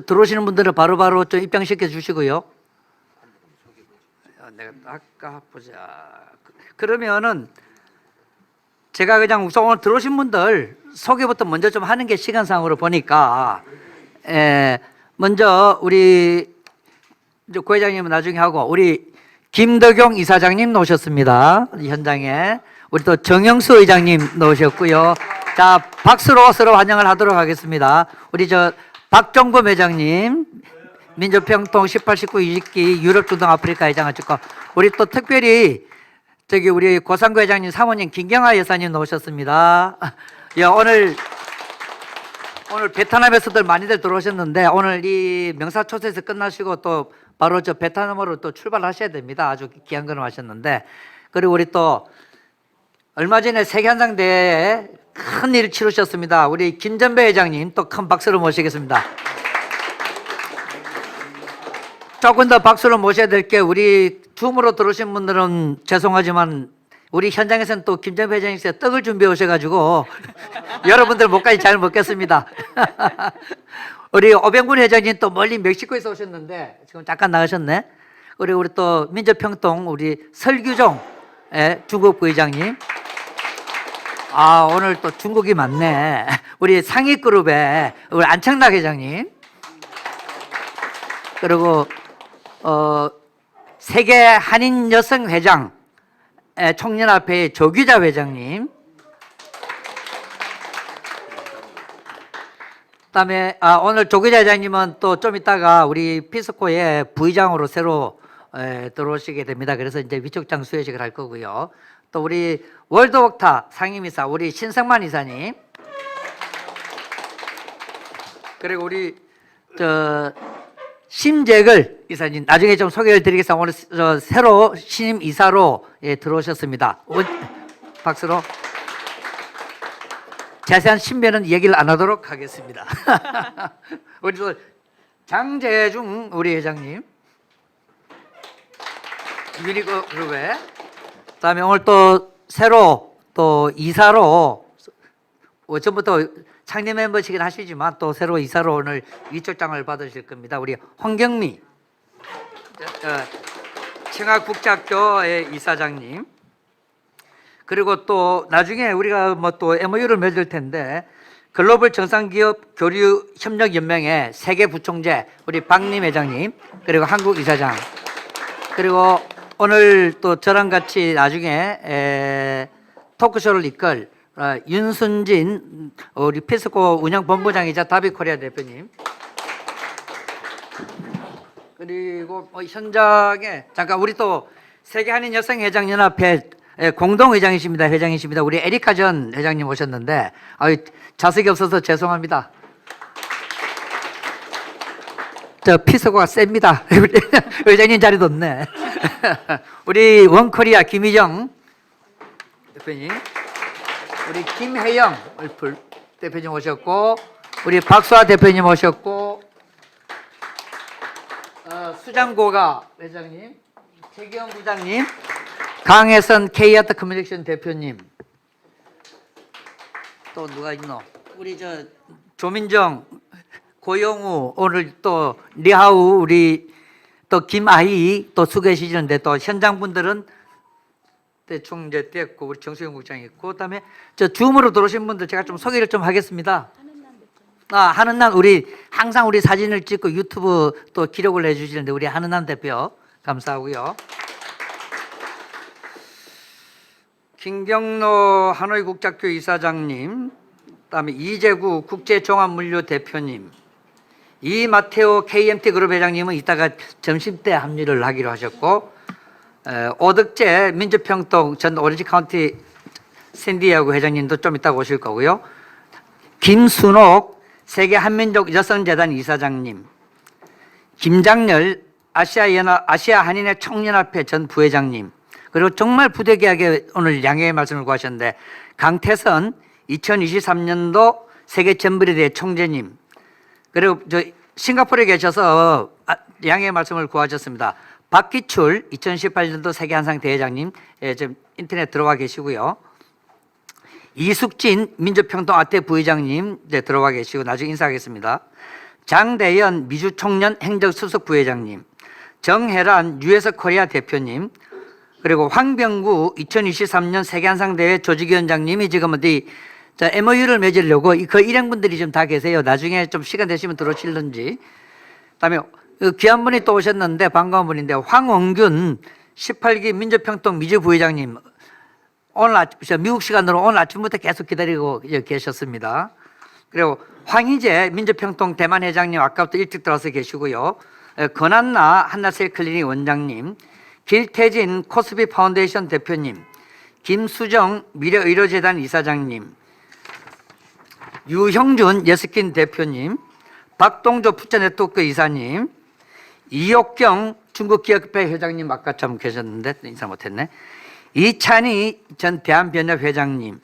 들어오시는 분들은 바로바로 좀 입장시켜 주시고요. 내가 아까 보자. 그러면은 제가 그냥 우선 오늘 들어오신 분들 소개부터 먼저 좀 하는 게 시간상으로 보니까 먼저 우리 고회장님은 나중에 하고 우리 김덕용 이사장님 나오셨습니다. 현장에 우리 또 정영수 의장님 나오셨고요. 자, 박수로 서로 환영을 하도록 하겠습니다. 우리 박종범 회장님, 민주평통 18, 19, 20기 유럽 중동 아프리카 회장 하셨고, 우리 또 특별히 우리 고상구 회장님 사모님 김경아 여사님 나오셨습니다. 야, 오늘 베트남에서들 많이들 들어오셨는데 오늘 이 명사초소에서 끝나시고 또 바로 베트남으로 또 출발하셔야 됩니다. 아주 귀한 걸음 하셨는데, 그리고 우리 또 얼마 전에 세계한상대회에 큰 일을 치르셨습니다. 우리 김전배 회장님 또 큰 박수로 모시겠습니다. 조금 더 박수로 모셔야 될 게, 우리 줌으로 들어오신 분들은 죄송하지만 우리 현장에서는 또 김전배 회장님께서 떡을 준비해 오셔가지고 여러분들 목까지 잘 먹겠습니다. 우리 오병군 회장님 또 멀리 멕시코에서 오셨는데 지금 잠깐 나가셨네. 우리 또 민주평통 우리 설규종 중국 부회장님. 아, 오늘 또 중국이 많네. 우리 상위그룹의 우리 안창락 회장님. 그리고 세계 한인 여성 회장 총연합회의 조규자 회장님. 그다음에 오늘 조규자 회장님은 또 좀 이따가 우리 피스코의 부의장으로 새로 들어오시게 됩니다. 그래서 이제 위촉장 수여식을 할 거고요. 또 우리 월드웍타 상임이사 우리 신성만 이사님. 그리고 우리 심재글 이사님 나중에 좀 소개를 드리겠습니다. 오늘 새로 신임 이사로 들어오셨습니다. 박수로. 자세한 신변은 얘기를 안 하도록 하겠습니다. 우리 또 장재중 우리 회장님, 유니그룹에. 그다음에 오늘 또 새로 또 이사로 전부터 창립 멤버시긴 하시지만 또 새로 이사로 오늘 위촉장을 받으실 겁니다. 우리 황경미 청학국제학교의 이사장님. 그리고 또 나중에 우리가 뭐 또 MOU를 맺을 텐데 글로벌 정상기업 교류 협력 연맹의 세계 부총재 우리 박림 회장님, 그리고 한국 이사장, 그리고 오늘 또 저랑 같이 나중에 토크쇼를 이끌 윤순진 우리 피스코 운영본부장이자 다비코리아 대표님, 그리고 현장에 잠깐 우리 또 세계한인 여성회장연합회 공동회장이십니다. 회장이십니다. 우리 에리카 전 회장님 오셨는데 자석이 없어서 죄송합니다. 저 피스코가 셉니다. 회장님 자리도 없네. 우리 원코리아 김희정 대표님, 우리 김혜영 대표님 오셨고, 우리 박수아 대표님 오셨고, 수장고가 회장님, 최기영 부장님, 강혜선 K아트 커뮤니케이션 대표님, 또 누가 있노? 우리 조민정, 고영우, 오늘 또 리하우, 우리 또 김아희 또 수고하시는데, 또 현장 분들은 대충 이제 됐고, 우리 정수영 국장이 있고, 그다음에 줌으로 들어오신 분들 제가 좀 소개를 좀 하겠습니다. 한은남 우리 항상 우리 사진을 찍고 유튜브 또 기록을 해주시는데 우리 한은남 대표 감사하고요. 김경로 하노이 국제학교 이사장님, 그다음에 이재구 국제종합물류 대표님, 이마테오 KMT 그룹 회장님은 이따가 점심때 합류를 하기로 하셨고, 오덕재 민주평통 전 오렌지 카운티 샌디에고 회장님도 좀 이따가 오실 거고요. 김순옥 세계 한민족 여성재단 이사장님, 김장렬 아시아 한인회 총연합회 전 부회장님, 그리고 정말 부득이하게 오늘 양해의 말씀을 구하셨는데 강태선 2023년도 세계 잼버리대 총재님, 그리고 싱가포르에 계셔서 양해의 말씀을 구하셨습니다. 박기출 2018년도 세계 한상 대회장님 지금 인터넷 들어와 계시고요. 이숙진 민주평통 아태 부회장님 들어와 계시고 나중에 인사하겠습니다. 장대연 미주총련 행정수석 부회장님, 정혜란 US 코리아 대표님, 그리고 황병구 2023년 세계한상대회 조직위원장님이 지금 어디 MOU를 맺으려고 그 일행분들이 좀 다 계세요. 나중에 좀 시간 되시면 들어오실런지. 그다음에 귀한 분이 또 오셨는데 반가운 분인데 황원균 18기 민주평통 미주 부회장님, 오늘 아침 미국 시간으로 오늘 아침부터 계속 기다리고 계셨습니다. 그리고 황희재 민주평통 대만 회장님 아까부터 일찍 들어와서 계시고요. 권한나 한나셀 클리닉 원장님, 길태진 코스비 파운데이션 대표님, 김수정 미래의료재단 이사장님, 유형준 예스킨 대표님, 박동조 푸처네트워크 이사님, 이옥경 중국기업협회 회장님 아까 참 계셨는데 인사 못했네. 이찬희 전 대한변협 회장님,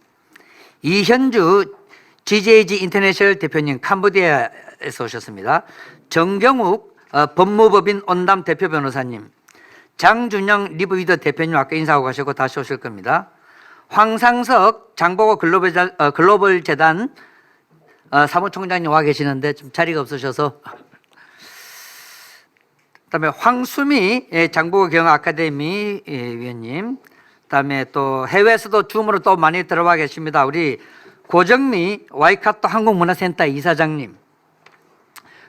이현주 GJG 인터내셔널 대표님 캄보디아에서 오셨습니다. 정경욱 법무법인 온담 대표 변호사님, 장준영 리브위더 대표님 아까 인사하고 가시고 다시 오실 겁니다. 황상석 장보고 글로벌 재단 사무총장님 와 계시는데 좀 자리가 없으셔서. 그다음에 황수미 장보고 경영 아카데미 위원님, 그다음에 또 해외에서도 줌으로 또 많이 들어와 계십니다. 우리 고정미 와이카토 한국문화센터 이사장님,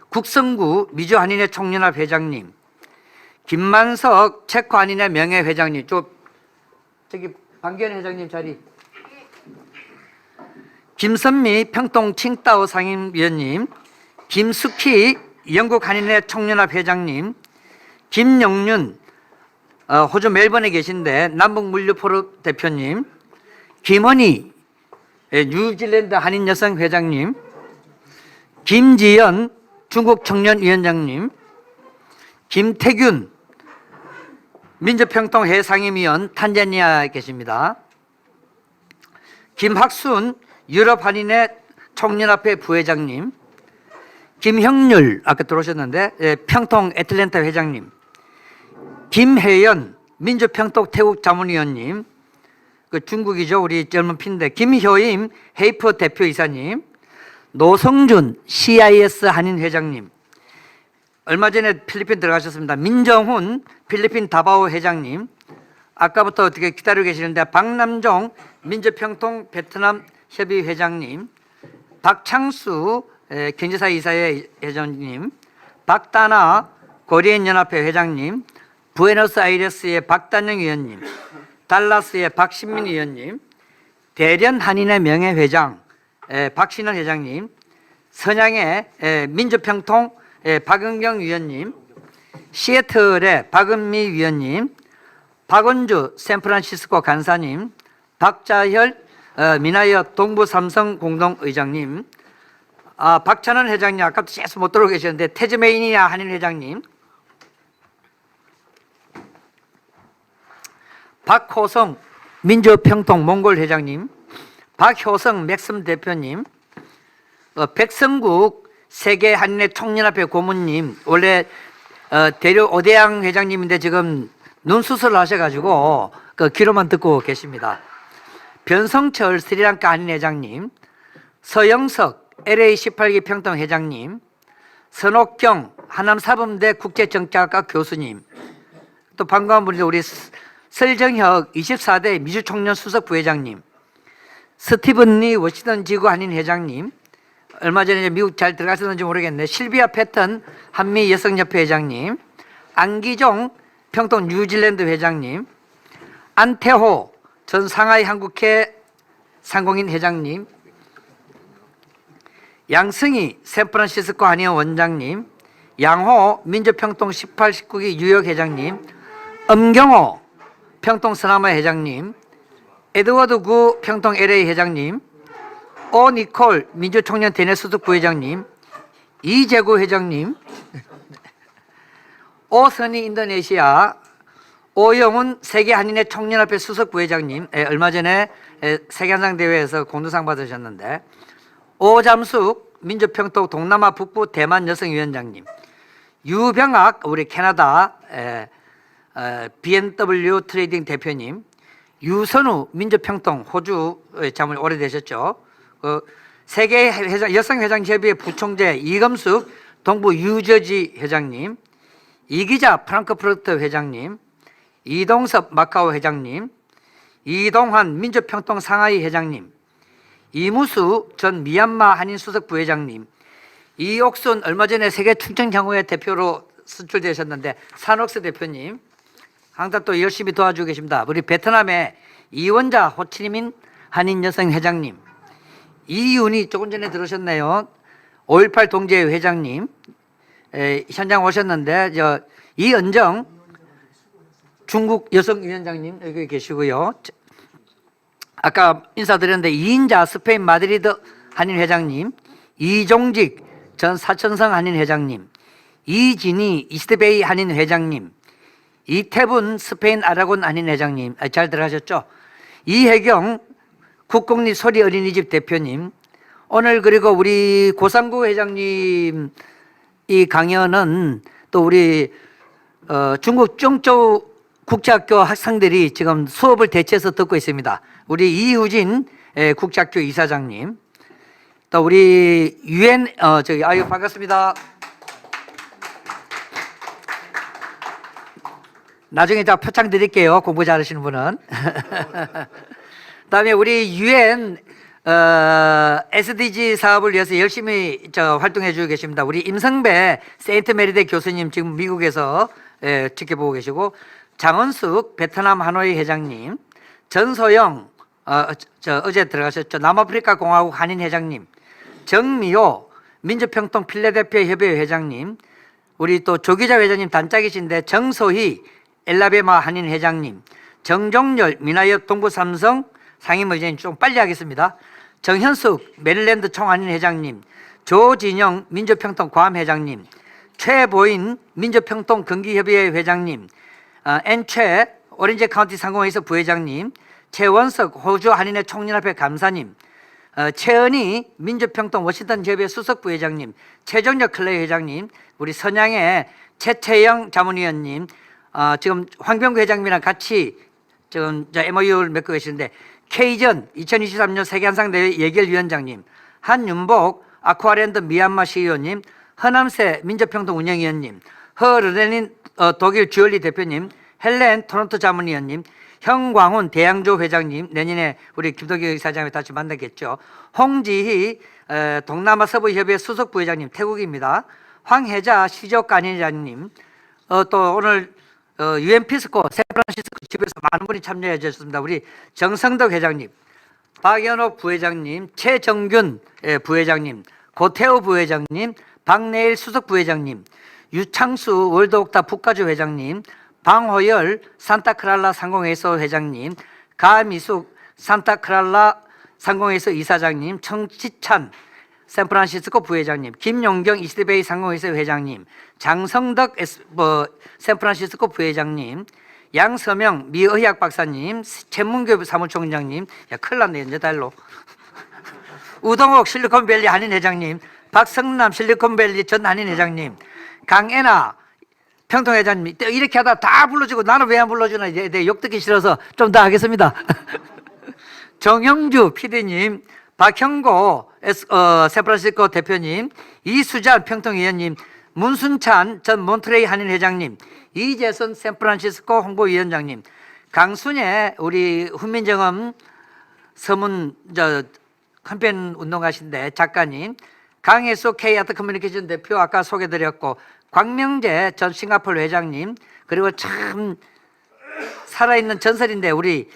국성구 미주 한인회 총연합 회장님, 김만석 체코 한인회 명예회장님, 저기 방견 회장님 자리, 김선미 평통 칭따오 상임위원님, 김숙희 영국 한인회 총연합 회장님, 김영윤 호주 멜번에 계신데 남북물류포럼 대표님, 김원희 뉴질랜드 한인여성 회장님, 김지연 중국 청년위원장님, 김태균 민주평통회 상임위원 탄자니아에 계십니다. 김학순 유럽 한인회 총연합회 부회장님, 김형률 아까 들어오셨는데 평통 애틀랜타 회장님, 김혜연 민주평통 태국 자문위원님, 그 중국이죠, 우리 젊은 핀데, 김효임 헤이퍼 대표이사님, 노성준 CIS 한인 회장님, 얼마 전에 필리핀 들어가셨습니다. 민정훈 필리핀 다바오 회장님, 아까부터 어떻게 기다리고 계시는데, 박남종 민주평통 베트남 협의 회장님, 박창수 경제사 이사회 회장님, 박다나 고리엔 연합회 회장님, 부에노스아이레스의 박단영 위원님, 달라스의 박신민 위원님, 대련 한인회 명예회장 박신원 회장님, 선양의 민주평통 박은경 위원님, 시애틀의 박은미 위원님, 박원주 샌프란시스코 간사님, 박자혈 미나이어 동부 삼성 공동의장님, 박찬원 회장님 아까부터 계속 못 들어오고 계셨는데 테즈메이니아 한인 회장님, 박호성 민주평통 몽골 회장님, 박효성 맥섬 대표님, 백성국 세계 한인회 총연합회 고문님, 원래 대륙 오대양 회장님인데 지금 눈 수술을 하셔가지고 그 귀로만 듣고 계십니다. 변성철 스리랑카 한인 회장님, 서영석 LA 18기 평통 회장님, 선옥경 하남사범대 국제정치학과 교수님, 또 반가운 분이 우리 설정혁 24대 미주총련 수석 부회장님, 스티븐 리 워싱턴 지구 한인 회장님, 얼마 전에 미국 잘 들어가셨는지 모르겠네, 실비아 패턴 한미 여성협회 회장님, 안기종 평통 뉴질랜드 회장님, 안태호 전 상하이 한국회 상공인 회장님, 양승희 샌프란시스코 한의원 원장님, 양호 민주평통 18, 19기 뉴욕 회장님, 엄경호 평통 서남아 회장님, 에드워드 구 평통 LA 회장님, 오 니콜 민주총련 대내수석 부회장님, 이재구 회장님, 오선희 인도네시아, 오영훈 세계한인회 총연합회 수석 부회장님, 얼마 전에 세계한상대회에서 공로상 받으셨는데, 오잠숙 민주평통 동남아 북부 대만 여성위원장님, 유병학 우리 캐나다 BMW 트레이딩 대표님, 유선우 민주평통 호주 자문 오래되셨죠. 세계 여성회장협의회 부총재 이금숙 동부 유저지 회장님, 이기자 프랑크푸르트 회장님, 이동섭 마카오 회장님, 이동환 민주평통 상하이 회장님, 이무수 전 미얀마 한인 수석 부회장님, 이옥순 얼마 전에 세계 충청향후회 대표로 선출되셨는데 산옥스 대표님 항상 또 열심히 도와주고 계십니다. 우리 베트남의 이원자 호치민 한인 여성 회장님, 이윤희 조금 전에 들으셨네요. 5.18 동지회 회장님 현장 오셨는데 이은정 중국 여성위원장님 여기 계시고요. 아까 인사드렸는데 이인자 스페인 마드리드 한인 회장님, 이종직 전 사천성 한인 회장님, 이진희 이스트베이 한인 회장님, 이태분 스페인 아라곤 한인 회장님 잘 들어가셨죠? 이혜경 국공립 소리 어린이집 대표님, 오늘 그리고 우리 고상구 회장님 이 강연은 또 우리 중국 쫑저우 국제학교 학생들이 지금 수업을 대체해서 듣고 있습니다. 우리 이후진 국제학교 이사장님, 또 우리 유엔 아유 반갑습니다. 나중에 다 표창 드릴게요. 공부 잘하시는 분은. 그다음에 우리 유엔 SDG 사업을 위해서 열심히 활동해 주고 계십니다. 우리 임성배 세인트 메리대 교수님 지금 미국에서 지켜보고 계시고, 장은숙 베트남 하노이 회장님, 전소영 어제 들어가셨죠. 남아프리카 공화국 한인 회장님, 정미호 민주평통 필라델피아 협의회 회장님, 우리 또 조기자 회장님 단짝이신데 정소희 엘라베마 한인 회장님, 정종열 미나역 동부 삼성 상임의장님 좀 빨리 하겠습니다. 정현숙 메릴랜드 총한인 회장님, 조진영 민주평통 괌 회장님, 최보인 민주평통 경기협의회 회장님, 엔최 오렌지 카운티 상공회에서 부회장님, 최원석 호주 한인회 총연합회 감사님, 최은희 민주평통 워싱턴 협의회 수석 부회장님, 최종혁 클레이 회장님, 우리 선양의 최채영 자문위원님, 지금 황병구 회장님이랑 같이 지금 MOU를 맺고 계시는데, K전 2023년 세계한상대회 예결위원장님, 한윤복 아쿠아랜드 미얀마 시의원님, 허남세 민주평통 운영위원님, 허르레닌 독일 주얼리 대표님, 헬렌 토론토 자문위원님, 형광훈 대양조 회장님, 내년에 우리 김덕기 이사장을 다시 만나겠죠. 홍지희 동남아 서부협의회 수석 부회장님 태국입니다. 황혜자 시족관리자님, 또 오늘 UN 피스코 샌프란시스코 집에서 많은 분이 참여해 주셨습니다. 우리 정성덕 회장님, 박연옥 부회장님, 최정균 부회장님, 고태호 부회장님, 박내일 수석 부회장님, 유창수 월드옥타 북가주 회장님, 방호열 산타크랄라 상공회의소 회장님, 가미숙 산타크랄라 상공회의소 이사장님, 청지찬 샌프란시스코 부회장님, 김용경 이스트베이 상공회의소 회장님, 장성덕 샌프란시스코 부회장님, 양서명 미의학 박사님, 최문교 사무총장님, 야 큰일 났네 이제 달로. 우동옥 실리콘밸리 한인 회장님, 박성남 실리콘밸리 전 한인 회장님, 강애나 평통 회장님, 이렇게 하다 다 불러주고 나는 왜 안 불러주나 이제 내 욕 듣기 싫어서 좀 더 하겠습니다. 정영주 PD님, 박형고 샌프란시스코 대표님, 이수잔 평통위원님, 문순찬 전 몬트레이 한인 회장님, 이재선 샌프란시스코 홍보위원장님, 강순예 우리 훈민정음 서문 한편 운동가신데 작가님, 강혜수 K아트 커뮤니케이션 대표 아까 소개드렸고, 광명재 전 싱가포르 회장님, 그리고 참 살아있는 전설인데 우리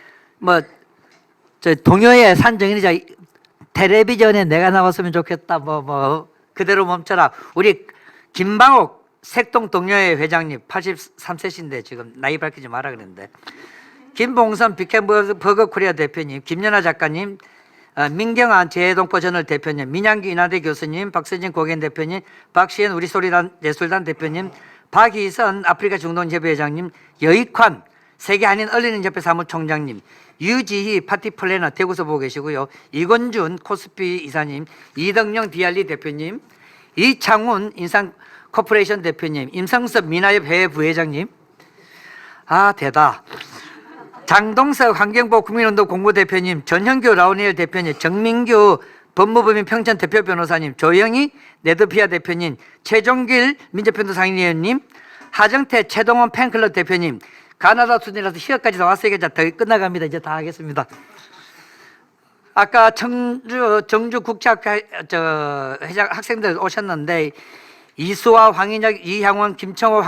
동요의 산정인이자 텔레비전에 내가 나왔으면 좋겠다 그대로 멈춰라 우리 김방옥 색동 동료회 회장님 83세신데 지금 나이 밝히지 마라 그랬는데, 김봉선 비켄버거 코리아 대표님, 김연아 작가님, 민경한 재해동포 저널 대표님, 민양기 인하대 교수님, 박서진 고겐 대표님, 박시현 우리소리단 예술단 대표님, 박희선 아프리카 중동협회 회장님, 여익환 세계한인 얼린인협회 사무총장님, 유지희 파티 플래너 대구서 보고 계시고요, 이건준 코스피 이사님, 이덕영 디알리 대표님, 이창훈 인상 코퍼레이션 대표님, 임성섭 민화협 회회 부회장님, 대다. 장동석 환경보 국민운동 공보대표님, 전현규 라우니엘 대표님, 정민규 법무법인 평천 대표 변호사님, 조영희 네드피아 대표님, 최종길 민주평등 상임위원님, 하정태 최동원 팬클럽 대표님, 가나다 순이라서 휴가까지 다 왔어요. 이제 더 끝나갑니다. 이제 다 하겠습니다. 아까 정주 국제학교 회장 학생들 오셨는데 이수아, 황인혁, 이향원, 김청호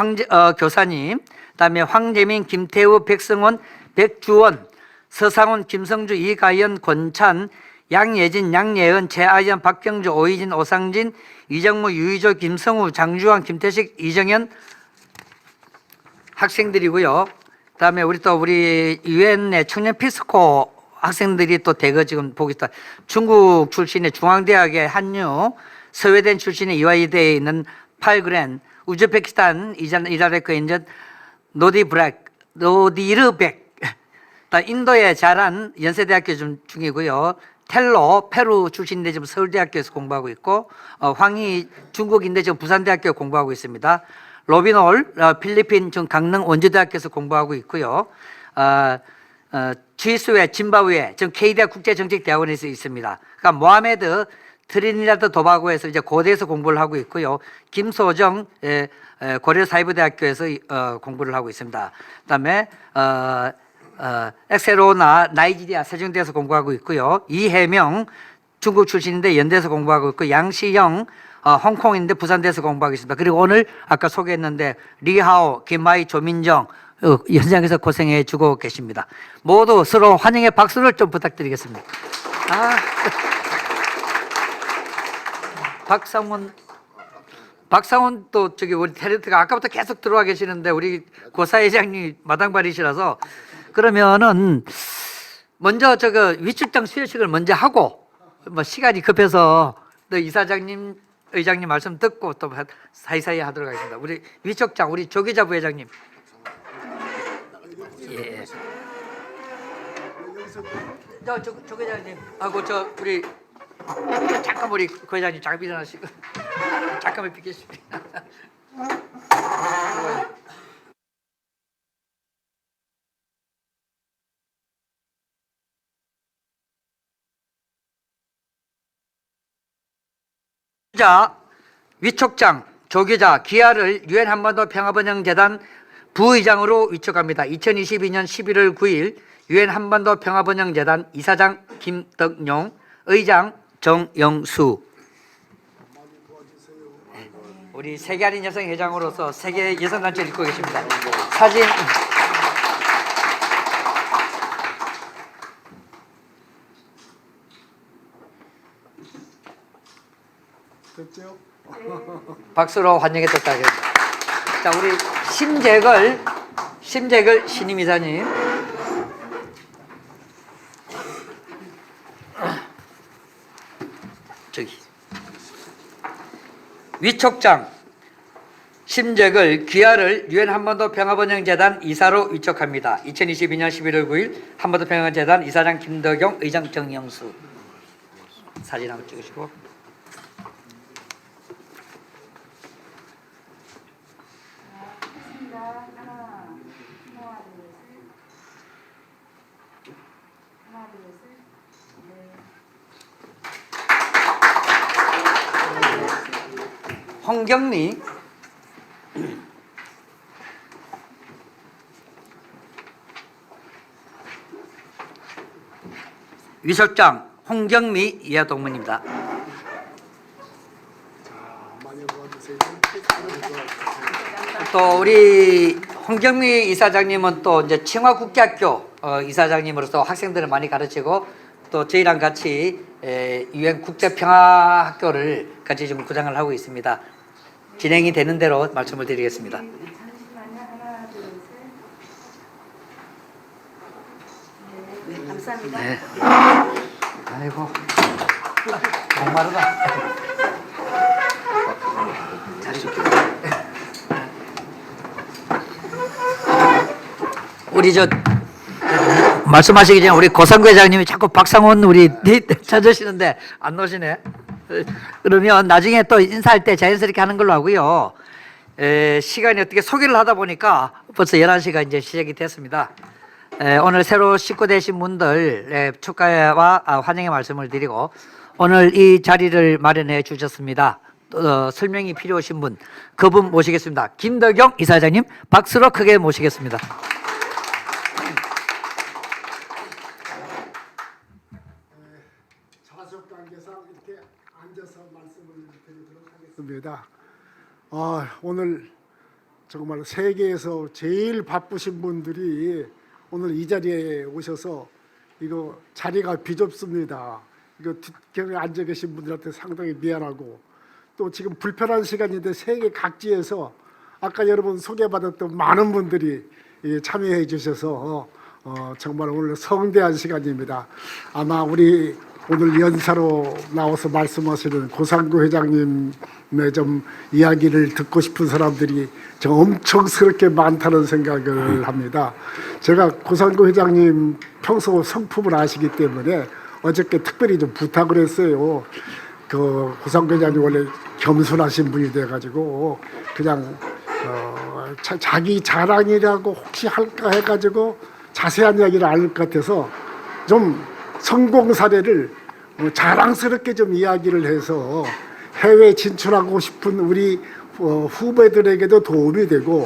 교사님, 그다음에 황재민, 김태우, 백승원, 백주원, 서상훈, 김성주, 이가연, 권찬, 양예진, 양예은, 최아연, 박경주, 오희진, 오상진, 이정무, 유희조, 김성우, 장주환, 김태식, 이정현 학생들이고요. 그다음에 우리 유엔의 청년 피스코 학생들이 또 대거 지금 보고 있다. 중국 출신의 중앙대학의 한유, 스웨덴 출신의 이화이대에 있는 팔그렌, 우즈베키스탄 이라크에 있는 노디르백, 인도에 자란 연세대학교 중이고요. 텔로 페루 출신인데 지금 서울대학교에서 공부하고 있고, 황희 중국인데 지금 부산대학교 공부하고 있습니다. 로빈홀 필리핀 중 강릉 원주대학교에서 공부하고 있고요. 지수에 짐바브웨 지금 K대학 국제정책대학원에서 있습니다. 그러니까 모하메드 트리니다드 도바고에서 이제 고대에서 공부를 하고 있고요. 김소정 고려사이버대학교에서 공부를 하고 있습니다. 그다음에 엑세로나 나이지리아 세종대에서 공부하고 있고요. 이해명 중국 출신인데 연대에서 공부하고 있고, 양시영 홍콩인데 부산대에서 공부하고 있습니다. 그리고 오늘 아까 소개했는데 리하오, 김하이, 조민정 현장에서 고생해 주고 계십니다. 모두 서로 환영의 박수를 좀 부탁드리겠습니다. 박상훈 또 저기 우리 탤런트가 아까부터 계속 들어와 계시는데 우리 고사회장님 마당발이시라서 그러면은 먼저 위출장 수여식을 먼저 하고, 뭐 시간이 급해서 또 이사장님 의장님 말씀 듣고 또 사이사이 하도록 하겠습니다. 우리 위촉장 우리 조기자 부회장님. 예. 조계장님 하고 우리 잠깐 우리 부회장님 잠깐 일어나시고 잠깐만 비켜주십시오. 자, 위촉장 조계자 기아를 유엔 한반도 평화번영재단 부의장으로 위촉합니다. 2022년 11월 9일 유엔 한반도 평화번영재단 이사장 김덕용, 의장 정영수. 우리 세계한인 여성회장으로서 세계 여성단체를 이끌고 계십니다. 사진. 됐죠? 박수로 환영했었다. 자, 우리 심재걸 신임이사님. 저기 위촉장 심재걸 귀하를 유엔 한반도 평화번영재단 이사로 위촉합니다. 2022년 11월 9일 한반도 평화재단 이사장 김덕용, 의장 정영수. 사진 한번 찍으시고. 홍경미 위촉장 홍경미 이하 동문입니다. 또 우리 홍경미 이사장님은 또 이제清华국제학교 이사장님으로서 학생들을 많이 가르치고 또 저희랑 같이 유엔 국제평화학교를 같이 지금 구상을 하고 있습니다. 진행이 되는 대로 말씀을 드리겠습니다. 잠시만요. 하나, 둘, 셋. 네, 감사합니다. 네. 아이고, 목마르다. 자리 좀. 우리 말씀하시기 전에 우리 고상구 회장님이 자꾸 박상훈 우리 찾으시는데 안 나오시네. 그러면 나중에 또 인사할 때 자연스럽게 하는 걸로 하고요. 시간이 어떻게 소개를 하다 보니까 벌써 11시가 이제 시작이 됐습니다. 오늘 새로 식구 되신 분들 축하와 환영의 말씀을 드리고, 오늘 이 자리를 마련해 주셨습니다. 설명이 필요하신 분, 그분 모시겠습니다. 김덕영 이사장님, 박수로 크게 모시겠습니다. 좌석 관계상 이렇게 앉아서 말씀을 드리도록 하겠습니다. 오늘 정말 세계에서 제일 바쁘신 분들이 오늘 이 자리에 오셔서 이거 자리가 비좁습니다. 이거 뒷경에 앉아 계신 분들한테 상당히 미안하고 또 지금 불편한 시간인데 세계 각지에서 아까 여러분 소개받았던 많은 분들이 참여해 주셔서 정말 오늘 성대한 시간입니다. 아마 우리 오늘 연사로 나와서 말씀하시는 고상구 회장님의 좀 이야기를 듣고 싶은 사람들이 좀 엄청스럽게 많다는 생각을 합니다. 제가 고상구 회장님 평소 성품을 아시기 때문에 어저께 특별히 좀 부탁을 했어요. 그 고상구 회장님 원래 겸손하신 분이 돼가지고 그냥 자기 자랑이라고 혹시 할까 해가지고 자세한 이야기를 안 할 것 같아서 좀 성공 사례를 자랑스럽게 좀 이야기를 해서 해외 진출하고 싶은 우리 후배들에게도 도움이 되고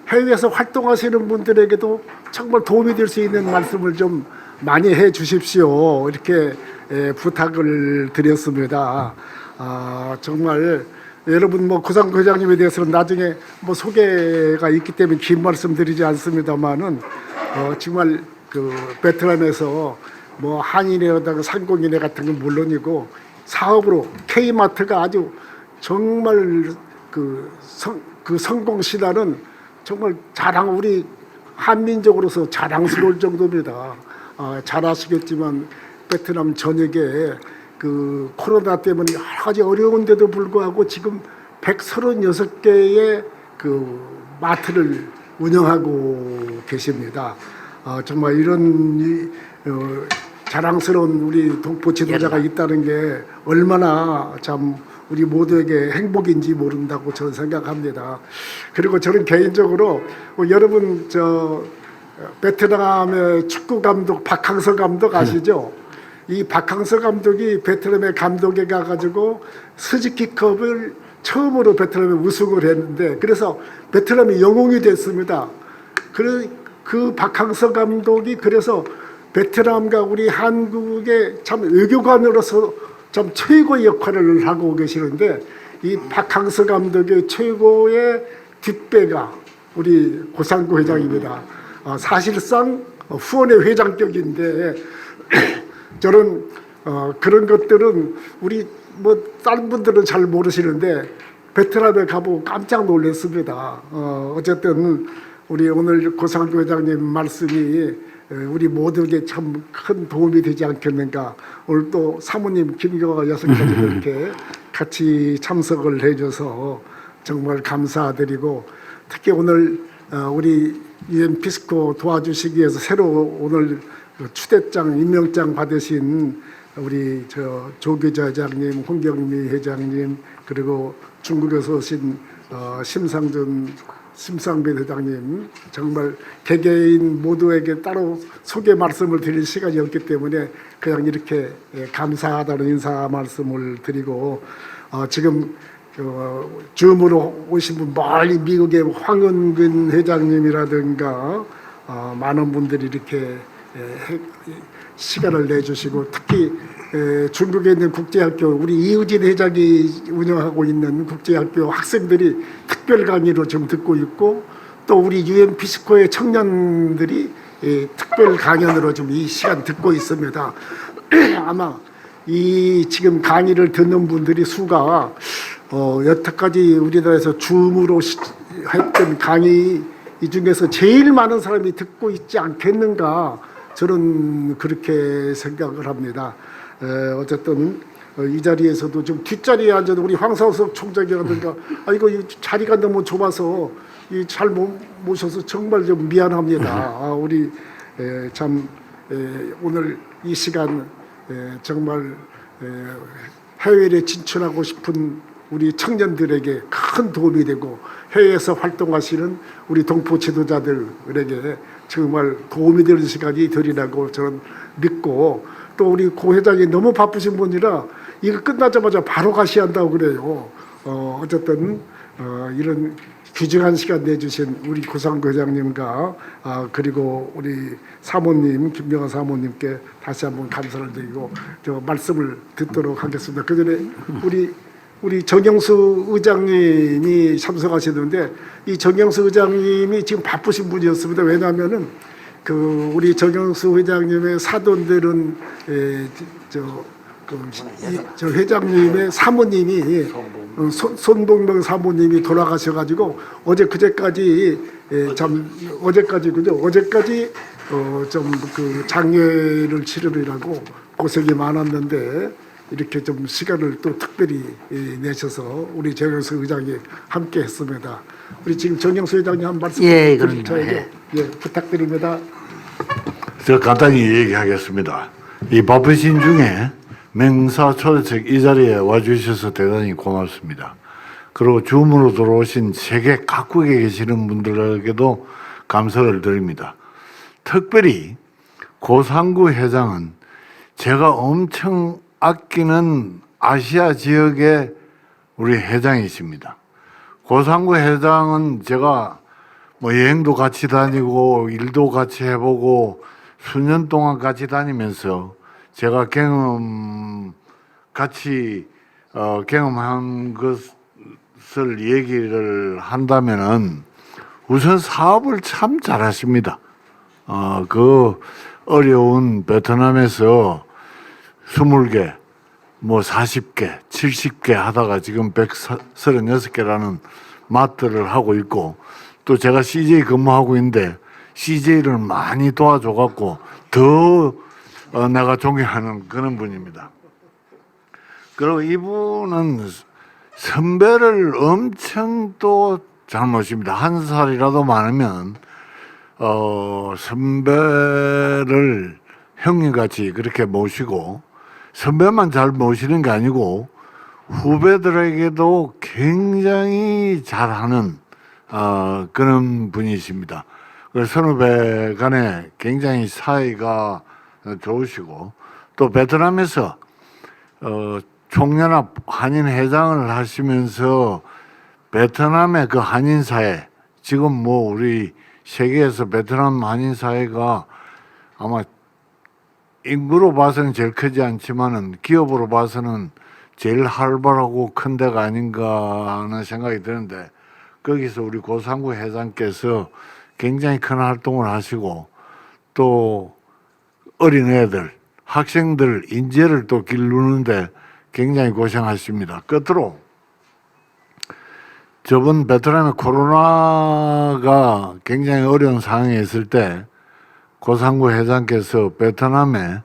해외에서 활동하시는 분들에게도 정말 도움이 될 수 있는 말씀을 좀 많이 해 주십시오. 이렇게 부탁을 드렸습니다. 정말 여러분 고상구 회장님에 대해서는 나중에 소개가 있기 때문에 긴 말씀 드리지 않습니다만은 정말 그 베트남에서 한인회라든가 상공인회 같은 건 물론이고 사업으로 K마트가 아주 정말 그 성공 신화는 정말 우리 한민족으로서 자랑스러울 정도입니다. 잘 아시겠지만 베트남 전역에 그 코로나 때문에 여러 가지 어려운데도 불구하고 지금 136개의 그 마트를 운영하고 계십니다. 정말 이런 자랑스러운 우리 동포 지도자가 있다는 게 얼마나 참 우리 모두에게 행복인지 모른다고 저는 생각합니다. 그리고 저는 개인적으로 여러분 베트남의 축구 감독 박항서 감독 아시죠? 이 박항서 감독이 베트남의 감독에 가가지고 스즈키컵을 처음으로 베트남에 우승을 했는데 그래서 베트남이 영웅이 됐습니다. 그 박항서 감독이 그래서 베트남과 우리 한국의 참 외교관으로서 참 최고의 역할을 하고 계시는데 이 박항서 감독의 최고의 뒷배가 우리 고상구 회장입니다. 사실상 후원회 회장격인데 저는 그런 것들은 우리 다른 분들은 잘 모르시는데 베트남에 가보고 깜짝 놀랐습니다. 어쨌든 우리 오늘 고상구 회장님 말씀이 우리 모두에게 참 큰 도움이 되지 않겠는가. 오늘 또 사모님 김경화 여사까지 이렇게 같이 참석을 해줘서 정말 감사드리고 특히 오늘 우리 UN 피스코 도와주시기 위해서 새로 오늘 추대장 임명장 받으신 우리 조규자 회장님, 홍경미 회장님 그리고 중국에서 오신 심상배 회장님 정말 개개인 모두에게 따로 소개 말씀을 드릴 시간이 없기 때문에 그냥 이렇게 감사하다는 인사 말씀을 드리고 지금 줌으로 오신 분 멀리 미국의 황은근 회장님이라든가 많은 분들이 이렇게 시간을 내주시고 특히 중국에 있는 국제학교 우리 이우진 회장이 운영하고 있는 국제학교 학생들이 특별 강의로 지금 듣고 있고 또 우리 UN 피스코의 청년들이 특별 강연으로 좀 이 시간 듣고 있습니다. 아마 이 지금 강의를 듣는 분들이 수가 여태까지 우리나라에서 줌으로 했던 강의 이 중에서 제일 많은 사람이 듣고 있지 않겠는가 저는 그렇게 생각을 합니다. 어쨌든 이 자리에서도 좀 뒷자리에 앉아도 우리 황사우석 총장이라든가 이거 이 자리가 너무 좁아서 잘 못 모셔서 정말 좀 미안합니다. 우리 참 오늘 이 시간 정말 해외에 진출하고 싶은 우리 청년들에게 큰 도움이 되고 해외에서 활동하시는 우리 동포 지도자들에게 정말 도움이 되는 시간이 되리라고 저는 믿고 또 우리 고 회장이 너무 바쁘신 분이라 이거 끝나자마자 바로 가셔야 한다고 그래요. 어쨌든 이런 귀중한 시간 내주신 우리 고상구 회장님과 그리고 우리 사모님 김명아 사모님께 다시 한번 감사를 드리고 저 말씀을 듣도록 하겠습니다. 그 전에 우리 정영수 의장님이 참석하시는데 이 정영수 의장님이 지금 바쁘신 분이었습니다. 왜냐하면은 그 우리 정영수 회장님의 사돈들은 저 회장님의 사모님이 손동명 사모님이 돌아가셔가지고 어제 그제까지 어제까지 좀 그 장례를 치르느라고 고생이 많았는데 이렇게 좀 시간을 또 특별히 내셔서 우리 정영수 의장이 함께 했습니다. 우리 지금 정영수 회장님 한 말씀 저에게 부탁드립니다. 제가 간단히 얘기하겠습니다. 이 바쁘신 중에 맹사초대책 이 자리에 와주셔서 대단히 고맙습니다. 그리고 줌으로 들어오신 세계 각국에 계시는 분들에게도 감사를 드립니다. 특별히 고상구 회장은 제가 엄청 아끼는 아시아 지역의 우리 회장이십니다. 고상구 회장은 제가 뭐 여행도 같이 다니고 일도 같이 해보고 수년 동안 같이 다니면서 제가 경험한 것을 얘기를 한다면은 우선 사업을 참 잘하십니다. 그 어려운 베트남에서 20개, 뭐 40개, 70개 하다가 지금 136개라는 마트를 하고 있고 또 제가 CJ 근무하고 있는데 CJ를 많이 도와줘갖고 더 내가 존경하는 그런 분입니다. 그리고 이분은 선배를 엄청 또 잘 모십니다. 한 살이라도 많으면 선배를 형님같이 그렇게 모시고 선배만 잘 모시는 게 아니고 후배들에게도 굉장히 잘하는 그런 분이십니다. 그래서 선후배 간에 굉장히 사이가 좋으시고 또 베트남에서 총연합 한인 회장을 하시면서 베트남의 그 한인 사회 지금 뭐 우리 세계에서 베트남 한인 사회가 아마 인구로 봐서는 제일 크지 않지만은 기업으로 봐서는 제일 활발하고 큰 데가 아닌가 하는 생각이 드는데 거기서 우리 고상구 회장께서 굉장히 큰 활동을 하시고 또 어린애들, 학생들 인재를 또 기르는데 굉장히 고생하십니다. 끝으로 저번 베트남의 코로나가 굉장히 어려운 상황에 있을 때 고상구 회장께서 베트남에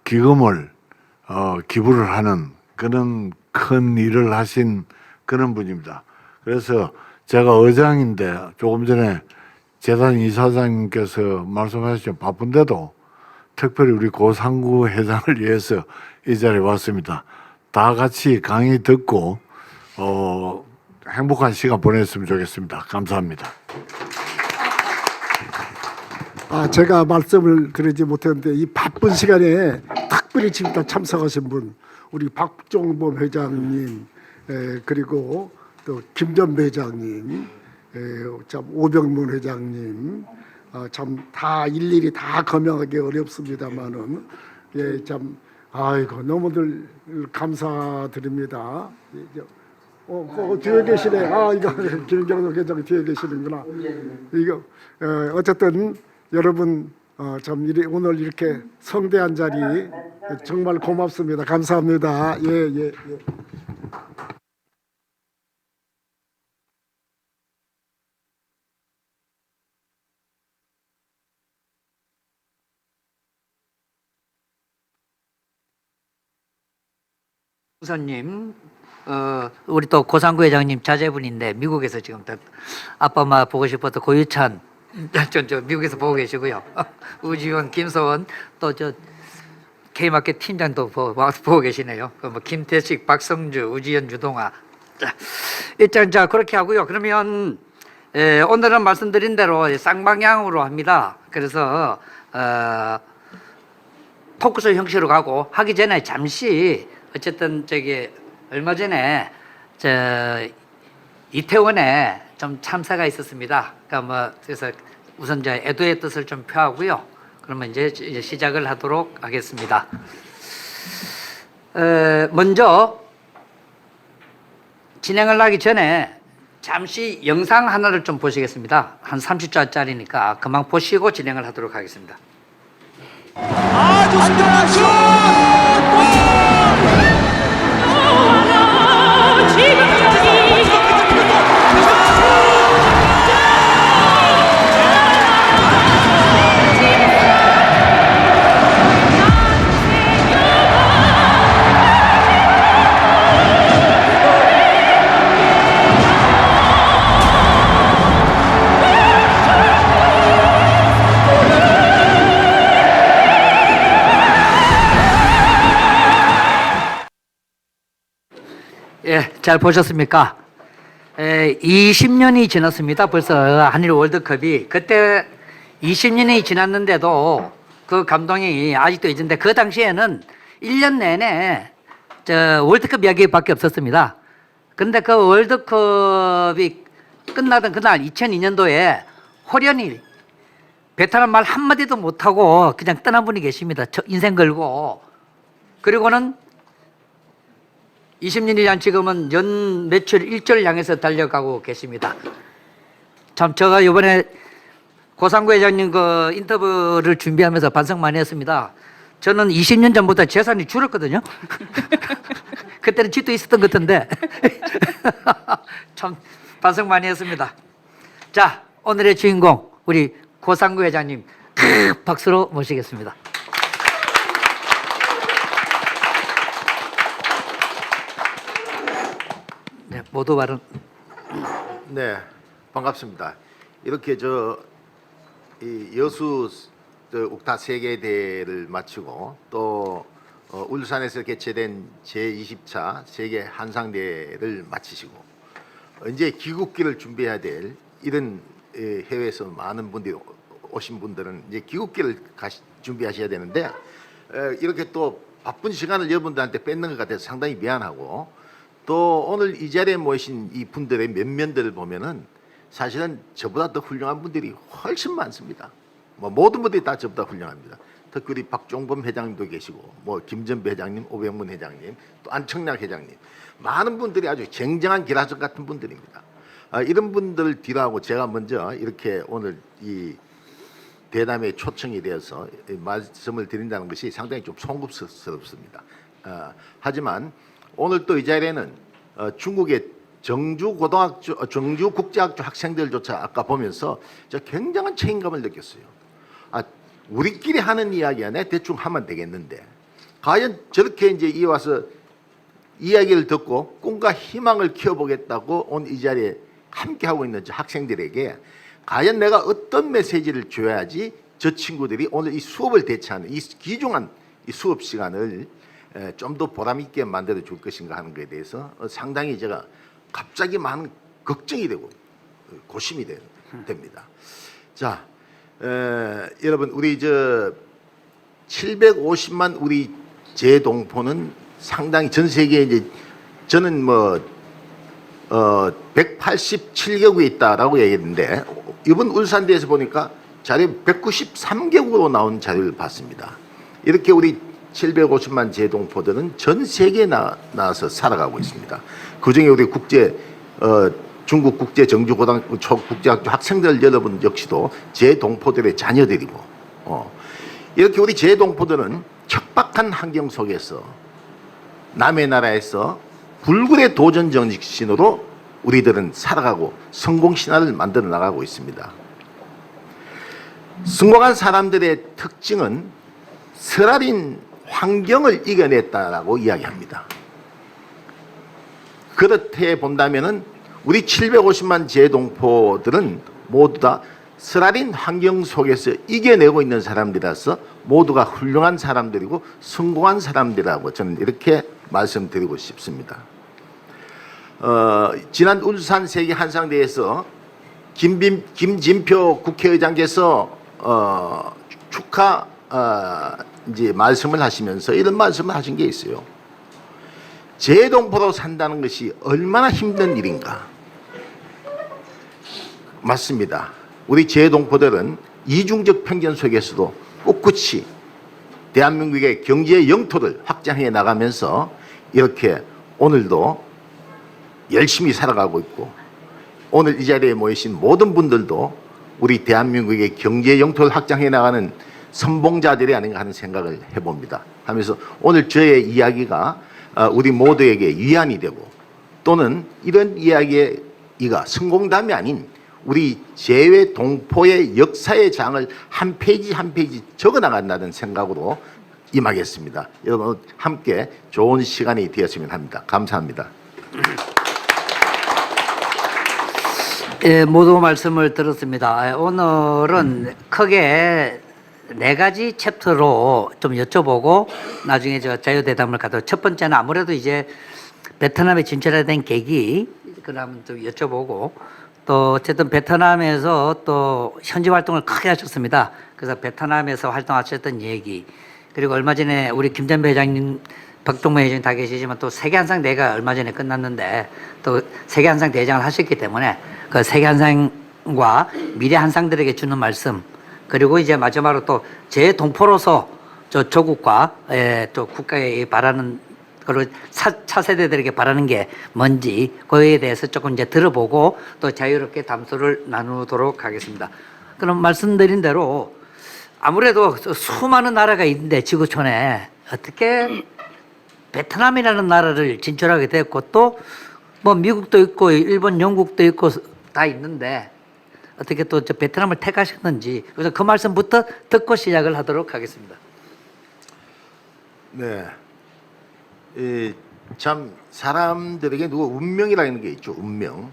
기금을 기부를 하는 그런 큰 일을 하신 그런 분입니다. 그래서 제가 의장인데 조금 전에 재단 이사장님께서 말씀하셨죠. 바쁜데도 특별히 우리 고상구 회장을 위해서 이 자리에 왔습니다. 다 같이 강의 듣고 행복한 시간 보냈으면 좋겠습니다. 감사합니다. 제가 말씀을 드리지 못했는데 이 바쁜 시간에 특별히 지금 다 참석하신 분 우리 박종범 회장님 그리고 또 김전배 회장님 참 오병문 회장님 참 다 일일이 다 거명하기 어렵습니다만은 참 아이고 너무들 감사드립니다. 뒤에 계시네. 이거 김경록 회장 뒤에 계시는구나. 이거 어쨌든 여러분 참 오늘 이렇게 성대한 자리 정말 고맙습니다. 감사합니다. 예. 우선님, 우리 또 고상구 회장님 자제분인데 미국에서 지금 아빠 엄마 보고 싶어서 고유찬 저 미국에서 보고 계시고요. 우지원, 김서원 또 저 K마켓 팀장도 보고 계시네요. 뭐 김태식, 박성주, 우지연, 유동아. 일단 자 그렇게 하고요. 그러면 오늘은 말씀드린 대로 쌍방향으로 합니다. 그래서 토크쇼 형식으로 가고 하기 전에 잠시 어쨌든 얼마 전에 이태원에 좀 참사가 있었습니다. 그러니까 그래서 우선 애도의 뜻을 좀 표하고요. 그러면 이제 시작을 하도록 하겠습니다. 먼저 진행을 하기 전에 잠시 영상 하나를 좀 보시겠습니다. 한 30초짜리니까 그만 보시고 진행을 하도록 하겠습니다. 안정환 슛! 예, 잘 보셨습니까? 20년이 지났습니다. 벌써 한일 월드컵이. 그때 20년이 지났는데도 그 감동이 아직도 있는데 그 당시에는 1년 내내 월드컵 이야기밖에 없었습니다. 그런데 그 월드컵이 끝나던 그날 2002년도에 호련히 베트남 말 한마디도 못하고 그냥 떠난 분이 계십니다. 인생 걸고. 그리고는 20년이 지난 지금은 연 매출 1조를 향해서 달려가고 계십니다. 참 제가 이번에 고상구 회장님 그 인터뷰를 준비하면서 반성 많이 했습니다. 저는 20년 전보다 재산이 줄었거든요. 그때는 집도 있었던 것 같은데 참 반성 많이 했습니다. 자, 오늘의 주인공 우리 고상구 회장님 박수로 모시겠습니다. 네, 모두 발언. 네, 반갑습니다. 이렇게 이 여수 옥타 세계대회를 마치고 또 울산에서 개최된 제20차 세계 한상대회를 마치시고 이제 귀국길을 준비해야 될 이런 해외에서 많은 분들이 오신 분들은 이제 귀국길을 준비하셔야 되는데 이렇게 또 바쁜 시간을 여러분들한테 뺏는 것 같아서 상당히 미안하고 또 오늘 이 자리에 모이신 이 분들의 면면들을 보면은 사실은 저보다 더 훌륭한 분들이 훨씬 많습니다. 모든 분들이 다 저보다 훌륭합니다. 특히 우리 박종범 회장님도 계시고 김전배 회장님, 오병문 회장님, 또 안청략 회장님 많은 분들이 아주 쟁쟁한 기라성 같은 분들입니다. 이런 분들을 뒤로하고 제가 먼저 이렇게 오늘 이 대담에 초청이 되어서 말씀을 드린다는 것이 상당히 좀 송구스럽습니다. 하지만 오늘 또 이 자리에는 중국의 정주국제학교 학생들조차 아까 보면서 저 굉장한 책임감을 느꼈어요. 우리끼리 하는 이야기 안에 대충 하면 되겠는데 과연 저렇게 이제 이 와서 이야기를 듣고 꿈과 희망을 키워보겠다고 온 이 자리에 함께 하고 있는 저 학생들에게 과연 내가 어떤 메시지를 줘야지 저 친구들이 오늘 이 수업을 대체하는 이 귀중한 이 수업 시간을 좀 더 보람 있게 만들어 줄 것인가 하는 것에 대해서 상당히 제가 갑자기 많은 걱정이 되고 고심이 됩니다. 자, 여러분 우리 750만 우리 재동포는 상당히 전 세계에 이제 저는 187개국에 있다라고 얘기했는데 이번 울산대에서 보니까 자료 193개국으로 나온 자료를 봤습니다. 이렇게 우리 750만 재동포들은 전 세계에 나와서 살아가고 있습니다. 그중에 우리 중국 국제 정주고등학교 국제학교 학생들 여러분 역시도 재동포들의 자녀들이고 이렇게 우리 재동포들은 척박한 환경 속에서 남의 나라에서 불굴의 도전 정신으로 우리들은 살아가고 성공 신화를 만들어 나가고 있습니다. 성공한 사람들의 특징은 쓰라린 환경을 이겨냈다라고 이야기합니다. 그렇게 본다면은 우리 750만 재동포들은 모두 다 쓰라린 환경 속에서 이겨내고 있는 사람들이라서 모두가 훌륭한 사람들이고 성공한 사람들이라고 저는 이렇게 말씀드리고 싶습니다. 지난 울산 세계 한상대회에서 김진표 국회의장께서 축하 이제 말씀을 하시면서 이런 말씀을 하신 게 있어요. 재동포로 산다는 것이 얼마나 힘든 일인가. 맞습니다. 우리 재동포들은 이중적 편견 속에서도 꿋꿋이 대한민국의 경제 영토를 확장해 나가면서 이렇게 오늘도 열심히 살아가고 있고, 오늘 이 자리에 모이신 모든 분들도 우리 대한민국의 경제 영토를 확장해 나가는 선봉자들이 아닌가 하는 생각을 해봅니다. 하면서 오늘 저의 이야기가 우리 모두에게 위안이 되고, 또는 이런 이야기가 성공담이 아닌 우리 재외 동포의 역사의 장을 한 페이지 한 페이지 적어 나간다는 생각으로 임하겠습니다. 여러분 함께 좋은 시간이 되었으면 합니다. 감사합니다. 예, 모두 말씀을 들었습니다. 오늘은 크게 4가지 챕터로 좀 여쭤보고 나중에 저 자유대담을 가도, 첫 번째는 아무래도 이제 베트남에 진출하게 된 계기, 그다음 좀 여쭤보고, 또 어쨌든 베트남에서 또 현지 활동을 크게 하셨습니다. 그래서 베트남에서 활동하셨던 얘기, 그리고 얼마 전에 우리 김전배 회장님, 박동무 회장님 다 계시지만 또 세계한상 대회가 얼마 전에 끝났는데 또 세계한상 대장을 하셨기 때문에 그 세계한상과 미래 한상들에게 주는 말씀, 그리고 이제 마지막으로 또 제 동포로서 저 조국과 또 국가에 바라는, 그리고 차세대들에게 바라는 게 뭔지 그에 대해서 조금 이제 들어보고 또 자유롭게 담소를 나누도록 하겠습니다. 그럼 말씀드린 대로 아무래도 수많은 나라가 있는데 지구촌에 어떻게 베트남이라는 나라를 진출하게 됐고, 또 뭐 미국도 있고 일본, 영국도 있고 다 있는데 어떻게 또 저 베트남을 택하셨는지, 그래서 그 말씀부터 듣고 시작을 하도록 하겠습니다. 네. 참 사람들에게 누구 운명이라는 게 있죠. 운명.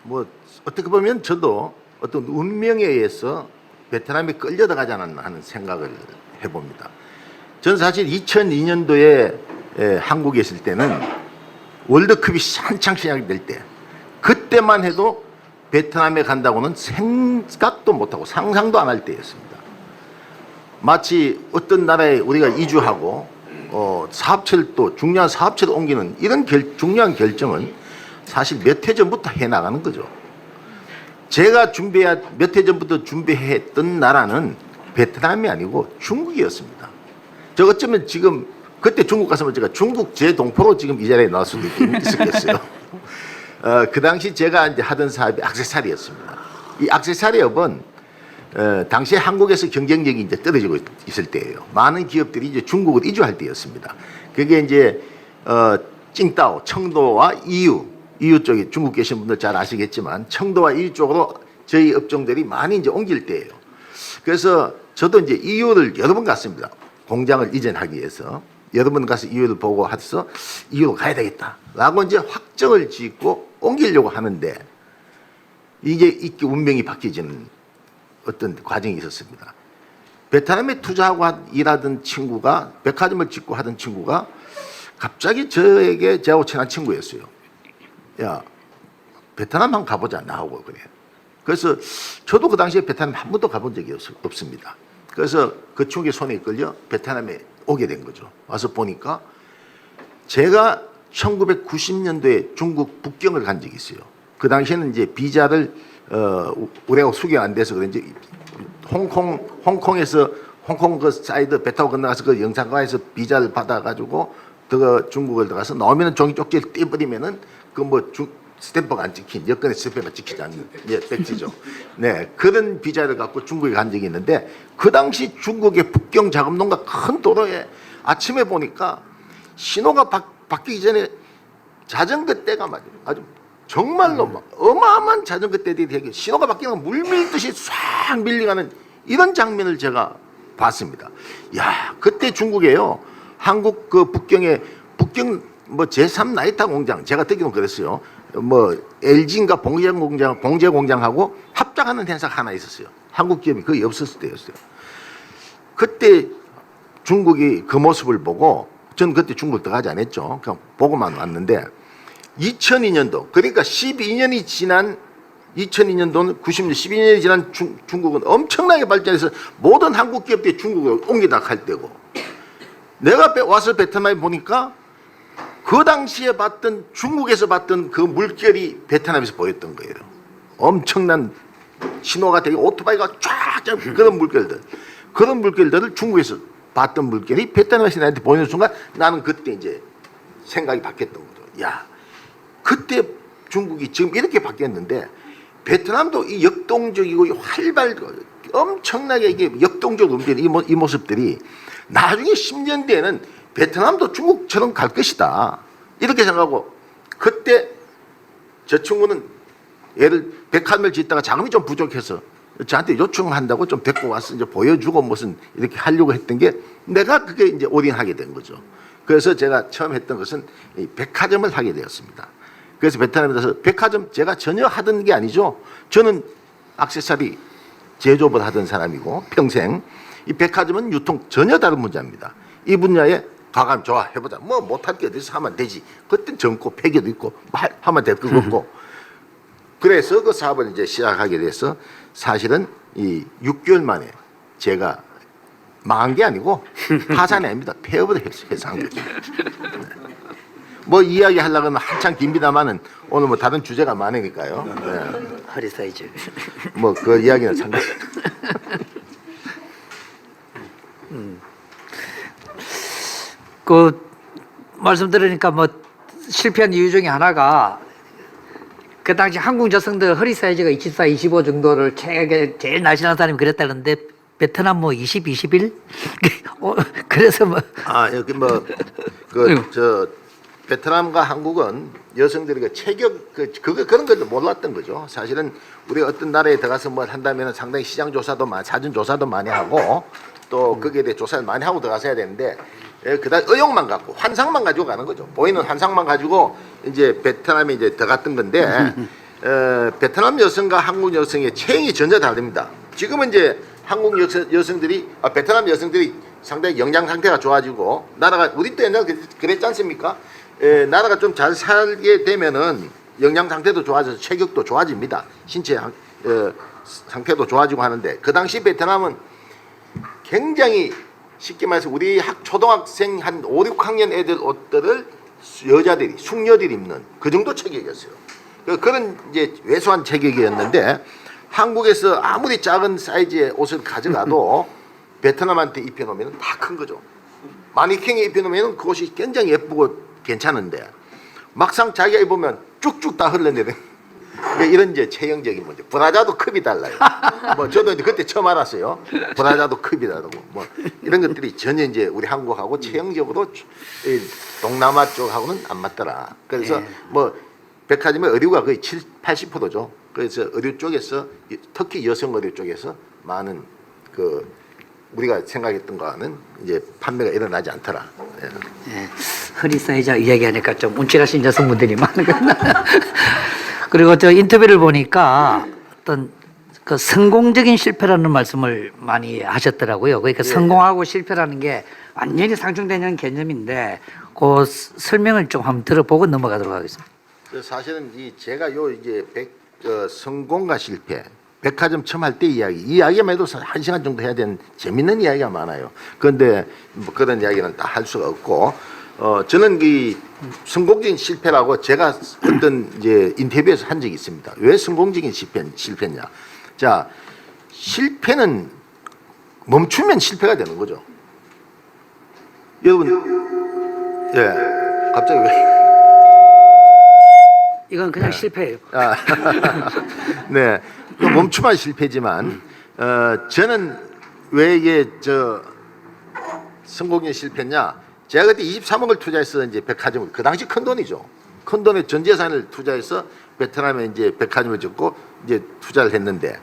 뭐 어떻게 보면 저도 어떤 운명에 의해서 베트남에 끌려들어가지 않았나 하는 생각을 해봅니다. 저는 사실 2002년도에 한국에 있을 때는 월드컵이 한창 시작될 때, 그때만 해도 베트남에 간다고는 생각도 못하고 상상도 안 할 때였습니다. 마치 어떤 나라에 우리가 이주하고 사업체를, 또 중요한 사업체를 옮기는 이런 중요한 결정은 사실 몇 해 전부터 해나가는 거죠. 제가 몇 해 전부터 준비했던 나라는 베트남이 아니고 중국이었습니다. 저 어쩌면 지금 그때 중국 갔으면 제가 중국 재동포로 지금 이 자리에 나올 수도 있었겠어요. 그 당시 제가 이제 하던 사업이 액세서리였습니다. 이 액세서리업은 당시에 한국에서 경쟁력이 이제 떨어지고 있을 때예요. 많은 기업들이 이제 중국으로 이주할 때였습니다. 그게 이제 칭다오, 청도와 이유 쪽에, 중국 계신 분들 잘 아시겠지만 청도와 이유 쪽으로 저희 업종들이 많이 이제 옮길 때예요. 그래서 저도 이제 이유를 여러 번 갔습니다. 공장을 이전하기 위해서 여러 번 가서 이유를 보고 해서 이유로 가야 되겠다라고 이제 확정을 짓고 옮기려고 하는데, 이게 운명이 바뀌지는 어떤 과정이 있었습니다. 베트남에 투자하고 일하던 친구가, 백화점을 짓고 하던 친구가 갑자기 저에게, 저하고 친한 친구였어요. 야, 베트남 한번 가보자, 나하고. 그래. 그래서 저도 그 당시에 베트남 한 번도 가본 적이 없습니다. 그래서 그 친구의 손에 이끌려 베트남에 오게 된 거죠. 와서 보니까 제가 1990년도에 중국 북경을 간 적이 있어요. 그 당시에는 이제 비자를 우리하고 수경 안 돼서 그런지 홍콩에서 홍콩 그 사이드 배 타고 건너가서 그 영산가에서 비자를 받아가지고 중국을 들어가서 나오면은 종이 쪽지를 떼버리면은 그 뭐 스탬프가 안 찍힌, 여권에 스탬프가 찍히지 않는 백지죠. 네, 그런 비자를 갖고 중국에 간 적이 있는데, 그 당시 중국의 북경 자금농가 큰 도로에 아침에 보니까 신호가 바뀌기 전에 자전거 떼가 아주 정말로 막 어마어마한 자전거 떼들이 되게 신호가 바뀌면 물 밀듯이 싹 밀려가는 이런 장면을 제가 봤습니다. 야, 그때 중국에요, 한국 그 북경 뭐 제3 나이타 공장, 제가 듣기로는 그랬어요. 뭐 LG인가 봉제 공장하고 합작하는 행사가 하나 있었어요. 한국 기업이 거의 없었을 때였어요. 그때 중국이 그 모습을 보고, 전 그때 중국 들어가지 않았죠. 그냥 보고만 왔는데 2002년도, 그러니까 12년이 지난 2002년도는 90년 12년이 지난 중국은 엄청나게 발전해서 모든 한국 기업들이 중국으로 옮기다 갈 때고, 내가 와서 베트남에 보니까 그 당시에 봤던 중국에서 봤던 그 물결이 베트남에서 보였던 거예요. 엄청난 신호가 되게 오토바이가 쫙 그런 물결들을 중국에서 봤던 물결이 베트남에서 나한테 보이는 순간 나는 그때 이제 생각이 바뀌었던 거죠. 야, 그때 중국이 지금 이렇게 바뀌었는데 베트남도 이 역동적이고 엄청나게 이게 역동적으로 움직이는 이 모습들이 나중에 10년 뒤에는 베트남도 중국처럼 갈 것이다, 이렇게 생각하고, 그때 저 친구는 얘를 백화점을 짓다가 자금이 좀 부족해서 저한테 요청을 한다고 좀 데리고 와서 이제 보여주고 무슨 이렇게 하려고 했던 게, 내가 그게 이제 올인하게 된 거죠. 그래서 제가 처음 했던 것은 이 백화점을 하게 되었습니다. 그래서 베트남에 가서 백화점 제가 전혀 하던 게 아니죠. 저는 액세서리 제조업을 하던 사람이고 평생, 이 백화점은 유통 전혀 다른 분야입니다. 이 분야에 가감 좋아 해보자. 뭐 못할 게 어디서 하면 되지. 그때 젊고 폐기도 있고 하면 될 것 같고. 그래서 그 사업을 이제 시작하게 돼서 사실은 이 6개월 만에 제가 망한 게 아니고 파산이 아닙니다. 폐업을 해서 한 거죠. 뭐 이야기 하려고 하면 한참 깁니다만은 오늘 뭐 다른 주제가 많으니까요. 네. 허리 사이즈. 뭐 그 이야기는 상관. 그 말씀 들으니까 뭐 실패한 이유 중에 하나가 그 당시 한국 여성들 허리 사이즈가 24, 25 정도를 제일 날씬한 사람이 그랬다는데 베트남 뭐 20, 21? 그래서 뭐 여기 뭐 저 베트남과 한국은 여성들이 그 체격 그런 것도 몰랐던 거죠. 사실은 우리가 어떤 나라에 들어가서 뭘 한다면 상당히 시장 조사도 사전 조사도 많이 하고 또 거기에 대해 조사를 많이 하고 들어가서야 되는데, 그다음 의욕만 갖고 환상만 가지고 가는 거죠. 보이는 환상만 가지고 이제 베트남에 이제 들어갔던 건데, 베트남 여성과 한국 여성의 체형이 전혀 다릅니다. 지금은 이제 한국 여성들이 베트남 여성들이 상당히 영양 상태가 좋아지고, 나라가 우리 때 옛날에 그랬지 않습니까? 나라가 좀 잘 살게 되면은 영양 상태도 좋아져서 체격도 좋아집니다. 신체 상태도 좋아지고 하는데, 그 당시 베트남은 굉장히 쉽게 말해서 우리 초등학생 한 5, 6학년 애들 옷들을 여자들이 숙녀들이 입는 그 정도 체격이었어요. 그런 이제 왜소한 체격이었는데, 한국에서 아무리 작은 사이즈의 옷을 가져가도 베트남한테 입혀놓으면 다 큰 거죠. 마니킹에 입혀놓으면 그 옷이 굉장히 예쁘고 괜찮은데 막상 자기가 입으면 쭉쭉 다 흘러내는 이런 이제 체형적인 문제. 브라자도 급이 달라요. 뭐 저도 이제 그때 처음 알았어요. 브라자도 급이 다르고 뭐 이런 것들이 전혀 이제 우리 한국하고 체형적으로 이 동남아 쪽하고는 안 맞더라. 그래서 뭐 백화점의 의류가 거의 80%죠. 그래서 의류 쪽에서 특히 여성 의류 쪽에서 많은 그 우리가 생각했던 거는 이제 판매가 일어나지 않더라. 예, 허리 사이즈 이야기하니까 좀 운치가신 여성분들이 많은 거. 그리고 저 인터뷰를 보니까 어떤 그 성공적인 실패라는 말씀을 많이 하셨더라고요. 그러니까 성공하고 실패라는 게 완전히 상충되는 개념인데 그 설명을 좀 한번 들어보고 넘어가도록 하겠습니다. 사실은 제가 이제 성공과 실패, 백화점 처음 할 때 이야기만 해도 1시간 정도 해야 되는 재밌는 이야기가 많아요. 그런데 뭐 그런 이야기는 다 할 수가 없고, 저는 이 성공적인 실패라고 제가 어떤 이제 인터뷰에서 한 적이 있습니다. 왜 성공적인 실패냐? 자, 실패는 멈추면 실패가 되는 거죠. 여러분, 갑자기 왜? 이건 그냥 실패예요. 네, 멈추면 실패지만 저는 왜 이게 성공의 실패냐? 제가 그때 23억을 투자해서 이제 백화점을, 그 당시 큰 돈이죠. 큰 돈에 전 재산을 투자해서 베트남에 이제 백화점을 짓고 이제 투자를 했는데,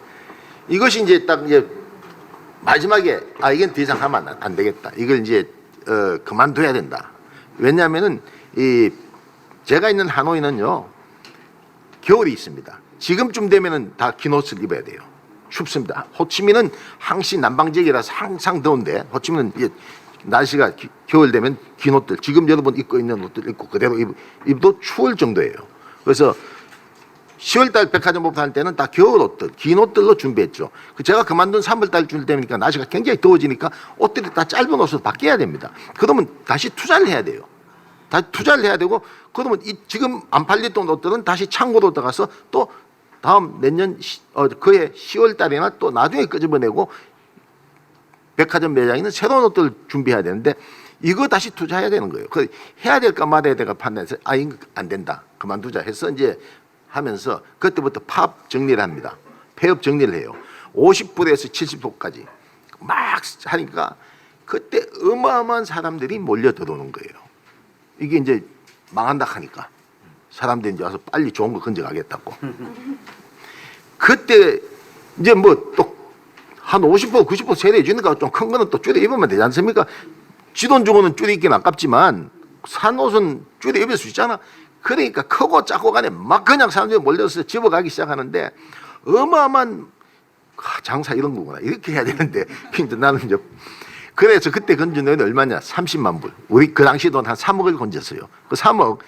이것이 이제 딱 이제 마지막에 이건 더 이상 하면 안 되겠다. 이걸 이제 그만둬야 된다. 왜냐하면은 제가 있는 하노이는요, 겨울이 있습니다. 지금쯤 되면은 다 긴 옷을 입어야 돼요. 춥습니다. 호치민은 항시 남방지역이라서 항상 더운데, 호치민은 날씨가 겨울 되면 긴 옷들, 지금 여러분 입고 있는 옷들 입고 그대로 입어도 추울 정도예요. 그래서 10월달 백화점 오픈할 때는 다 겨울 옷들, 긴 옷들로 준비했죠. 제가 그만둔 3월달 줄 때니까 날씨가 굉장히 더워지니까 옷들이 다 짧은 옷으로 바뀌어야 됩니다. 그러면 다시 투자를 해야 돼요. 다시 투자를 해야 되고 그러면 지금 안 팔렸던 옷들은 다시 창고로 들어가서 또 다음 내년 그해 10월달이나 또 나중에 끄집어내고 백화점 매장에는 새로운 옷들을 준비해야 되는데 이거 다시 투자해야 되는 거예요. 그 해야 될까 말아야 될까 판단해서 이거 안 된다. 그만두자 해서 이제 하면서 그때부터 파업 정리를 합니다. 폐업 정리를 해요. 50불에서 70불까지 막 하니까 그때 어마어마한 사람들이 몰려 들어오는 거예요. 이게 이제 망한다 하니까 사람들이 이제 와서 빨리 좋은 거 건져가겠다고. 그때 이제 뭐 또 한 50% 90% 세례해 주니까 좀 큰 거는 또 줄여 입으면 되지 않습니까? 지 돈 주고는 줄여 입기는 아깝지만 산 옷은 줄여 입을 수 있잖아. 그러니까 크고 작고 간에 막 그냥 사람들이 몰려서 집어가기 시작하는데 어마어마한 장사 이런 거구나. 이렇게 해야 되는데 근데 나는 이제 그래서 그때 건진 돈이 얼마냐? 30만 불. 우리 그 당시 돈 한 3억을 건졌어요. 그 3억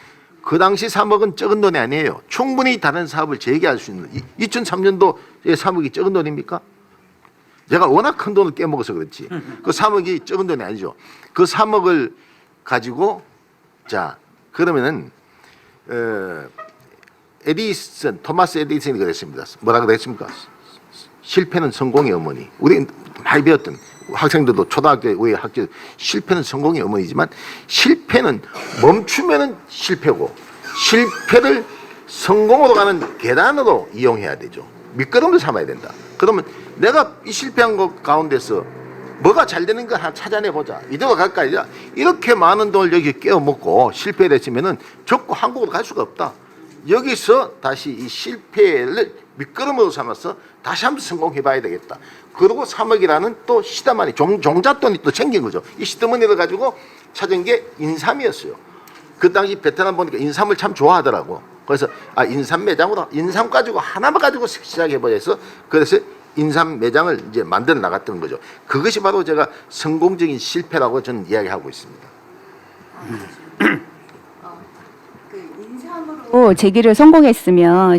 그 당시 3억은 적은 돈이 아니에요. 충분히 다른 사업을 재개할 수 있는 2003년도에 3억이 적은 돈입니까? 제가 워낙 큰 돈을 깨먹어서 그렇지. 그 3억이 적은 돈이 아니죠. 그 3억을 가지고 자 그러면은 에디슨 토마스 에디슨이 그랬습니다. 뭐라 그랬습니까? 실패는 성공의 어머니. 우리 많이 배웠던 학생들도 초등학교 우리 학교 실패는 성공의 어머니지만 실패는 멈추면은 실패고 실패를 성공으로 가는 계단으로 이용해야 되죠. 밑거름을 삼아야 된다. 그러면 내가 이 실패한 것 가운데서 뭐가 잘 되는 거 하나 찾아내보자. 이대로 갈까? 이렇게 많은 돈을 여기 깨어먹고 실패를 했으면은 적고 한국으로 갈 수가 없다. 여기서 다시 이 실패를 밑거름으로 삼아서 다시 한번 성공해봐야 되겠다. 그리고 3억이라는 또 시다마니 종잣돈이 또 생긴 거죠. 이 시드머니를 가지고 찾은 게 인삼이었어요. 그 당시 베트남 보니까 인삼을 참 좋아하더라고. 그래서 인삼 매장으로 인삼 가지고 하나만 가지고 시작해보자 해서 그래서 인삼 매장을 이제 만들어 나갔던 거죠. 그것이 바로 제가 성공적인 실패라고 저는 이야기하고 있습니다. 재기를 성공했으면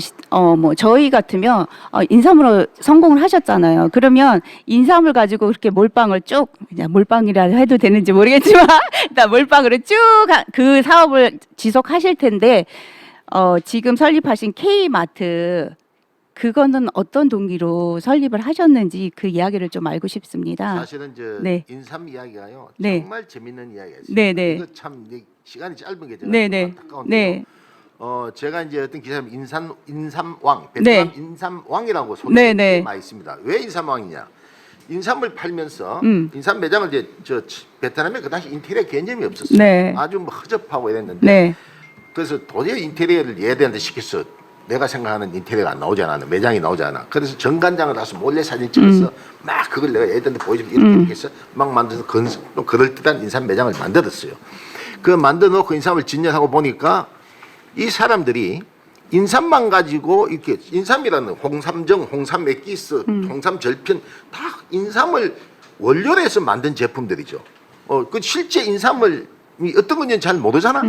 뭐 저희 같으면 인삼으로 성공을 하셨잖아요. 그러면 인삼을 가지고 그렇게 몰빵을 쭉 그냥 몰빵이라 해도 되는지 모르겠지만 일단 몰빵으로 쭉 그 사업을 지속하실 텐데 지금 설립하신 K마트 그거는 어떤 동기로 설립을 하셨는지 그 이야기를 좀 알고 싶습니다. 사실은 네. 인삼 이야기가요. 네. 정말 재밌는 이야기가 있습니다. 네, 네. 이거 참 시간이 짧은 게 제가 네, 네. 안타까운데요. 네. 제가 이제 어떤 기사님 인삼왕, 베트남 네. 인삼왕이라고 네, 소개가 네. 많이 있습니다. 왜 인삼왕이냐? 인삼을 팔면서 인삼 매장을 이제 베트남에 그 당시 인테리어 개념이 없었어요. 네. 아주 뭐 허접하고 이랬는데 네. 그래서 도저히 인테리어를 얘들한테 시켰어. 내가 생각하는 인테리어가 안 나오지 않아. 매장이 나오지 않아. 그래서 정관장을 가서 몰래 사진 찍어서 막 그걸 내가 애들한테 보여주면 이렇게 해서 막 만들어서 좀 그럴듯한 인삼 매장을 만들었어요. 그 만들어 놓고 인삼을 진열하고 보니까 이 사람들이 인삼만 가지고 이렇게 인삼이라는 홍삼정, 홍삼 액기스, 홍삼 절편 다 인삼을 원료로 해서 만든 제품들이죠. 그 실제 인삼을 어떤 건지는 잘 모르잖아.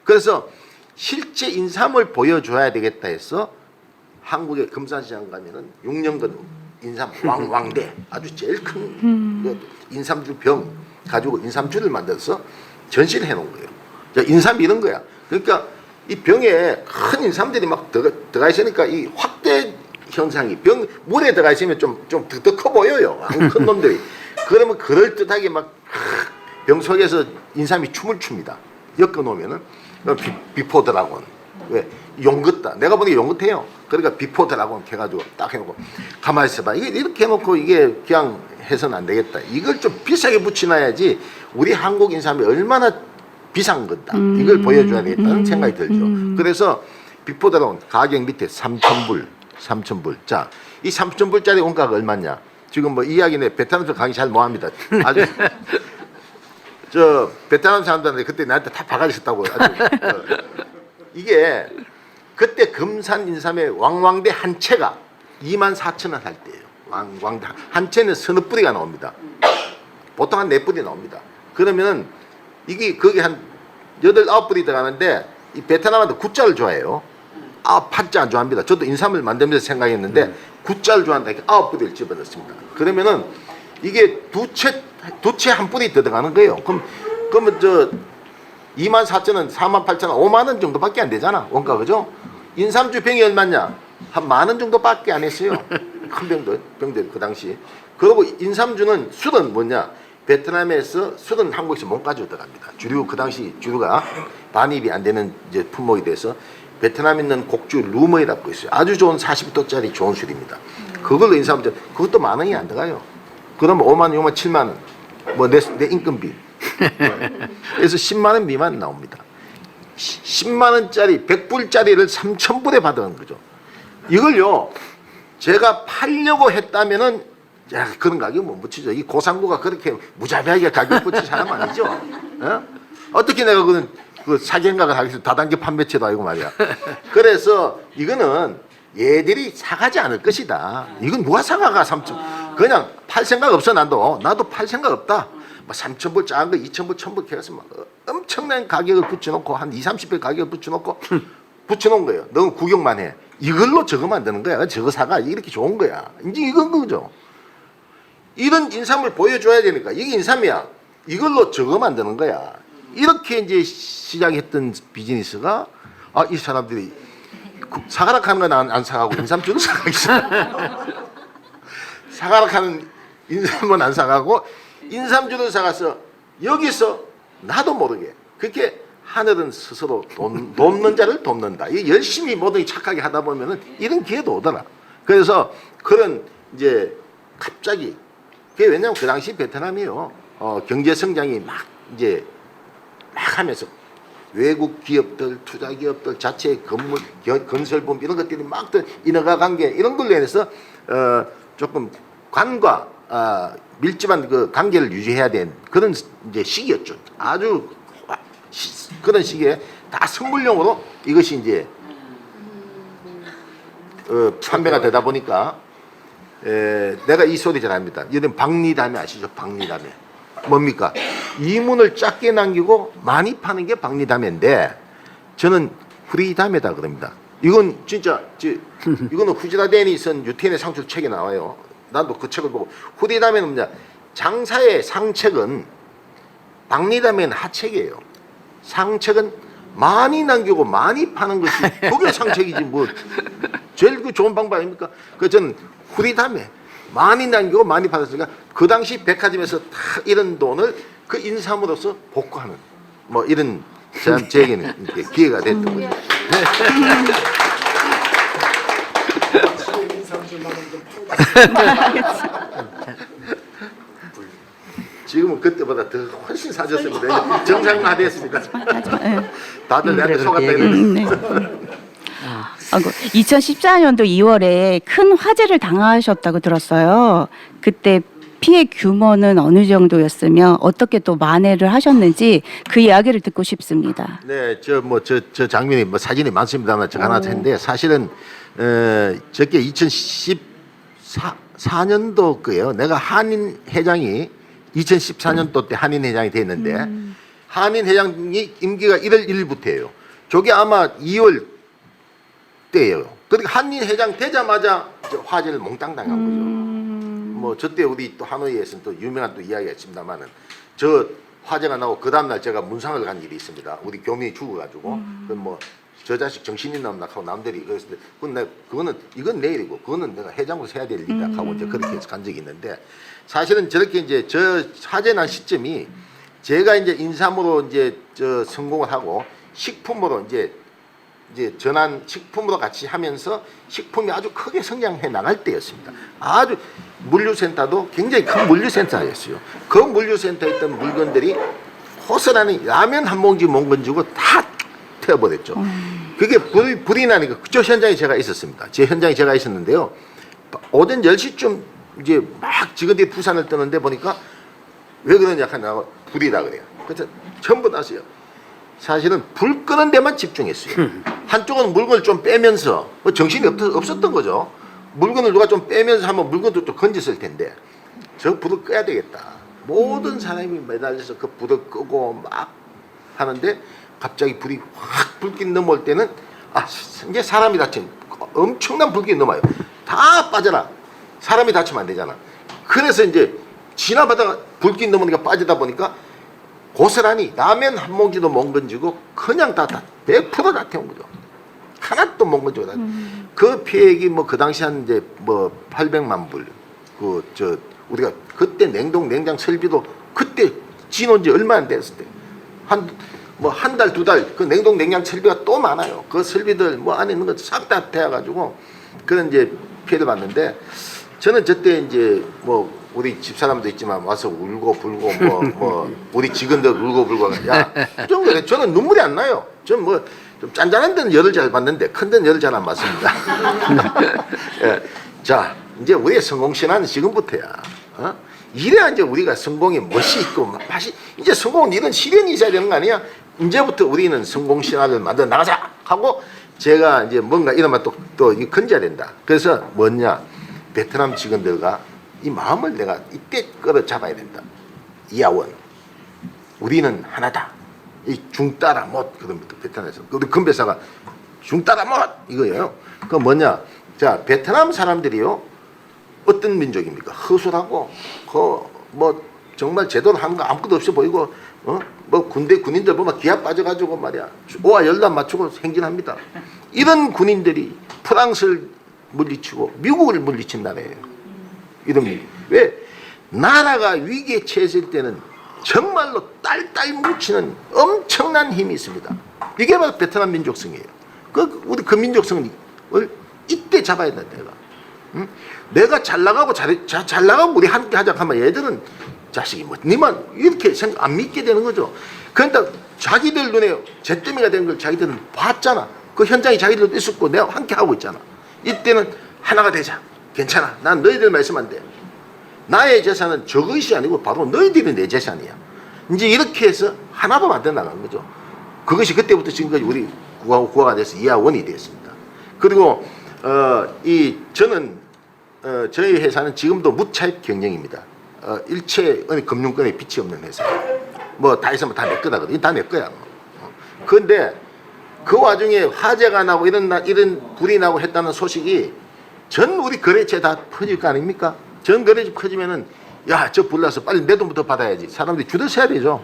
그래서 실제 인삼을 보여줘야 되겠다 해서 한국의 금산시장 가면은 6년간 인삼 왕대 아주 제일 큰 인삼주 병 가지고 인삼주를 만들어서 전시를 해놓은 거예요. 인삼 이런 거야. 그러니까 이 병에 큰 인삼들이 막 들어가 있으니까 이 확대 현상이 물에 들어가 있으면 좀 더 커 보여요. 큰 놈들이. 그러면 그럴듯하게 막 병 속에서 인삼이 춤을 춥니다. 엮어 놓으면은 비포 드라곤. 왜? 용긋다. 내가 보니까 용긋해요. 그러니까 비포 드라곤 해가지고 딱 해놓고 가만히 있어봐. 이게 이렇게 해놓고 이게 그냥 해서는 안 되겠다. 이걸 좀 비싸게 붙여놔야지 우리 한국 인삼이 얼마나 비싼 거다. 이걸 보여줘야 되겠다는 생각이 들죠. 그래서 비포 드라곤 가격 밑에 3,000불. 자, 이 3,000불짜리 원가가 얼마냐? 지금 뭐 이야기는 베트남에서 강의 잘 못합니다. 아주 베트남 사람들한테 그때 나한테 다 바가지 쳤다고 아주 이게 그때 금산 인삼의 왕왕대 한 채가 24,000원 할 때예요. 왕왕대 한 채는 서너 뿌리가 나옵니다. 보통 한 4뿌리 나옵니다. 그러면은 이게 거기 한 8, 9뿌리 들어가는데 이 베트남한테 구자를 좋아해요. 판자 안 좋아합니다. 저도 인삼을 만들면서 생각했는데 구자를 좋아한다. 9뿌리를 집어넣습니다. 그러면은 이게 두채 한 뿌리 들어가는 거예요. 그러면 저 24,000원, 48,000원, 5만 원 정도밖에 안 되잖아. 원가 그죠? 인삼주 병이 얼마냐? 한 10,000원 정도밖에 안 했어요. 큰 병들 그 당시. 그리고 인삼주는 술은 뭐냐? 베트남에서 술은 한국에서 못 가지고 들어갑니다. 주류 그 당시 주류가 반입이 안 되는 이제 품목이 돼서 베트남에 있는 곡주 루머이라고 있어요. 아주 좋은 40도짜리 좋은 술입니다. 그걸로 인삼주 그것도 10,000원이 안 들어가요. 그러면 5만 원, 6만 원, 7만 원. 뭐 내 인건비. 그래서 10만 원 미만 나옵니다. 10만 원짜리 100불짜리를 3,000불에 받은 거죠. 이걸요. 제가 팔려고 했다면은 야, 그런 가격 못 붙이죠. 이 고상구가 그렇게 무자비하게 가격 붙일 사람 아니죠. 어? 어떻게 내가 그 사기행각을 하겠어? 다단계 판매체도 아니고 말이야. 그래서 이거는 얘들이 사가지 않을 것이다. 이건 누가 사가가 3천? 그냥 팔 생각 없어 나도 팔 생각 없다. 뭐 3,000불 작은 거 2,000불 1,000불 해서 막 엄청난 가격을 붙여놓고 한 20-30배 가격을 붙여놓고 붙여놓은 거예요. 너는 구경만 해. 이걸로 저거 만드는 거야. 저거 사가 이렇게 좋은 거야. 이제 이건 거죠. 이런 인삼을 보여줘야 되니까 이게 인삼이야. 이걸로 저거 만드는 거야. 이렇게 이제 시작했던 비즈니스가 이 사람들이 사가락 하는 건 안 사가고 인삼주는 사가겠어. 사가락 하는 인삼은 안 사가고 인삼주를 사가서 여기서 나도 모르게 그렇게 하늘은 스스로 돕는 자를 돕는다. 이 열심히 모든 착하게 하다 보면은 이런 기회도 오더라. 그래서 그런 이제 갑자기 그게 왜냐면 그 당시 베트남이요 경제 성장이 막 하면서 외국 기업들, 투자 기업들 자체 건물, 건설범 이런 것들이 막 인허가 관계 이런 걸로 인해서 조금 관과 밀집한 그 관계를 유지해야 되는 그런 이제 시기였죠. 아주 그런 시기에 다 선물용으로 이것이 이제 판매가 되다 보니까 내가 이 소리 잘 합니다. 이런 박리담회 아시죠? 박리담회. 뭡니까? 이문을 작게 남기고 많이 파는 게 박리담회인데 저는 후리담회다 그럽니다. 이건 진짜 이거는 후지라덴이 쓴 유태인의 상출 책에 나와요. 나도 그 책을 보고 후리담회는 뭐냐? 장사의 상책은 박리담회는 하책이에요. 상책은 많이 남기고 많이 파는 것이 그게 상책이지 뭐 제일 그 좋은 방법 아닙니까? 그 저는 후리담회 많이 남기고 많이 받았으니까 그 당시 백화점에서 다 이런 돈을 그 인삼으로서 복구하는 뭐 이런 제에게는 기회가 됐던 거죠. 지금은 그때보다 더 훨씬 사졌습니다. 정상화됐습니다. 다들 내한테 속았다 이러는데. 2014년도 2월에 큰 화재를 당하셨다고 들었어요. 그때 피해 규모는 어느 정도였으며 어떻게 또 만회를 하셨는지 그 이야기를 듣고 싶습니다. 네, 저 장면이 뭐 사진이 많습니다만 저 하나 했는데 사실은 저게 2014년도 거예요. 내가 한인 회장이 2014년도 때 한인 회장이 됐는데 한인 회장이 임기가 1월 1일부터예요. 저게 아마 2월 때예요. 그러니까 한인 회장 되자마자 화재를 몽땅 당한 거죠. 뭐 저때 우리 또 하노이에서는 또 유명한 또 이야기가 있습니다만은 저 화재가 나고 그 다음날 제가 문상을 간 일이 있습니다. 우리 교민이 죽어가지고 뭐 저 자식 정신이 나면 하고 남들이 그랬을 때 이건 내일이고 그거는 내가 회장으로 해야 될 일이다 하고 이제 그렇게 해서 간 적이 있는데 사실은 저렇게 이제 저 화재 난 시점이 제가 이제 인삼으로 이제 성공을 하고 식품으로 이제 전환 식품으로 같이 하면서 식품이 아주 크게 성장해 나갈 때였습니다. 아주 물류센터도 굉장히 큰 물류센터였어요. 그 물류센터에 있던 물건들이 호스라는 라면 한 봉지 못 건지고 다 태워버렸죠. 그게 불이 나니까 그쪽 현장에 제가 있었습니다. 제 현장에 제가 있었는데요. 오전 10시쯤 이제 막 직원들이 부산을 떠는데 보니까 왜 그러냐 하냐고 불이다 그래요. 그래서 전부 다시요. 사실은 불 끄는 데만 집중했어요. 한쪽은 물건을 좀 빼면서 정신이 없었던 거죠. 물건을 누가 좀 빼면서 하면 물건도 또 건졌을 텐데 저 불을 꺼야 되겠다. 모든 사람이 매달려서 그 불을 끄고 막 하는데 갑자기 불이 확 불길 넘어올 때는 이제 사람이 다치면 엄청난 불길이 넘어요. 다 빠져라. 사람이 다치면 안 되잖아. 그래서 이제 지나가다가 불길 넘으니까 빠지다 보니까 고스란히 라면 한 몽지도 못 건지고 그냥 다 100%다 태운 거죠. 하나도 못 건지고 다. 그 피해액이 뭐 그 당시 한 이제 뭐 800만 불. 우리가 그때 냉장 설비도 그때 지놓은 지 얼마 안 됐을 때 한 달, 두 달 그 냉장 설비가 또 많아요. 그 설비들 뭐 안에 있는 거 싹 다 태워가지고 그런 이제 피해를 봤는데 저는 저때 이제 뭐 우리 집사람도 있지만 와서 울고 불고 뭐 우리 직원들 울고 불고 좀 그래. 저는 눈물이 안 나요. 전 뭐 좀 짠짠한 데는 열을 잘 받는데 큰 데는 열을 잘 안 받습니다. 예. 자, 이제 우리의 성공 신화는 지금부터야. 이래야 이제 우리가 성공의 멋이 있고 맛이 이제 성공은 이런 실현이 있어야 되는 거 아니야? 이제부터 우리는 성공 신화를 만들어 나가자 하고 제가 이제 뭔가 이런만 또 건져야 된다. 그래서 뭐냐? 베트남 직원들과 이 마음을 내가 이때 끌어 잡아야 된다. 이하원, 우리는 하나다. 이 중따라 못 그럽니다. 베트남에서 우리 건배사가 중따라 못 이거예요. 그 뭐냐? 자, 베트남 사람들이요 어떤 민족입니까? 허술하고 뭐 정말 제대로 하는 거 아무것도 없이 보이고 뭐 군인들 보면 기합 빠져가지고 말이야 오와 열도 안 맞추고 행진합니다. 이런 군인들이 프랑스를 물리치고 미국을 물리친 나라예요. 이런 왜 나라가 위기에 처했을 때는 정말로 딸딸 뭉치는 엄청난 힘이 있습니다. 이게 바로 베트남 민족성이에요. 우리 그 민족성을 이때 잡아야 된다. 내가 잘 나가고 잘 나가고 우리 함께 하자 하면 얘들은 자식이 뭐 니만 이렇게 생각 안 믿게 되는 거죠. 그러니까 자기들 눈에 잿더미가 되는 걸 자기들은 봤잖아. 그 현장에 자기들도 있었고 내가 함께 하고 있잖아. 이때는 하나가 되자. 괜찮아. 난 너희들 말씀 안 돼. 나의 재산은 저것이 아니고 바로 너희들이 내 재산이야. 이제 이렇게 해서 하나로 만들어 나가는 거죠. 그것이 그때부터 지금까지 우리 구화가 돼서 이하원이 되었습니다. 그리고 저는 저희 회사는 지금도 무차입 경영입니다. 일체 금융권에 빛이 없는 회사. 뭐 다 있으면 다 내 거다거든. 다 내 거야. 그런데 그 와중에 화재가 나고 이런 불이 나고 했다는 소식이 전 우리 거래처에 다 퍼질 거 아닙니까? 전 거래처 퍼지면은 야, 저 불 나서 빨리 내 돈부터 받아야지. 사람들이 줄을 서야 되죠.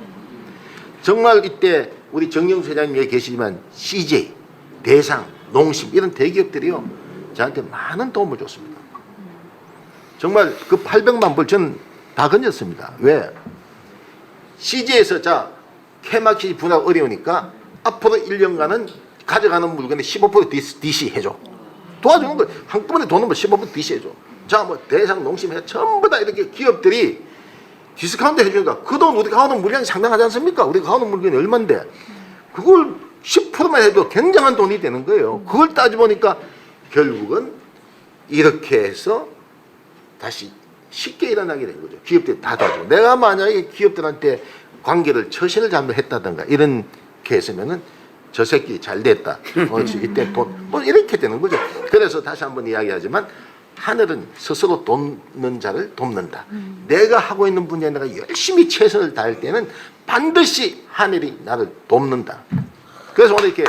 정말 이때 우리 정영수 회장님 여기 계시지만 CJ, 대상, 농심 이런 대기업들이요 저한테 많은 도움을 줬습니다. 정말 그 800만 불 전 다 건졌습니다. 왜? CJ에서 자 K마켓이 분할 어려우니까 앞으로 1년간은 가져가는 물건에 15% DC 해줘. 도와주는 거예요. 한꺼번에 돈 넣으면 15% DC 해줘. 자, 뭐 대상, 농심 해 전부 다 이렇게 기업들이 디스카운트 해주니까 그 돈 우리가 하는 물량이 상당하지 않습니까? 우리가 하는 물건이 얼마인데 그걸 10%만 해도 굉장한 돈이 되는 거예요. 그걸 따져보니까 결국은 이렇게 해서 다시 쉽게 일어나게 된 거죠. 기업들이 다 도와주고. 내가 만약에 기업들한테 관계를 처신을 잘못했다든가 이렇게 했으면은 저 새끼 잘 됐다. 이때 돈 뭐 이렇게 되는 거죠. 그래서 다시 한번 이야기하지만 하늘은 스스로 돕는 자를 돕는다. 내가 하고 있는 분야에 내가 열심히 최선을 다할 때는 반드시 하늘이 나를 돕는다. 그래서 오늘 이렇게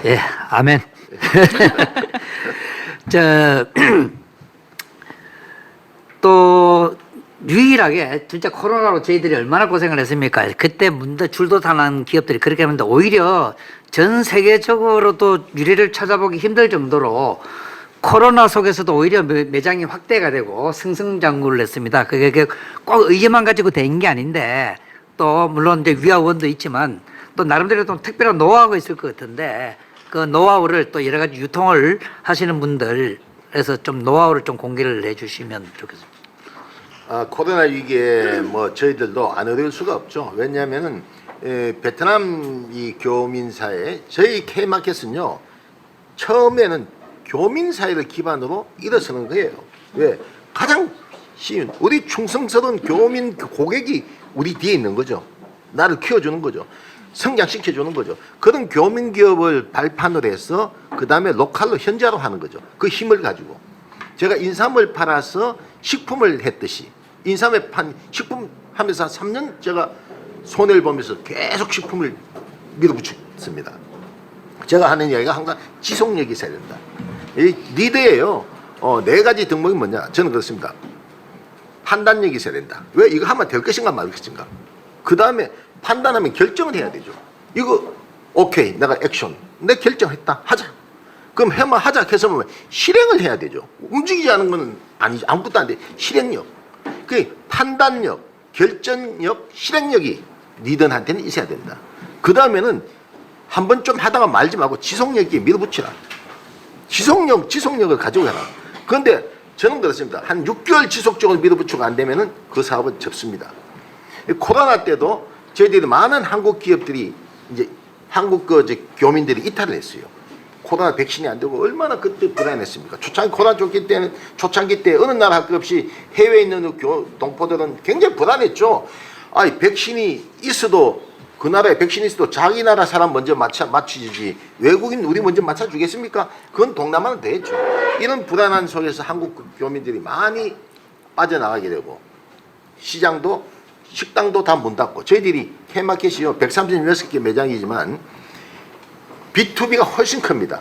예, 아멘. 또 유일하게 진짜 코로나로 저희들이 얼마나 고생을 했습니까? 그때 문제 줄도 다 난 기업들이 그렇게 하는데 오히려 전 세계적으로도 유례를 찾아보기 힘들 정도로 코로나 속에서도 오히려 매장이 확대가 되고 승승장구를 했습니다. 그게 꼭 의지만 가지고 된 게 아닌데 또 물론 이제 위화원도 있지만 또 나름대로 또 특별한 노하우가 있을 것 같은데 그 노하우를 또 여러 가지 유통을 하시는 분들에서 좀 노하우를 좀 공개를 해주시면 좋겠습니다. 코로나 위기에 뭐 저희들도 안 어려울 수가 없죠. 왜냐하면은 베트남 이 교민사회 저희 K마켓은요 처음에는 교민사회를 기반으로 일어서는 거예요. 왜? 가장 쉬운 우리 충성스러운 교민 고객이 우리 뒤에 있는 거죠. 나를 키워주는 거죠. 성장시켜주는 거죠. 그런 교민 기업을 발판으로 해서 그 다음에 로컬로 현지화로 하는 거죠. 그 힘을 가지고 제가 인삼을 팔아서 식품을 했듯이 인삼에 판 식품 하면서 한 3년 제가 손해를 보면서 계속 식품을 밀어붙였습니다. 제가 하는 이야기가 항상 지속력이 있어야 된다. 이 리더예요. 네 가지 덕목이 뭐냐? 저는 그렇습니다. 판단력이 있어야 된다. 왜 이거 하면 될 것인가 말 것인가. 그 다음에 판단하면 결정을 해야 되죠. 이거 오케이 내가 액션 내 결정했다 하자. 그럼 해만 하자 해서 보면 실행을 해야 되죠. 움직이지 않은 거는 아니지 아무것도 안 돼. 실행력. 그 판단력, 결정력, 실행력이 리더한테는 있어야 된다. 그 다음에는 한번 좀 하다가 말지 말고 지속력 있게 밀어붙이라. 지속력을 가지고 해라. 그런데 저는 그렇습니다. 한 6개월 지속적으로 밀어붙이고 안 되면은 그 사업은 접습니다. 코로나 때도 저희들이 많은 한국 기업들이 이제 한국 교민들이 이탈을 했어요. 코로나 백신이 안 되고 얼마나 그때 불안했습니까? 초창기 코로나 초창기 때 어느 나라 할 것 없이 해외에 있는 동포들은 굉장히 불안했죠. 아니 백신이 있어도 그 나라에 백신이 있어도 자기 나라 사람 먼저 맞추지 외국인 우리 먼저 맞춰주겠습니까? 그건 동남아는 되겠죠. 이런 불안한 속에서 한국 교민들이 많이 빠져나가게 되고 시장도 식당도 다 문 닫고 저희들이 K마켓이요 136개 매장이지만 B2B가 훨씬 큽니다.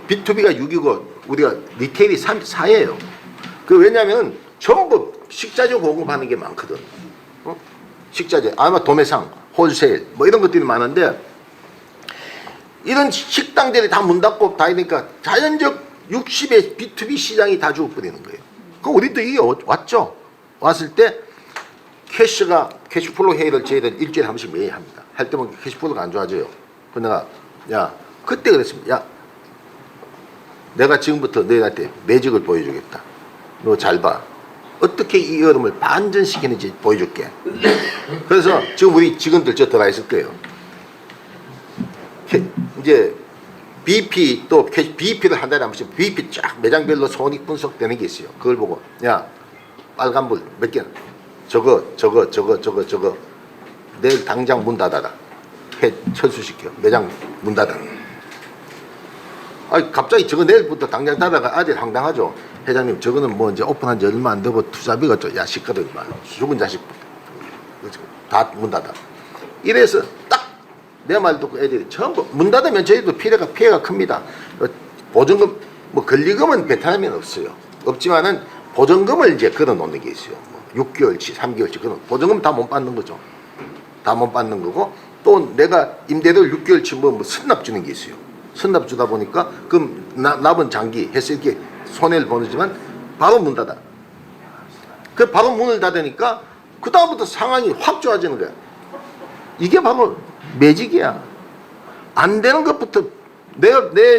B2B가 6이고 우리가 리테일이 4예요. 그 왜냐하면 전부 식자재 공급하는 게 많거든. 식자재 아마 도매상, 홀세일 뭐 이런 것들이 많은데 이런 식당들이 다 문 닫고 다니니까 자연적 60의 B2B 시장이 다 죽어버리는 거예요. 그럼 우리도 이게 왔죠. 왔을 때 캐시플로우 회의를 저희들 일주일에 한 번씩 매일 합니다. 할 때면 캐시플로우가 안 좋아져요. 그래서 내가 그때 그랬습니다. 야, 내가 지금부터 너희한테 매직을 보여주겠다. 너 잘 봐. 어떻게 이 얼음을 반전시키는지 보여줄게. 그래서 지금 우리 직원들 저 들어가 있을 거예요. 이제 BP 또 BP를 한 달에 한 번씩 BP 쫙 매장별로 손익 분석되는 게 있어요. 그걸 보고 야 빨간불 몇 개 저거 내일 당장 문 닫아라. 철수시켜 매장 문 닫아. 아니 갑자기 저거 내일부터 당장 닫아가 아들 황당하죠. 회장님 저거는 뭐 이제 오픈한 지 얼마 안 되고 투자비가 좀 야 시끄러 임마 죽은 자식 다 문 닫아. 이래서 딱 내 말 듣고 애들이 전부 문 닫으면 저희도 피해가 큽니다. 보증금 뭐 권리금은 베트남에는 없어요. 없지만은 보증금을 이제 걸어 놓는 게 있어요. 6개월치, 3개월치 그런 보증금 다 못 받는 거죠. 다 못 받는 거고 또 내가 임대료를 6개월치 뭐 선납 주는 게 있어요. 선납 주다 보니까 그럼 남은 장기 해서 이렇게 손해를 보내지만 바로 문 닫아. 그 바로 문을 닫으니까 그 다음부터 상황이 확 좋아지는 거야. 이게 바로 매직이야. 안 되는 것부터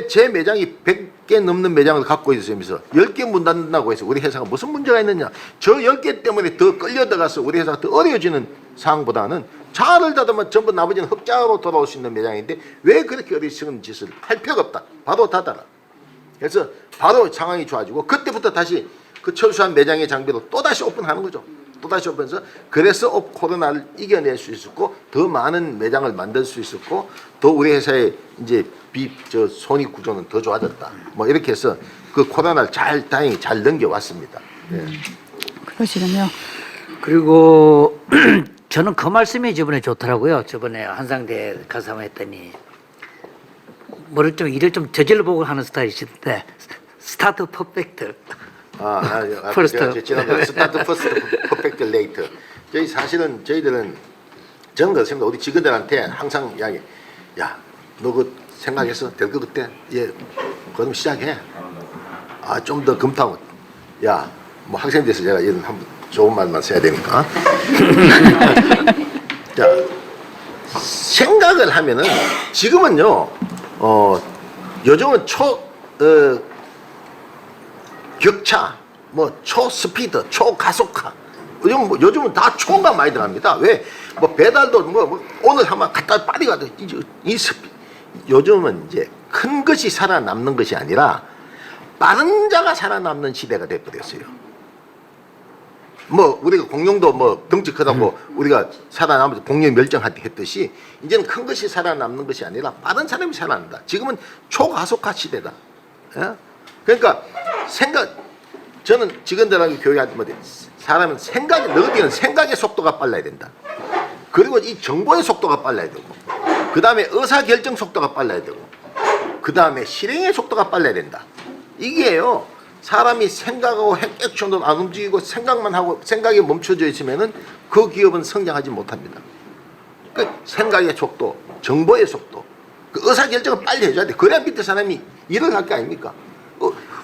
제 매장이 100개 넘는 매장을 갖고 있으면서 10개 문 닫는다고 해서 우리 회사가 무슨 문제가 있느냐. 저 10개 때문에 더 끌려 들어가서 우리 회사가 더 어려워지는 상황보다는 차를 닫으면 전부 나머지는 흑자로 돌아올 수 있는 매장인데 왜 그렇게 어리석은 짓을 할 필요가 없다. 바로 닫아라. 그래서 바로 상황이 좋아지고 그때부터 다시 그 철수한 매장의 장비로 또다시 오픈하는 거죠. 또다시 오픈해서 그래서 코로나를 이겨낼 수 있었고 더 많은 매장을 만들 수 있었고 더 우리 회사의 이제 손익 구조는 더 좋아졌다. 뭐 이렇게 해서 그 코로나를 다행히 잘 넘겨왔습니다. 예. 그러시군요. 그리고 저는 그 말씀이 저번에 좋더라고요. 저번에 한상대 가서 한번 했더니 뭐를 좀 일을 좀 저질러 보고 하는 스타일이신데 스타트 퍼펙트. 퍼스트. 지난번에 스타트 퍼스트 퍼펙트 레이트. 저희들은 저는 그렇습니다. 우리 직원들한테 항상 이야기. 야, 너 그 생각해서 될 것 같아? 예, 그럼 시작해. 좀 더 검토하고. 야, 뭐 학생 돼서 제가 이런 한번 좋은 말만 써야 되니까. 자, 생각을 하면은 지금은요. 요즘은 격차, 뭐 초스피드, 초가속화. 요즘은 다 초가 많이 들어갑니다. 왜? 뭐 배달도 뭐 오늘 한번 갖다 빨리 가도 요즘은 이제 큰 것이 살아남는 것이 아니라 빠른 자가 살아남는 시대가 돼버렸어요. 뭐 우리가 공룡도 뭐 덩치 크다고 우리가 살아남아서 공룡 멸종했듯이 이제는 큰 것이 살아남는 것이 아니라 빠른 사람이 살아난다. 지금은 초가속화 시대다. 예? 그러니까 저는 직원들하고 교육할 때 사람은 너희들은 생각의 속도가 빨라야 된다. 그리고 이 정보의 속도가 빨라야 되고, 그 다음에 의사결정 속도가 빨라야 되고, 그 다음에 실행의 속도가 빨라야 된다. 이게요, 사람이 생각하고 액션도 안 움직이고 생각만 하고 생각이 멈춰져 있으면은 그 기업은 성장하지 못합니다. 그 생각의 속도, 정보의 속도, 그 의사결정을 빨리 해줘야 돼. 그래야 밑에 사람이 일을 할 게 아닙니까?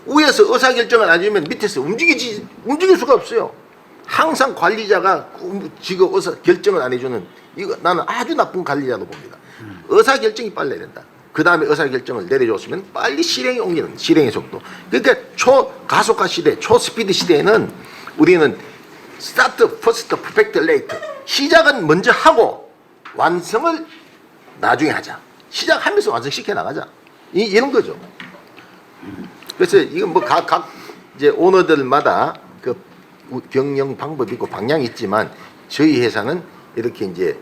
위에서 의사결정을 안 해주면 밑에서 움직일 수가 없어요. 항상 관리자가 지금 의사결정을 안 해주는, 이거 나는 아주 나쁜 관리자로 봅니다. 의사결정이 빨라야 된다. 그 다음에 의사결정을 내려줬으면 빨리 실행에 옮기는 실행의 속도. 그러니까 초가속화 시대, 초스피드 시대에는 우리는 스타트 퍼스트 퍼펙트 레이트, 시작은 먼저 하고 완성을 나중에 하자. 시작하면서 완성시켜 나가자. 이런 거죠. 그래서 이건 뭐 각 이제 오너들마다 그 경영 방법이 있고 방향이 있지만, 저희 회사는 이렇게 이제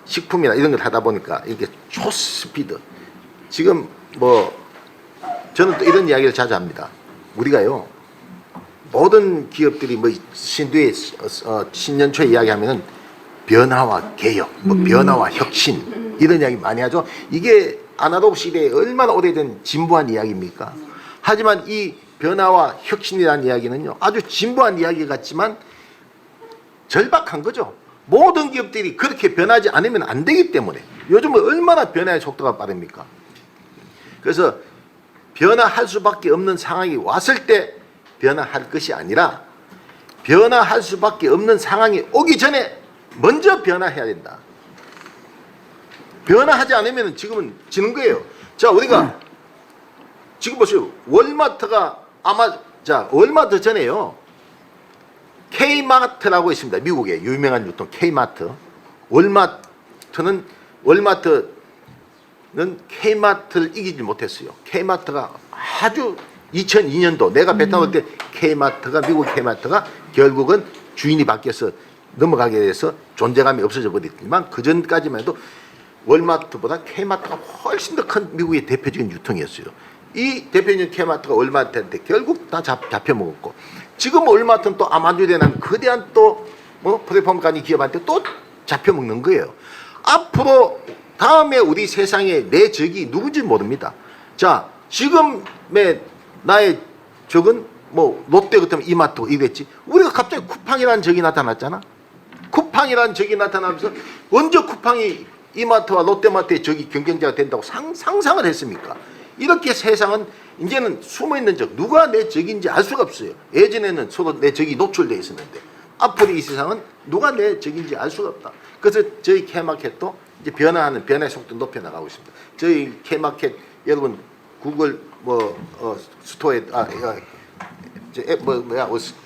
식품이나 이런 걸 하다 보니까 이렇게 초스피드. 지금 뭐 저는 또 이런 이야기를 자주 합니다. 우리가요, 모든 기업들이 뭐 신도에 신년초에 이야기하면은 변화와 개혁, 뭐 변화와 혁신 이런 이야기 많이 하죠. 이게 아날로그 시대에 얼마나 오래된 진부한 이야기입니까? 하지만 이 변화와 혁신이라는 이야기는요, 아주 진부한 이야기 같지만 절박한 거죠. 모든 기업들이 그렇게 변하지 않으면 안 되기 때문에. 요즘은 얼마나 변화의 속도가 빠릅니까? 그래서 변화할 수밖에 없는 상황이 왔을 때 변화할 것이 아니라, 변화할 수밖에 없는 상황이 오기 전에 먼저 변화해야 된다. 변화하지 않으면 지금은 지는 거예요. 자, 우리가 지금 보세요. 월마트가 월마트 전에요, K마트라고 있습니다. 미국의 유명한 유통 K마트. 월마트는 K마트를 이기지 못했어요. K마트가 아주 2002년도 내가 베트남 올 때 K마트가, 미국 K마트가 결국은 주인이 바뀌어서 넘어가게 돼서 존재감이 없어져 버렸지만, 그 전까지만 해도 월마트보다 K마트가 훨씬 더 큰 미국의 대표적인 유통이었어요. 이 대표적인 K마트가 월마트한테 결국 다 잡혀먹었고, 지금 월마트는 또 아마존이라는 거대한 또 뭐 플랫폼까지 기업한테 또 잡혀먹는 거예요. 앞으로 다음에 우리 세상에 내 적이 누군지 모릅니다. 자, 지금의 나의 적은 뭐 롯데 같으면 이마트 이랬지. 우리가 갑자기 쿠팡이라는 적이 나타났잖아. 쿠팡이라는 적이 나타나면서 언제 쿠팡이 이마트와 롯데마트의 적이 경쟁자가 된다고 상상을 했습니까? 이렇게 세상은 이제는 숨어있는 적, 누가 내 적인지 알 수가 없어요. 예전에는 서로 내 적이 노출되어 있었는데, 앞으로 이 세상은 누가 내 적인지 알 수가 없다. 그래서 저희 K마켓도 이제 변화의 속도 높여 나가고 있습니다. 저희 K마켓 여러분 구글 스토어에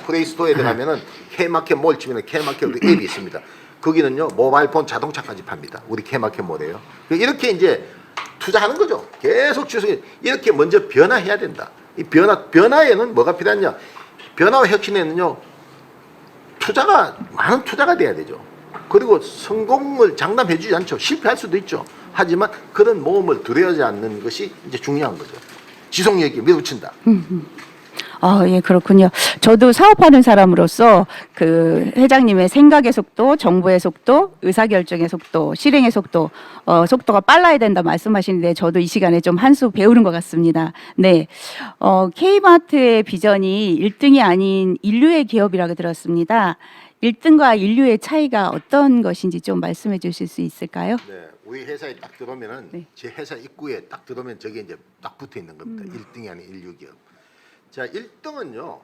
플레이 스토어에 들어가면은 K마켓 몰 치면은 K마켓 앱이 있습니다. 거기는요 모바일폰 자동차까지 팝니다. 우리 K마켓 몰이에요. 이렇게 이제 투자하는 거죠. 계속 주석이 이렇게 먼저 변화해야 된다. 이 변화에는 뭐가 필요하냐? 변화와 혁신에는요 많은 투자가 돼야 되죠. 그리고 성공을 장담해주지 않죠. 실패할 수도 있죠. 하지만 그런 모험을 두려워하지 않는 것이 이제 중요한 거죠. 지속력이 밀어붙인다. 예, 그렇군요. 저도 사업하는 사람으로서 그 회장님의 생각의 속도, 정보의 속도, 의사결정의 속도, 실행의 속도, 속도가 빨라야 된다 말씀하시는데, 저도 이 시간에 좀 한 수 배우는 것 같습니다. 네. K마트의 비전이 1등이 아닌 인류의 기업이라고 들었습니다. 1등과 인류의 차이가 어떤 것인지 좀 말씀해 주실 수 있을까요? 네, 우리 회사에 딱 들어오면은 네. 제 회사 입구에 딱 들어오면 저게 이제 딱 붙어 있는 겁니다. 1등이 아닌 인류 기업. 자, 1등은요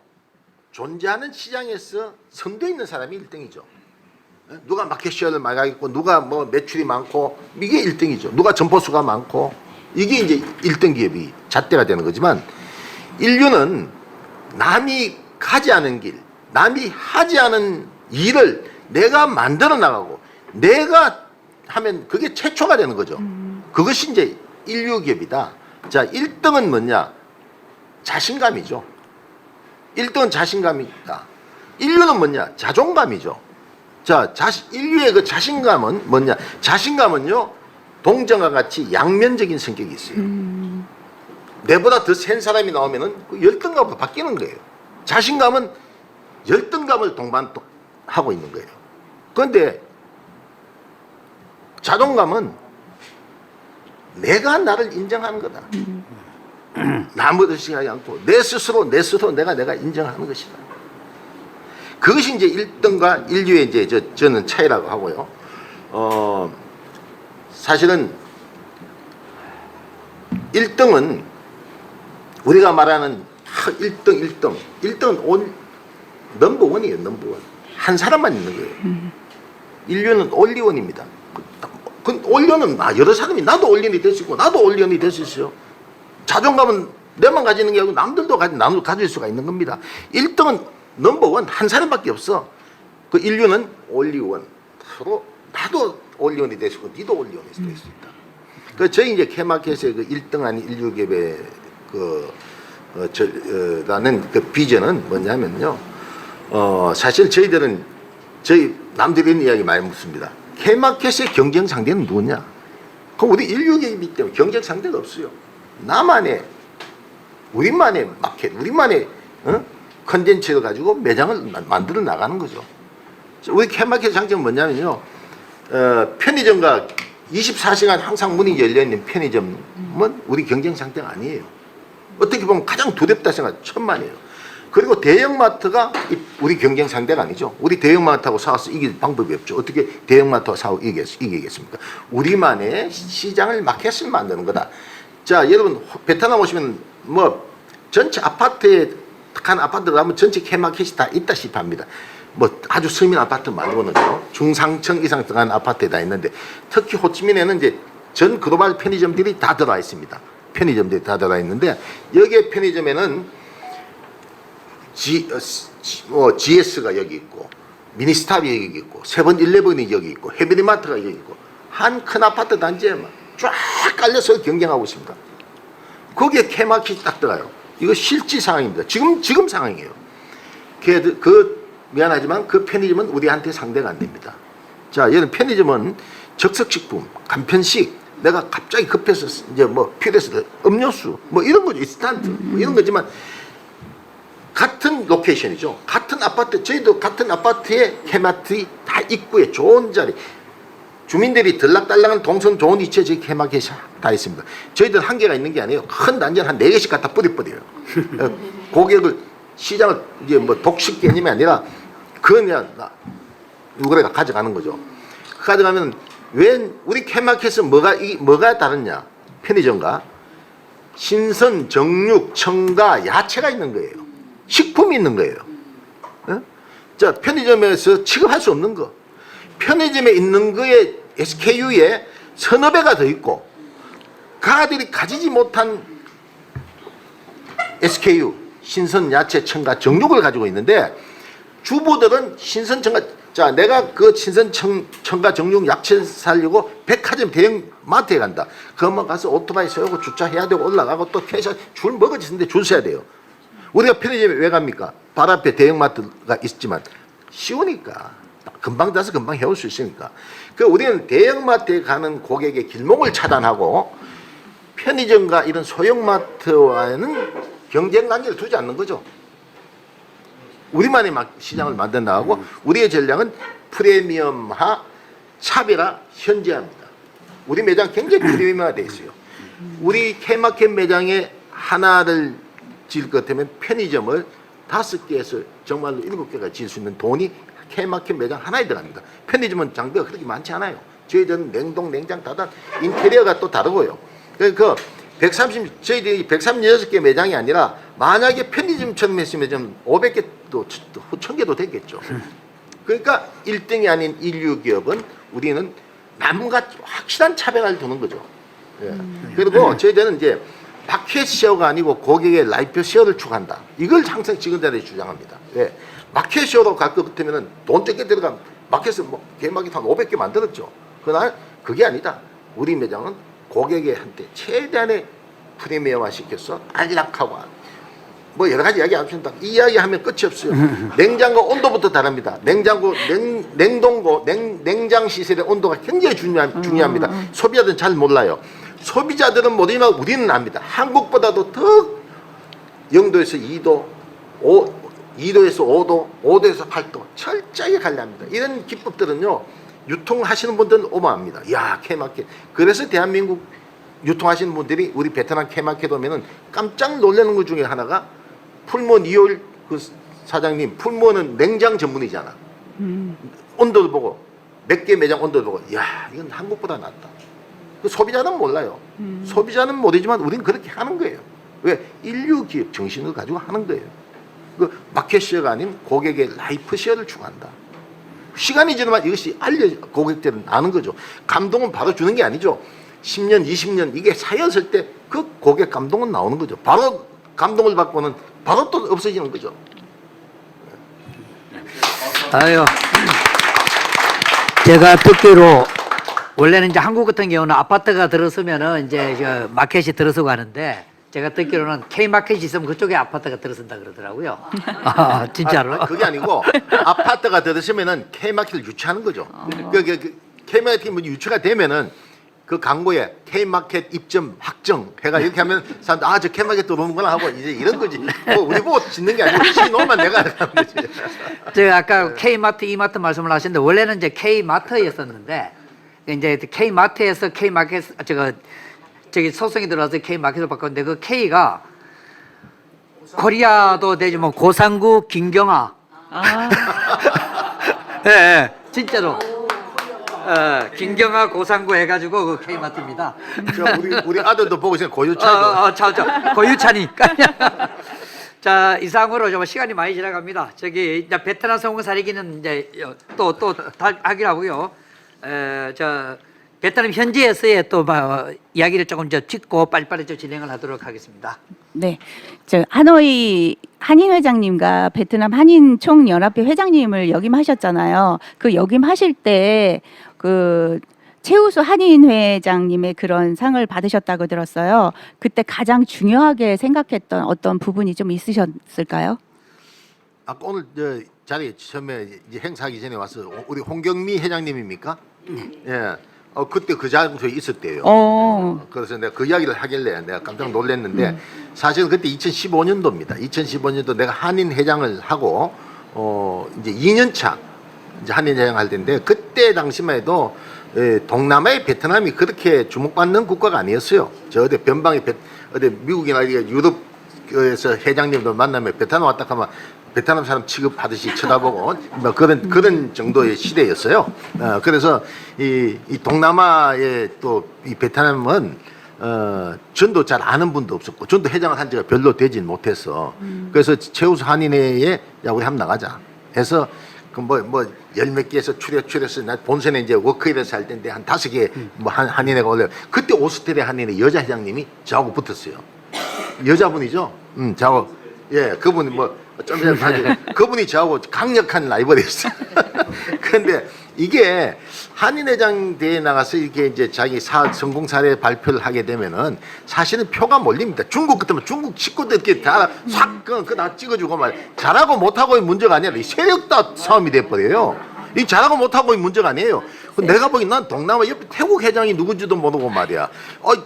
존재하는 시장에서 선두에 있는 사람이 1등이죠. 누가 마켓시어를 많이 하겠고, 누가 뭐 매출이 많고, 이게 1등이죠. 누가 점포수가 많고, 이게 이제 1등 기업이 잣대가 되는 거지만, 인류는 남이 가지 않은 길, 남이 하지 않은 일을 내가 만들어 나가고 내가 하면 그게 최초가 되는 거죠. 그것이 이제 인류 기업이다. 자, 1등은 뭐냐? 자신감이죠. 1등은 자신감이다. 인류는 뭐냐? 자존감이죠. 자, 인류의 그 자신감은 뭐냐? 자신감은요 동정과 같이 양면적인 성격이 있어요. 내보다 더 센 사람이 나오면은 그 열등감으로 바뀌는 거예요. 자신감은 열등감을 동반하고 있는 거예요. 그런데 자존감은 내가 나를 인정하는 거다. 남을 의식하지 않고 내 스스로 내가 인정하는 것이다. 그것이 이제 1등과 인류의 이제 저는 차이라고 하고요. 사실은 1등은 우리가 말하는 1등은 넘버원이에요. 넘버원. 한 사람만 있는 거예요. 인류는 올리원입니다. 그 올리원은 여러 사람이 나도 올리원이 될 수 있고 나도 올리원이 될 수 있어요. 자존감은 내만 가지는 게 아니고 남들도 가질 수가 있는 겁니다. 1등은 넘버원 한 사람밖에 없어. 그 인류는 올리원. 서로 나도 올리원이 될 수 있고 니도 올리원이 될 수 있다. 그 저희 이제 케마켓의 그 1등 아닌 인류 계획 라는 그 비전은 뭐냐면요. 사실 저희들은 저희 남들이 이런 이야기 많이 묻습니다. K마켓의 경쟁 상대는 누구냐? 그럼 우리 인류 계획이기 때문에 경쟁 상대가 없어요. 나만의 우리만의 마켓, 우리만의 컨텐츠를 가지고 매장을 만들어 나가는 거죠. 우리 K마켓의 장점은 뭐냐면요. 편의점과 24시간 항상 문이 열려있는 편의점은 우리 경쟁 상대가 아니에요. 어떻게 보면 가장 두렵다 생각 천만이에요. 그리고 대형마트가 우리 경쟁 상대가 아니죠. 우리 대형마트하고 싸워서 이길 방법이 없죠. 어떻게 대형마트와 싸워 이기겠습니까? 우리만의 시장을 마켓을 만드는 거다. 자, 여러분 베트남 오시면 뭐 전체 아파트에 한 아파트 가면 전체 K마켓이 다 있다시피 합니다. 뭐 아주 서민 아파트 말고는요. 중상층 이상 들어간 아파트에 다 있는데 특히 호치민에는 이제 전 글로벌 편의점들이 다 들어와 있습니다. 편의점들이 다 들어와 있는데 여기에 편의점에는 GS가 여기 있고 미니스탑이 여기 있고 세븐일레븐이 여기 있고 해비리마트가 여기 있고 한 큰 아파트 단지에 쫙 깔려서 경쟁하고 있습니다. 거기에 K마켓이 딱 들어가요. 이거 실제 상황입니다. 지금 상황이에요. 미안하지만 그 편의점은 우리한테 상대가 안 됩니다. 자, 얘는 편의점은 적석식품, 간편식, 내가 갑자기 급해서 이제 뭐 필요해서 음료수 뭐 이런 거죠. 인스턴트 뭐 이런 거지만 같은 로케이션이죠. 같은 아파트, 저희도 같은 아파트에 K마트이 다 입구에 좋은 자리, 주민들이 들락달락한 동선 좋은 위치에 저희 K마켓이 다 있습니다. 저희들 한계가 있는 게 아니에요. 큰 단지를 한 4개씩 갖다 뿌려요. 고객을 시장을 이제 뭐 독식 개념이 아니라 그냥 누구래가 가져가는 거죠. 가져가면 왜 우리 K마켓은 뭐가 다르냐? 편의점과 신선, 정육, 첨가, 야채가 있는 거예요. 식품이 있는 거예요. 자, 편의점에서 취급할 수 없는 거. 편의점에 있는 거에 SKU에 서너 배가 더 있고 가들이 가지지 못한 SKU, 신선, 야채, 첨가, 정육을 가지고 있는데 주부들은 신선, 첨가, 자, 내가 그 신선, 첨가, 정육, 야채 살려고 백화점 대형 마트에 간다. 그것만 가서 오토바이 세우고 주차해야 되고 올라가고 또 캐셔 줄 먹어지는데 줄 서야 돼요. 우리가 편의점에 왜 갑니까? 바로 앞에 대형마트가 있지만 쉬우니까 금방 가서 금방 해올 수 있으니까. 그 우리는 대형마트에 가는 고객의 길목을 차단하고 편의점과 이런 소형마트와는 경쟁 관계를 두지 않는 거죠. 우리만의 시장을 만들어 나가고 우리의 전략은 프리미엄화, 차별화, 현지화입니다. 우리 매장 굉장히 프리미엄화 되어 있어요. 우리 K마켓 매장에 하나를 지을 것 같으면 편의점을 5개에서 정말로 7개가 지을 수 있는 돈이 K마켓 매장 하나에 들어갑니다. 편의점은 장비가 그렇게 많지 않아요. 저희들은 냉동, 냉장 닫아 인테리어가 또 다르고요. 그러니까 저희들이 136개 매장이 아니라 만약에 편의점처럼 했으면 좀 500개도 1000개도 되겠죠. 그러니까 1등이 아닌 인류 기업은 우리는 남과 확실한 차별화를 두는 거죠. 예. 그리고 저희들은 이제 마켓 시어가 아니고 고객의 라이프 시어를 추구한다. 이걸 항상 지금까지 주장합니다. 예. 마켓 시어로 갈 것 같으면 돈 적게 들어가면 마켓을 뭐 개마켓 한 500개 만들었죠. 그러나 그게 아니다. 우리 매장은 고객한테 최대한의 프리미엄화 시켜서 안락하고 뭐 여러 가지 이야기 하십니다. 이 이야기 하면 끝이 없어요. 냉장고 온도부터 다릅니다. 냉장고, 냉동고, 냉장 시설의 온도가 굉장히 중요합니다. 소비자들은 잘 몰라요. 소비자들은 모르지만 우리는 압니다. 한국보다도 더 0도에서 2도, 2도에서 5도, 5도에서 8도 철저하게 관리합니다. 이런 기법들은요. 유통하시는 분들은 오만합니다. 야, K마켓. 그래서 대한민국 유통하시는 분들이 우리 베트남 K마켓 오면은 깜짝 놀라는 것 중에 하나가 풀몬 이효일 그 사장님, 풀몬은 냉장 전문이잖아. 온도를 보고 몇 개 매장 온도를 보고 야, 이건 한국보다 낫다. 그 소비자는 몰라요. 소비자는 모르지만 우리는 그렇게 하는 거예요. 왜? 인류 기업 정신을 가지고 하는 거예요. 그 마켓 시어가 아닌 고객의 라이프 시어를 추구한다. 시간이 지나면 이것이 고객들은 아는 거죠. 감동은 바로 주는 게 아니죠. 10년, 20년 이게 쌓였을 때 그 고객 감동은 나오는 거죠. 바로 감동을 받고는 바로 또 없어지는 거죠. 아유, 제가 듣기로 원래는 이제 한국 같은 경우는 아파트가 들어서면은 이제 저 마켓이 들어서고 하는데 제가 듣기로는 K 마켓이 있으면 그쪽에 아파트가 들어선다 그러더라고요. 아, 진짜로? 그게 아니고 아파트가 들어서면은 K마켓을 유치하는 거죠. K마켓이 유치가 되면은 그 광고에 K마켓 입점 확정 해가 이렇게 하면 사람들 아, 저 K마켓 들어오는구나 하고 이제 이런 거지. 뭐 우리 보고 짓는 게 아니고 신호만 내가 하는 거지. 제가 아까 K마트, 이마트 말씀을 하셨는데 원래는 이제 K마트였었는데 이제 K마트에서 K마켓 저기 소송이 들어와서 K마켓을 바꿨는데 그 K가 코리아도 되지 뭐 고상구 김경아. 예, 예, 진짜로. 김경아 고상구 해가지고 그 K마트입니다. 우리 아들도 보고 있으면 고유찬도. 고유찬이. 자, 이상으로 좀 시간이 많이 지나갑니다. 저기 이제 베트남 성공 사례기는 이제 또 하기로 하고요. 저 베트남 현지에서의 또 이야기를 조금 짚고 빨리빨리 좀 진행을 하도록 하겠습니다. 네, 저 하노이 한인 회장님과 베트남 한인 총연합회 회장님을 역임하셨잖아요. 그 역임하실 때 그 최우수 한인 회장님의 그런 상을 받으셨다고 들었어요. 그때 가장 중요하게 생각했던 어떤 부분이 좀 있으셨을까요? 아까 오늘 저 자리에 처음에 이제 행사하기 전에 와서 우리 홍경미 회장님입니까? 예. 그때 그 장소에 있었대요. 그래서 내가 그 이야기를 하길래 내가 깜짝 놀랐는데 사실은 그때 2015년도입니다. 2015년도 내가 한인 회장을 하고 이제 2년 차 이제 한인 회장 할 때인데 그때 당시만 해도 동남아의 베트남이 그렇게 주목받는 국가가 아니었어요. 저 어디 변방에 어디 미국이나 유럽에서 회장님들 만나면 베트남 왔다 하면 베트남 사람 취급하듯이 쳐다보고 뭐 그런 정도의 시대였어요. 그래서 이 동남아의 또 이 베트남은 전도 잘 아는 분도 없었고 전도 회장을 한 지가 별로 되진 못해서 그래서 최우수 한인회에 야 우리 한번 나가자 해서 그 뭐 열 몇 개에서 추려서 나 본선에 이제 워크힐에서 할 때인데 한 5개 뭐 한인회가 올려 그때 오스트리아 한인회 여자 회장님이 저하고 붙었어요. 여자분이죠. 저하고 예 그분이 뭐 좀 전에 그분이 저하고 강력한 라이벌이었어요. 그런데 이게 한인회장 대회에 나가서 이렇게 이제 자기 성공 사례 발표를 하게 되면은 사실은 표가 몰립니다. 중국 같으면 중국 식구들 이렇게 다싹 그다 찍어주고 말 잘하고 못하고의 문제가 아니라 이 세력다 싸움이 돼버려요. 이 잘하고 못하고의 문제가 아니에요. 내가 보기엔 난 동남아 옆에 태국 회장이 누군지도 모르고 말이야.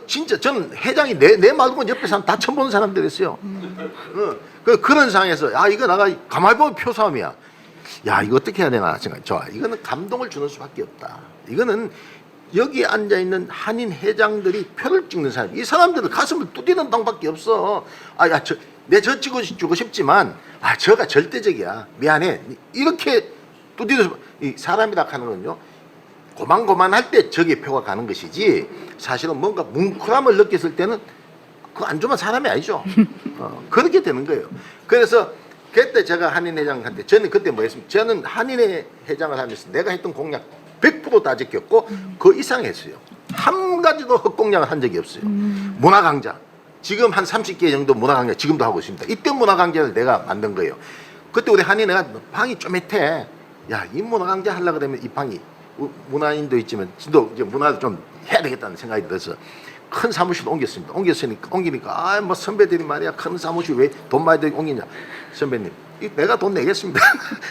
진짜 저는 회장이 내 말고 옆에 사람 다 처음 보는 사람들이었어요. 그런 상황에서 이거 나가 가만히 보면 표 싸움이야. 야 이거 어떻게 해야 되나 생각. 좋아. 이거는 감동을 주는 수밖에 없다. 이거는 여기 앉아 있는 한인 회장들이 표를 찍는 사람. 이 사람들은 가슴을 뚜디는 당밖에 없어. 저 찍어주고 싶지만 저가 절대적이야. 미안해. 이렇게 뚜디는 이 사람이라 하는 건요. 고만고만할 때 저게 표가 가는 것이지 사실은 뭔가 뭉클함을 느꼈을 때는 그거 안 주면 사람이 아니죠. 그렇게 되는 거예요. 그래서 그때 제가 한인 회장한테 저는 그때 뭐 했습니까? 저는 한인회 회장을 하면서 내가 했던 공약 100% 다 지켰고 그 이상 했어요. 한 가지도 헛공약을 한 적이 없어요. 문화강좌. 지금 한 30개 정도 문화강좌 지금도 하고 있습니다. 이때 문화강좌를 내가 만든 거예요. 그때 우리 한인회가 방이 쪼매태. 야, 이 문화강좌 하려고 그러면 이 방이 문화인도 있지만 진도 이제 문화를 좀 해야 되겠다는 생각이 들어서 큰 사무실로 옮겼습니다. 옮기니까 뭐 선배들이 말이야 큰 사무실 왜 돈 많이 들고 옮기냐. 선배님 내가 돈 내겠습니다.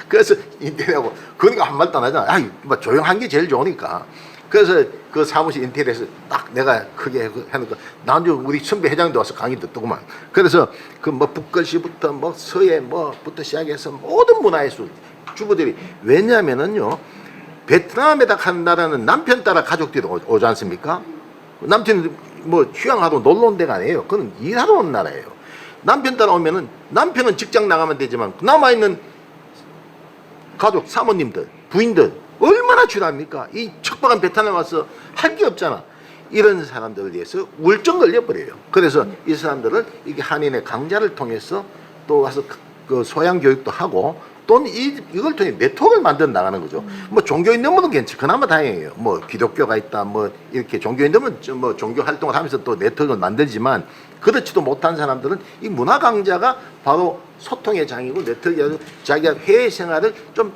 그래서 인테리어하고 그러니까 한 말도 안 하잖아. 뭐 조용한 게 제일 좋으니까. 그래서 그 사무실 인테리어에서 딱 내가 크게 해놓고 나중에 우리 선배 회장도 와서 강의 듣더구만. 그래서 그 뭐 북글씨부터 뭐 서예 뭐부터 시작해서 모든 문화예술 주부들이 왜냐하면은요 베트남에다 간 나라는 남편 따라 가족들이 오지 않습니까? 남편은 뭐 휴양하러 놀러 온 데가 아니에요. 그건 일하러 온 나라예요. 남편 따라 오면은 남편은 직장 나가면 되지만 남아 있는 가족, 사모님들, 부인들 얼마나 주랍니까? 이 척박한 베트남에 와서 할 게 없잖아. 이런 사람들을 위해서 울증 걸려버려요. 그래서 이 사람들을 이게 한인의 강좌를 통해서 또 와서 그 소양 교육도 하고 또는 이걸 통해 네트워크를 만들어 나가는 거죠. 뭐 종교인들 분은 괜찮, 그나마 다행이에요. 뭐 기독교가 있다, 뭐 이렇게 종교인들은 뭐 종교 활동을 하면서 또 네트워크를 만들지만 그렇지도 못한 사람들은 이 문화 강좌가 바로 소통의 장이고 네트워크 자기가 해외 생활을 좀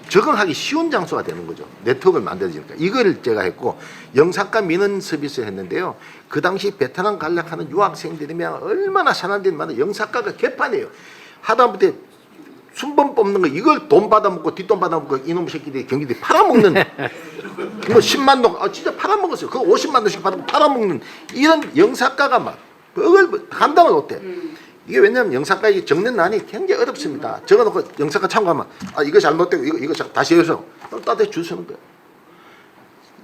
적응하기 쉬운 장소가 되는 거죠. 네트워크를 만들어지니까. 이걸 제가 했고 영상과 민원 서비스를 했는데요. 그 당시 베트남 관락하는 유학생들이면 얼마나 사람들이 많아. 영상과가 개판이에요. 하다못해 순번 뽑는 거 이걸 돈 받아먹고 뒷돈 받아먹고 이놈 새끼들이 경기들이 팔아먹는 뭐 10만 동 진짜 팔아먹었어요. 그거 50만 동씩 받고 팔아먹는 이런 영상과가 막 그걸 감당을 못해. 이게 왜냐하면 영상과 적는 난이 굉장히 어렵습니다. 적어놓고 영상과 참고하면 이거 잘못되고 이거 다시 해서 따뜻히 줄 서는 거예요.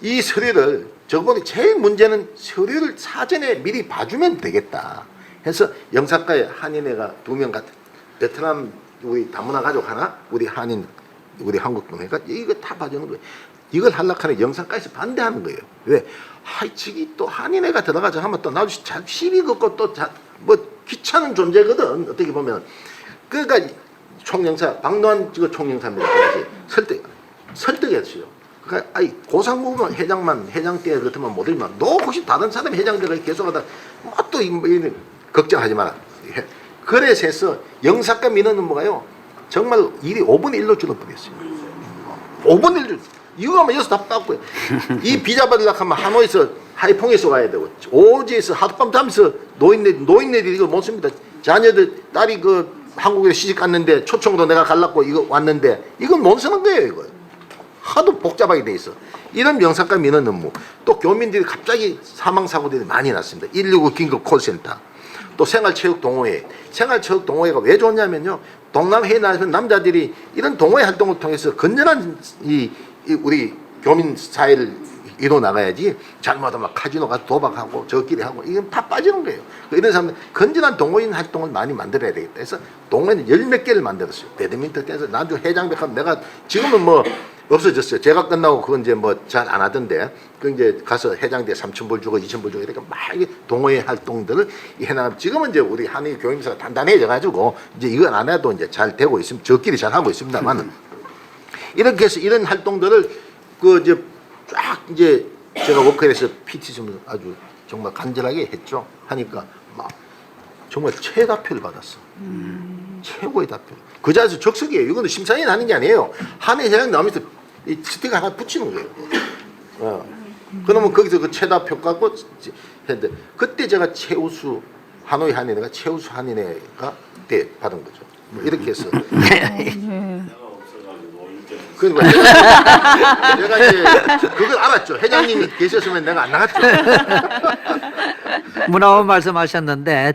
이 서류를 저번에 제일 문제는 서류를 사전에 미리 봐주면 되겠다 해서 영상과에 한인회가 2명 같은 베트남 우리 다문화 가족 하나 우리 한인 우리 한국 동해가 이거 다 봐주는 거예요. 이걸 하려고 영상과에서 반대하는 거예요. 왜? 저기 또 한인회가 들어가자 하면 또 나도 잘 시비 걷고 또 뭐 귀찮은 존재거든 어떻게 보면. 그러니까 총영사 박노한 지금 총영사입니다. 설득했어요. 그러니까 고상무만 회장 때 그렇다면 못 들면 너 혹시 다른 사람 회장들을 계속하다 뭐또 걱정하지 마라. 그래서 해서 영사과 민원은 뭐가요? 정말 일이 5분의 1로 줄어버렸어요. 5분의 1로. 이거 하면 여기서 다 빠고요. 이 비자 받으려고 하면 하노이에서 하이퐁에서 와야 되고 오지에서 하룻밤 자면서 노인네들이 이거 못 씁니다. 자녀들 딸이 그 한국에 시집 갔는데 초청도 내가 갈라고 이거 왔는데 이건 못 쓰는 거예요. 이거 하도 복잡하게 돼 있어. 이런 영상과 민원 업무 또 교민들이 갑자기 사망사고들이 많이 났습니다. 119 긴급 콜센터 또 생활체육동호회 생활체육동호회가 왜 좋냐면요 동남해에 나서는 남자들이 이런 동호회 활동을 통해서 건전한 이 우리 교민 사회를 이뤄 나가야지 잘못하면 막 카지노 가서 도박하고 저끼리 하고 이건 다 빠지는 거예요. 이런 사람들 건전한 동호인 활동을 많이 만들어야 되겠다 해서 동호회는 10몇 개를 만들었어요. 배드민턴 떼서 난주 회장백하면 내가 지금은 뭐 없어졌어요. 제가 끝나고 그건 이제 뭐 잘 안 하던데 그 이제 가서 회장대 3,000불 주고 2,000불 주고 이렇게 막 동호회 활동들을 해나 지금은 이제 우리 한의 교임사가 단단해져 가지고 이제 이건 안 해도 이제 잘 되고 있으면 저끼리 잘 하고 있습니다만은 이렇게 해서 이런 활동들을 그 이제 쫙 이제 제가 워크에서 PT 좀 아주 정말 간절하게 했죠. 하니까 막 정말 최다표를 받았어. 최고의 다표. 그 자리에서 적석이에요. 이거는 심사위원 하는 게 아니에요. 한해 회장 나오면서 이 스티커 하나 붙이는 거예요. 그러면 거기서 그 최다표 갖고 했는데 그때 제가 최우수 하노이 한인회가 최우수 한인회가 그때 받은 거죠. 뭐 이렇게 해서. 그러니까 내가 이제 그걸 알았죠. 회장님이 계셨으면 내가 안 나갔죠. 문화원 말씀하셨는데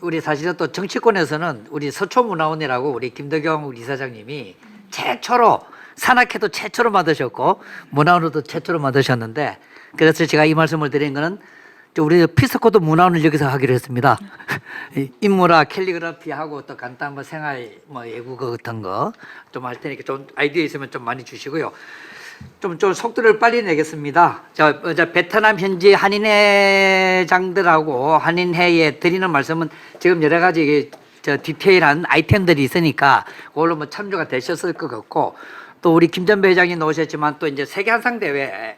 우리 사실은 또 정치권에서는 우리 서초문화원이라고 우리 김덕영 우리 이사장님이 최초로 산악회도 최초로 만드셨고 문화원으로도 최초로 만드셨는데 그래서 제가 이 말씀을 드린 거는 우리 피스코도 문화원을 여기서 하기로 했습니다. 인문화 캘리그라피하고 또 간단 뭐 생활 뭐 외국어 같은 거 좀 할 테니까 좀 아이디어 있으면 좀 많이 주시고요. 좀 속도를 빨리 내겠습니다. 베트남 현지 한인회장들하고 한인회에 드리는 말씀은 지금 여러 가지 디테일한 아이템들이 있으니까 그걸로 뭐 참조가 되셨을 것 같고 또 우리 김전배 회장이 나오셨지만 또 이제 세계 한상 대회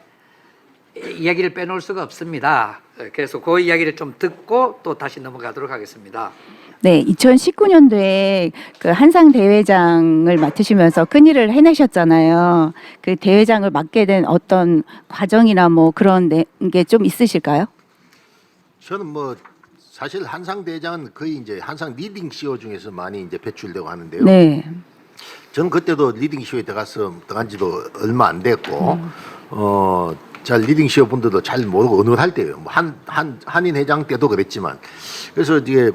이야기를 빼놓을 수가 없습니다. 그래서 그 이야기를 좀 듣고 또 다시 넘어가도록 하겠습니다. 네, 2019년도에 그 한상 대회장을 맡으시면서 큰일을 해내셨잖아요. 그 대회장을 맡게 된 어떤 과정이나 뭐 그런 게 좀 있으실까요? 저는 뭐 사실 한상 대장은 거의 이제 한상 리딩 CEO 중에서 많이 이제 배출되고 하는데요. 네. 저는 그때도 리딩 CEO에 들어간 지도 얼마 안 됐고 잘 리딩 CEO 분들도 잘 모르고 어눌할 때예요. 뭐 한인 회장 때도 그랬지만 그래서 이게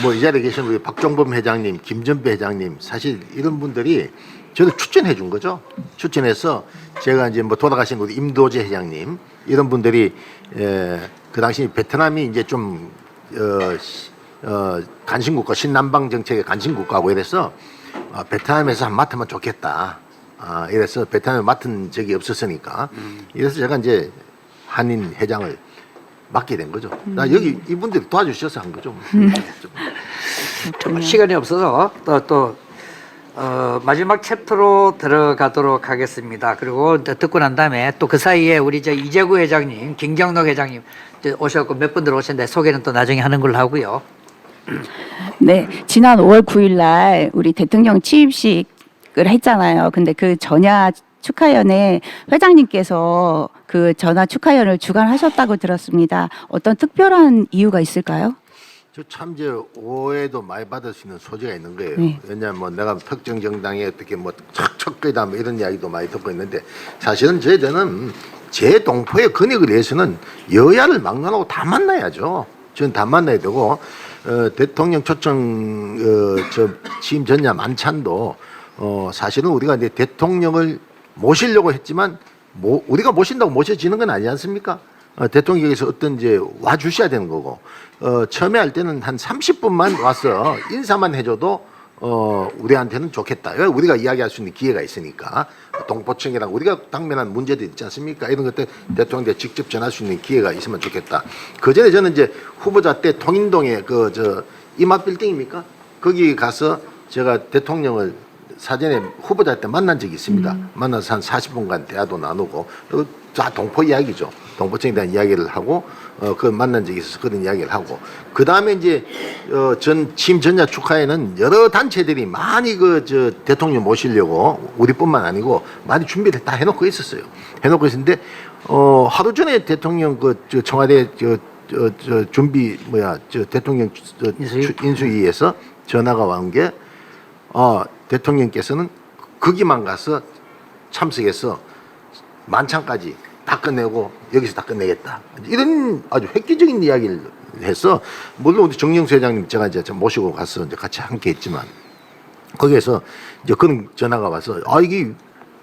뭐 이 자리에 계신 우리 박종범 회장님, 김전배 회장님 사실 이런 분들이 저를 추천해 준 거죠. 추천해서 제가 이제 뭐 돌아가신 우리 임도재 회장님 이런 분들이 그 당시 베트남이 이제 좀 간신국가 신남방 정책의 간신국가고 이래서 베트남에서 한 맡으면 좋겠다. 이래서 베트남에 맡은 적이 없었으니까 이래서 제가 이제 한인 회장을 맡게 된 거죠. 나 여기 이분들이 도와주셔서 한 거죠. 시간이 없어서 또 마지막 챕터로 들어가도록 하겠습니다. 그리고 이제 듣고 난 다음에 또 그 사이에 우리 저 이재구 회장님, 김경록 회장님 이제 오셨고 몇 분들 오셨는데 소개는 또 나중에 하는 걸로 하고요. 네, 지난 5월 9일 날 우리 대통령 취임식을 했잖아요. 근데 그 전야 축하연에 회장님께서 그 전화 축하연을 주관하셨다고 들었습니다. 어떤 특별한 이유가 있을까요? 저 참 이제 오해도 많이 받을 수 있는 소지가 있는 거예요. 네. 왜냐하면 뭐 내가 특정 정당에 어떻게 뭐 척척거리다 뭐 이런 이야기도 많이 듣고 있는데 사실은 저희들은 제 동포의 권익을 위해서는 여야를 막론하고 다 만나야죠. 저는 다 만나야 되고 대통령 초청 저 취임 전야 만찬도 사실은 우리가 이제 대통령을 모시려고 했지만 우리가 모신다고 모셔지는 건 아니지 않습니까? 대통령께서 어떤 이제 와 주셔야 되는 거고 처음에 할 때는 한 30분만 와서 인사만 해줘도 우리한테는 좋겠다. 우리가 이야기할 수 있는 기회가 있으니까 동포청이랑 우리가 당면한 문제들 있지 않습니까? 이런 것들 대통령한테 직접 전할 수 있는 기회가 있으면 좋겠다. 그 전에 저는 이제 후보자 때 통인동에 그 저 이마 빌딩입니까? 거기 가서 제가 대통령을 사전에 후보자 때 만난 적이 있습니다. 만나서 한 40분간 대화도 나누고 다 동포 이야기죠. 동포청에 대한 이야기를 하고 그 만난 적이 있어서 그런 이야기를 하고 그 다음에 이제 전 취임 전야 축하에는 여러 단체들이 많이 그 저 대통령 모시려고 우리뿐만 아니고 많이 준비를 다 해놓고 있었어요. 해놓고 있었는데 하루 전에 대통령 그 저 청와대 저 준비 저 대통령 인수위에서 전화가 온 게 대통령께서는 거기만 가서 참석해서 만찬까지 다 끝내고 여기서 다 끝내겠다. 이런 아주 획기적인 이야기를 해서 물론 우리 정영수 회장님 제가 이제 모시고 가서 이제 같이 함께 했지만 거기에서 이제 그런 전화가 와서 이게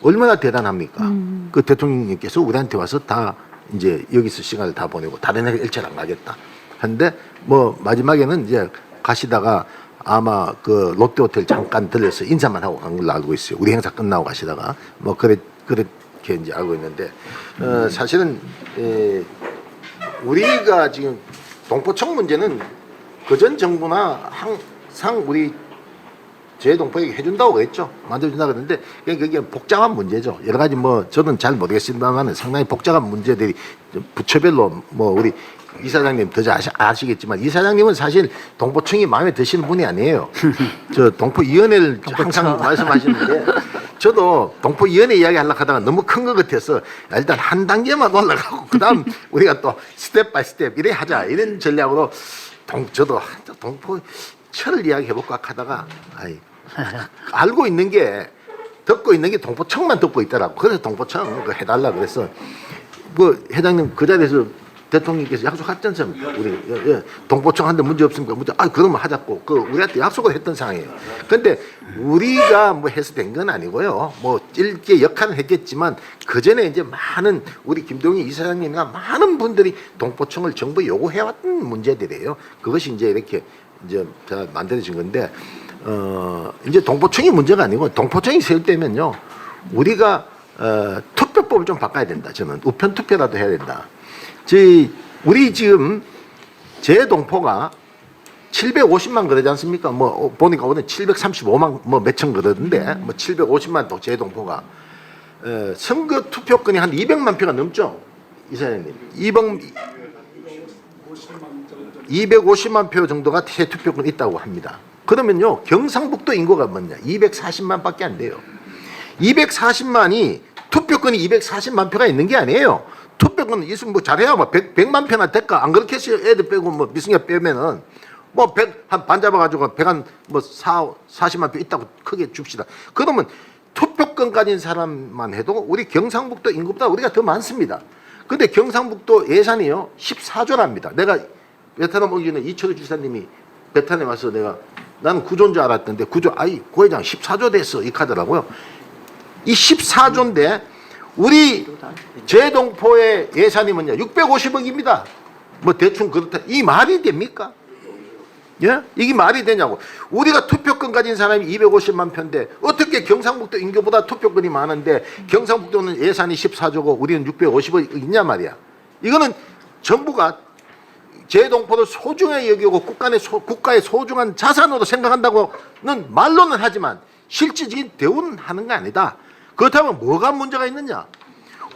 얼마나 대단합니까? 그 대통령님께서 우리한테 와서 다 이제 여기서 시간을 다 보내고 다른 애 일체를 안 가겠다. 한데 뭐 마지막에는 이제 가시다가 아마 그 롯데호텔 잠깐 들려서 인사만 하고 간 걸로 알고 있어요. 우리 행사 끝나고 가시다가 뭐 그렇게 이제 알고 있는데 사실은 우리가 지금 동포청 문제는 그전 정부나 항상 우리 제 동포에게 해준다고 그랬죠. 만들어준다고 그랬는데 그게 복잡한 문제죠. 여러 가지 뭐 저는 잘 모르겠습니다만 상당히 복잡한 문제들이 부처별로 뭐 우리 이사장님 더 잘 아시겠지만 이사장님은 사실 동포청이 마음에 드시는 분이 아니에요. 저 동포위원회를 항상 말씀하시는데 저도 동포위원회 이야기 하려고 하다가 너무 큰 것 같아서 일단 한 단계만 올라가고 그다음 우리가 또 스텝 바이 스텝 이래 하자 이런 전략으로 저도 동포철을 이야기해볼까 하다가 알고 있는 게 듣고 있는 게 동포청만 듣고 있더라고. 그래서 동포청 그거 해달라 그래서 그 회장님 그 자리에서 대통령께서 약속했지 않습니까? 우리 동포청 한데 문제 없습니까? 문제 그러면 하자고 그 우리한테 약속을 했던 상황이에요. 근데 우리가 뭐 해서 된 건 아니고요. 뭐 일개 역할은 했겠지만 그 전에 이제 많은 우리 김동희 이사장님이나 많은 분들이 동포청을 정부에 요구해왔던 문제들이에요. 그것이 이제 이렇게 이제 만들어진 건데 이제 동포청이 문제가 아니고 동포청이 세울 때면요 우리가 투표법을 좀 바꿔야 된다. 저는 우편 투표라도 해야 된다. 우리 지금 제 동포가 750만 그러지 않습니까? 뭐 보니까 오늘 735만 뭐 몇천 그러던데 뭐 750만 또 제 동포가 선거 투표권이 한 200만 표가 넘죠, 이사장님. 250만 표 정도가 새 투표권이 있다고 합니다. 그러면요 경상북도 인구가 뭐냐? 240만밖에 안 돼요. 240만이 투표권이 240만 표가 있는 게 아니에요. 투표권 있으면 뭐 잘해야 뭐 100만 표나 될까? 안 그렇게 해서 애들 빼고 뭐 미승엽 빼면은 뭐 100 한 반 잡아가지고 100한 뭐 40만 표 있다고 크게 줍시다. 그러면 투표권 가진 사람만 해도 우리 경상북도 인구보다 우리가 더 많습니다. 근데 경상북도 예산이요 14조랍니다. 내가 베트남 오기 전에 이철우 지사님이 베트남에 와서 나는 9조인 줄 알았던데 9조 고 회장 14조 됐어 이 카더라고요. 이 14조인데 우리 재동포의 예산이면요 650억입니다. 뭐 대충 그렇다. 이 말이 됩니까? 예? 이게 말이 되냐고. 우리가 투표권 가진 사람이 250만 표인데 어떻게 경상북도 인구보다 투표권이 많은데 경상북도는 예산이 14조고 우리는 650억 있냐 말이야. 이거는 정부가 재동포를 소중하게 여기고 국가의 소중한 자산으로 생각한다고는 말로는 하지만 실질적인 대우는 하는 거 아니다. 그렇다면 뭐가 문제가 있느냐?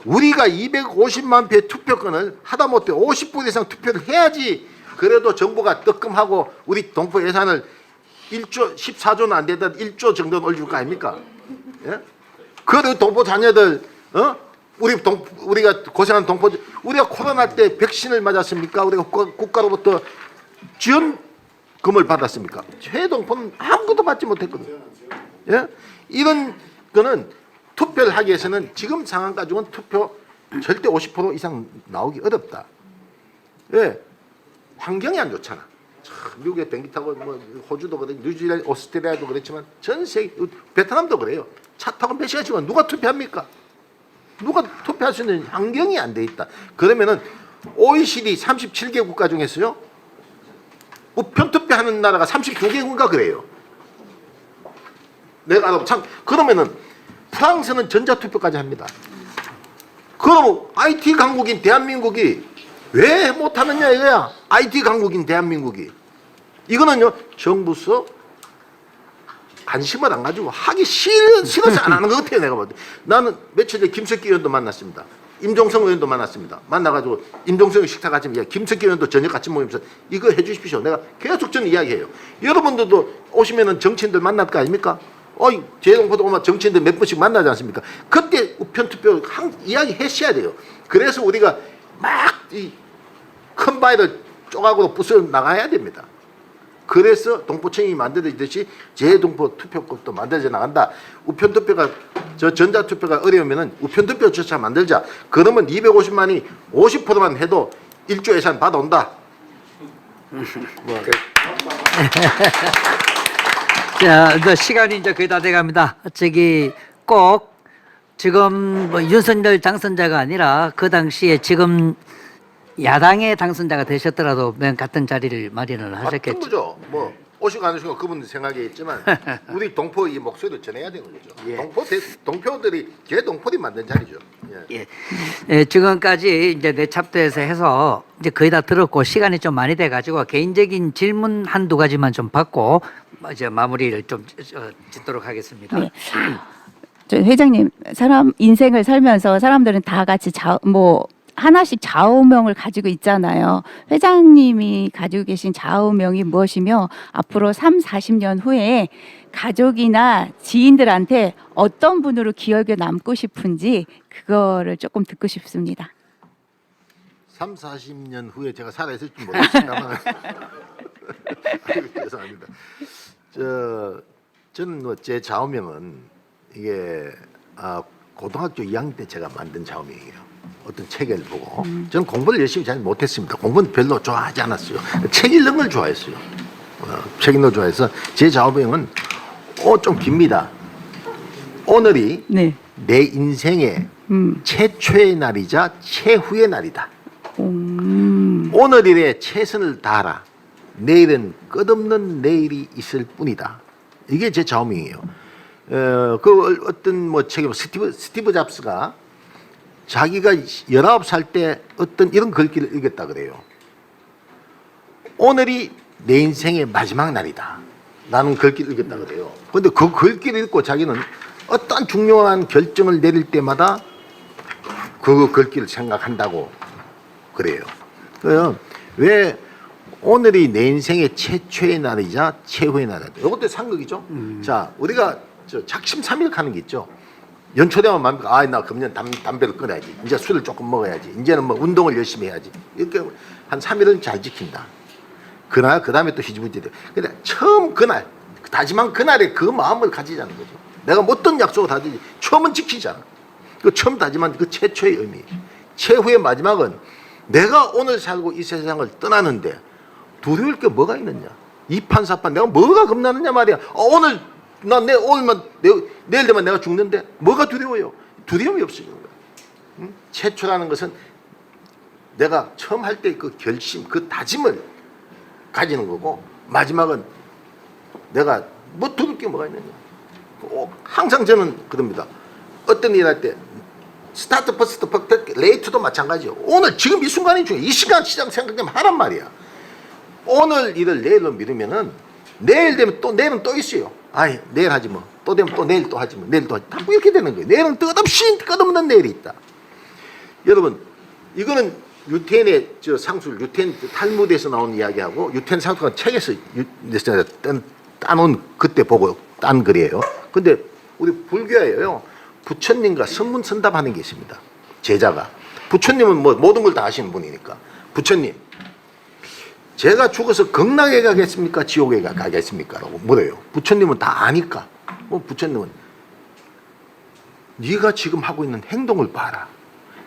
우리가 250만 표의 투표권을 하다못해 50% 이상 투표를 해야지 그래도 정부가 뜨끔하고 우리 동포 예산을 1조 14조는 안 되다 1조 정도는 올줄 거 아닙니까? 예? 그래도 동포 자녀들 우리가 고생한 동포 우리가 코로나 때 백신을 맞았습니까? 우리가 국가로부터 지원금을 받았습니까? 최동포는 아무것도 받지 못했거든요. 예? 이런 거는 투표를 하기 위해서는 지금 상황 가지고는 투표 절대 50% 이상 나오기 어렵다. 예. 환경이 안 좋잖아. 미국에 비행기 타고 뭐 호주도 그래, 뉴질랜드, 오스트레일리아도 그렇지만 전 세계 베트남도 그래요. 차 타고 몇 시간 지금 누가 투표합니까? 누가 투표할 수 있는 환경이 안 돼 있다. 그러면은 OECD 37개 국가 중에서요. 우편 투표하는 나라가 32개국인가 그래요. 내가 알아보 참 그러면은 프랑스는 전자투표까지 합니다. 그럼 IT 강국인 대한민국이 왜 못하느냐 이거야. IT 강국인 대한민국이. 이거는요 정부서 관심을 안 가지고 하기 싫어서 안 하는 것 같아요. 내가 볼 때. 나는 며칠 전에 김석기 의원도 만났습니다. 임종성 의원도 만났습니다. 만나가지고 임종성 식사 같이 김석기 의원도 저녁 같이 모이면서 이거 해주십시오. 내가 계속 저는 이야기해요. 여러분들도 오시면은 정치인들 만날 거 아닙니까? 재동포도 오면 정치인들 몇 번씩 만나지 않습니까? 그때 우편투표 이야기 하셔야 돼요. 그래서 우리가 막 이 큰 바위를 조각으로 부숴 나가야 됩니다. 그래서 동포청이 만들어지듯이 재동포 투표법도 만들어져 나간다. 우편투표가 전자투표가 어려우면은 우편투표조차 만들자. 그러면 250만이 50%만 해도 1조 예산 받아온다. 자, 이제 시간이 이제 거의 다 돼갑니다. 꼭 지금 뭐 윤석열 당선자가 아니라 그 당시에 지금 야당의 당선자가 되셨더라도 맨 같은 자리를 마련을 같은 하셨겠죠. 거죠. 뭐 오시고 안 오시고 그분 생각이 있지만 우리 동포 이 목소리를 전해야 되는 거죠. 예. 동표들이 재동포들이 만든 자리죠. 예. 예, 지금까지 이제 내찹도에서 해서 이제 거의 다 들었고 시간이 좀 많이 돼가지고 개인적인 질문 한두 가지만 좀 받고 이제 마무리를 좀 짓도록 하겠습니다. 네. 저 회장님, 사람 인생을 살면서 사람들은 다 같이 하나씩 좌우명을 가지고 있잖아요. 회장님이 가지고 계신 좌우명이 무엇이며 앞으로 3, 40년 후에 가족이나 지인들한테 어떤 분으로 기억에 남고 싶은지 그거를 조금 듣고 싶습니다. 3, 40년 후에 제가 살아있을지 모르겠습니다만 죄송합니다. 저는 뭐 제 좌우명은 이게 고등학교 2학년 때 제가 만든 좌우명이에요. 어떤 책을 보고 저는 공부를 열심히 잘 못했습니다. 공부는 별로 좋아하지 않았어요. 책 읽는 걸 좋아했어요. 책 읽는 걸 좋아해서 제 좌우명은 좀 깁니다. 오늘이 네. 내 인생의 최초의 날이자 최후의 날이다. 오늘일에 최선을 다하라. 내일은 끝없는 내일이 있을 뿐이다. 이게 제 좌우명이에요. 어떤 뭐 책에 스티브 잡스가 자기가 19살 때 어떤 이런 글귀를 읽었다 그래요. 오늘이 내 인생의 마지막 날이다. 라는 글귀를 읽었다 그래요. 그런데 그 글귀를 읽고 자기는 어떤 중요한 결정을 내릴 때마다 그 글귀를 생각한다고 그래요. 그래서 왜 오늘이 내 인생의 최초의 날이자 최후의 날이다. 이것도 상극이죠. 자, 우리가 작심삼일하는 게 있죠. 연초되면 맘니까? 나 금년 담배를 끊어야지. 이제 술을 조금 먹어야지. 이제는 뭐 운동을 열심히 해야지. 이렇게 한 3일은 잘 지킨다. 그 다음에 또 희지부지 돼. 근데 처음 그날, 다짐한 그날에 그 마음을 가지자는 거죠. 내가 어떤 약속을 하든지 처음은 지키잖아. 그 처음 다짐한 그 최초의 의미. 최후의 마지막은 내가 오늘 살고 이 세상을 떠나는데 두려울 게 뭐가 있느냐. 이판사판 내가 뭐가 겁나느냐 말이야. 오늘 나 내일 되면 내가 죽는데 뭐가 두려워요? 두려움이 없어요. 응? 최초라는 것은 내가 처음 할 때 그 결심, 그 다짐을 가지는 거고, 마지막은 내가 뭐 두를 게 뭐가 있느냐. 항상 저는 그럽니다. 어떤 일 할 때 스타트 퍼스트 퍼펙트 레이트도 마찬가지예요. 오늘 지금 이 순간이 중요해. 이 시간 시장 생각되면 하란 말이야. 오늘 일을 내일로 미루면은 내일 되면 또 내일은 또 있어요. 아이 내일 하지 뭐. 또 되면 또 내일 또 하지 뭐. 내일 또 하지. 자꾸 이렇게 되는 거예요. 내일은 끝없는 내일이 있다. 여러분 이거는 유태인의 저 상술, 유태인 탈무드에서 나온 이야기하고 유태인 상술가 책에서 따놓은 그때 보고 딴 글이에요. 근데 우리 불교에요. 부처님과 선문선답하는 게 있습니다. 제자가. 부처님은 뭐 모든 걸 다 아시는 분이니까. 부처님, 제가 죽어서 극락에 가겠습니까? 지옥에 가겠습니까? 라고 물어요. 부처님은 다 아니까. 부처님은 네가 지금 하고 있는 행동을 봐라.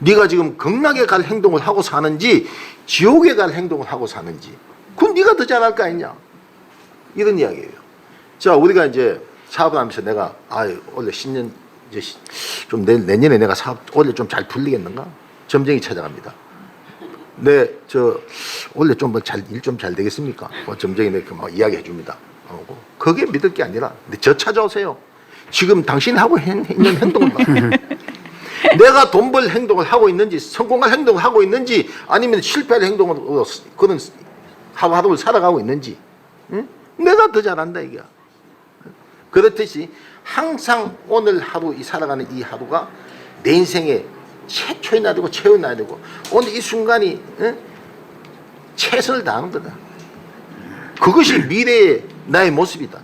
네가 지금 극락에 갈 행동을 하고 사는지 지옥에 갈 행동을 하고 사는지 그건 네가 더 잘할 거 아니냐. 이런 이야기예요. 자, 우리가 이제 사업을 하면서 내가 원래 신년 이제 좀 내년에 내가 사업 원래 좀 잘 풀리겠는가? 점쟁이 찾아갑니다. 원래 좀 일 좀 잘 되겠습니까? 점쟁이 이렇게 막 이야기해 줍니다. 그게 믿을 게 아니라 저 찾아오세요. 지금 당신이 하고 있는 행동을 봐. 내가 돈 벌 행동을 하고 있는지, 성공할 행동을 하고 있는지, 아니면 실패할 행동을 그런 하루하루를 살아가고 있는지, 응? 내가 더 잘한다 이게. 그렇듯이 항상 오늘 하루 이 살아가는 이 하루가 내 인생의 최초의 날이고 최후의 날이고 오늘 이 순간이 최선을 다하는 거다. 그것이 미래의 나의 모습이다.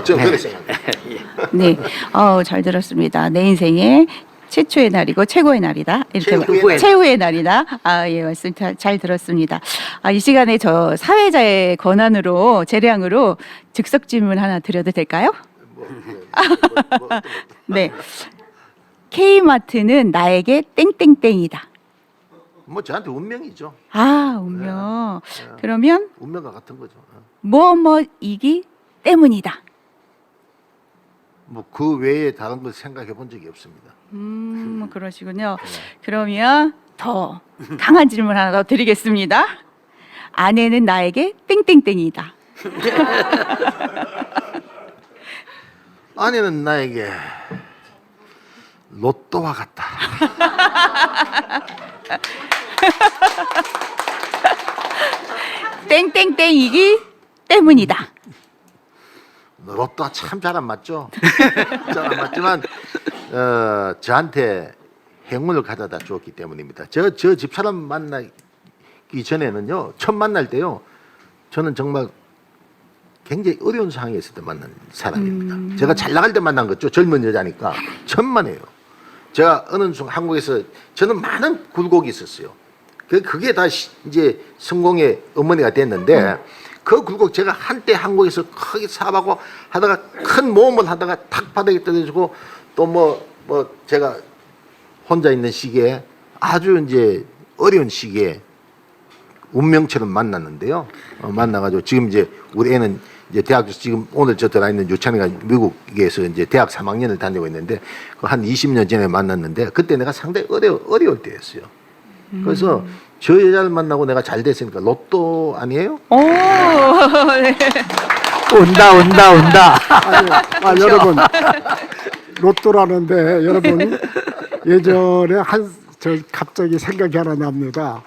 저는 그렇게 생각합니다. 네, 잘 들었습니다. 내 인생의 최초의 날이고 최고의 날이다. 이렇게 최후의 날이다. 예, 말씀 잘 들었습니다. 이 시간에 저 사회자의 권한으로 재량으로 즉석 질문 하나 드려도 될까요? 네. K마트는 나에게 땡땡땡이다. 저한테 운명이죠. 운명. 그러면 운명과 같은 거죠. 뭐뭐이기 때문이다. 그 외에 다른 걸 생각해 본 적이 없습니다. 그러시군요. 그러면 더 강한 질문 하나 더 드리겠습니다. 아내는 나에게 땡땡땡이다. 아내는 나에게 로또와 같다. 땡땡땡이기 때문이다. 로또가 참 잘 안 맞죠. 잘 안 맞지만 저한테 행운을 가져다 주었기 때문입니다. 저 집사람 만나기 전에는요, 처음 만날 때요, 저는 정말 굉장히 어려운 상황에 있을 때 만난 사람입니다. 제가 잘 나갈 때 만난 거죠. 젊은 여자니까 천만에요. 제가 어느 순간 한국에서 저는 많은 굴곡이 있었어요. 그게 다 이제 성공의 어머니가 됐는데 그 굴곡 제가 한때 한국에서 크게 사업하고 하다가 큰 모험을 하다가 탁 바닥에 떨어지고 또 뭐 제가 혼자 있는 시기에 아주 이제 어려운 시기에 운명처럼 만났는데요. 만나가지고 지금 이제 우리 애는 이제 대학교 지금 오늘 저 들어 있는 유찬이가 미국에서 이제 대학 3학년을 다니고 있는데 한 20년 전에 만났는데 그때 내가 상당히 어려울 때였어요. 그래서 저 여자를 만나고 내가 잘 됐으니까 로또 아니에요? 네. 온다. 아니, 여러분 로또라는데 여러분 예전에 저 갑자기 생각이 하나 납니다.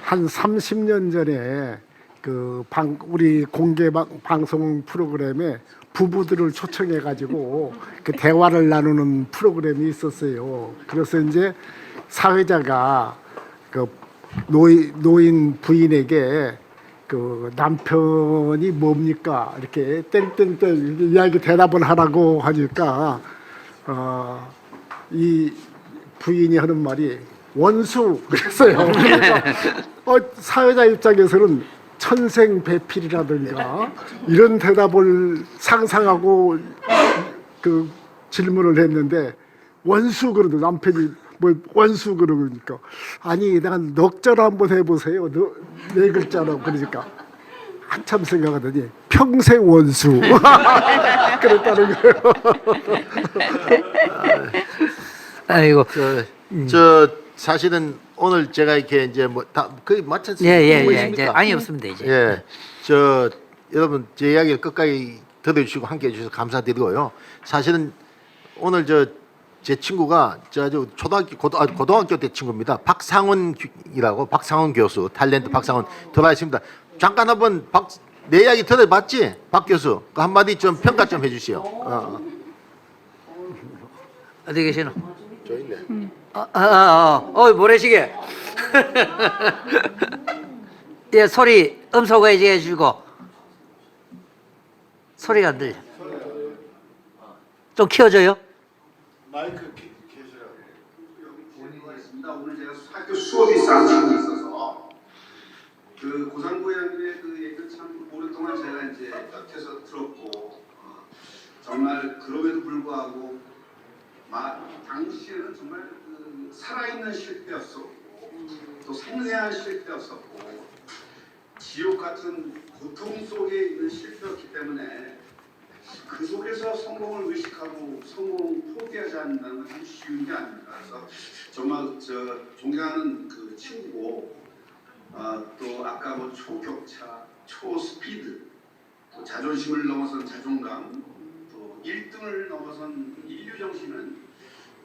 한 30년 전에 우리 공개 방송 프로그램에 부부들을 초청해 가지고 그 대화를 나누는 프로그램이 있었어요. 그래서 이제 사회자가 노인 부인에게 남편이 뭡니까 이렇게 땡땡땡 이야기 대답을 하라고 하니까 이 부인이 하는 말이 원수 그랬어요. 그러니까 사회자 입장에서는 천생배필이라든가 이런 대답을 상상하고 질문을 했는데 원수 그러더 남편이 원수 그러니까 아니 내가 넉절 한번 해보세요. 네 글자로 그러니까 한참 생각하더니 평생 원수 그랬다는 거예요. 아이고. 저 사실은 오늘 제가 이렇게 이제 뭐 다 거의 마쳤습니다. 예, 뭐 예, 있습니까? 이제 아니 없습니다 이제. 예, 저 여러분 제 이야기를 끝까지 들어주시고 함께해 주셔서 감사드리고요. 사실은 오늘 제 친구가 저 아주 고등학교 때 친구입니다. 박상훈이라고 박상훈 교수, 탤런트 박상훈 들어와 있습니다. 잠깐 한번 내 이야기 들어봤지, 박 교수? 그 한마디 좀 평가 좀 해주시오. 어디 계시노? 저 있네. 모래시계. 예, 소리 음소거해지 해주고. 소리가 안 들려. 좀 키워줘요. 마이크 계시라고. 있습니다. 오늘 제가 학교 수업이 쌍쌍이 있어서 그 고상구 회장님의 그 얘기를 참 오랫동안 제가 이제 곁에서 들었고 정말 그럼에도 불구하고 당시에는 정말 그 살아있는 실패였었고 또 생생한 실패였었고 지옥 같은 고통 속에 있는 실패였기 때문에 그 속에서 성공을 의식하고 성공 포기하지 않는다는 건 참 쉬운 게 아닙니다. 그래서 정말 저 존경하는 그 친구고 또 아까 뭐 초격차, 초스피드, 또 자존심을 넘어선 자존감, 또 1등을 넘어선 인류 정신은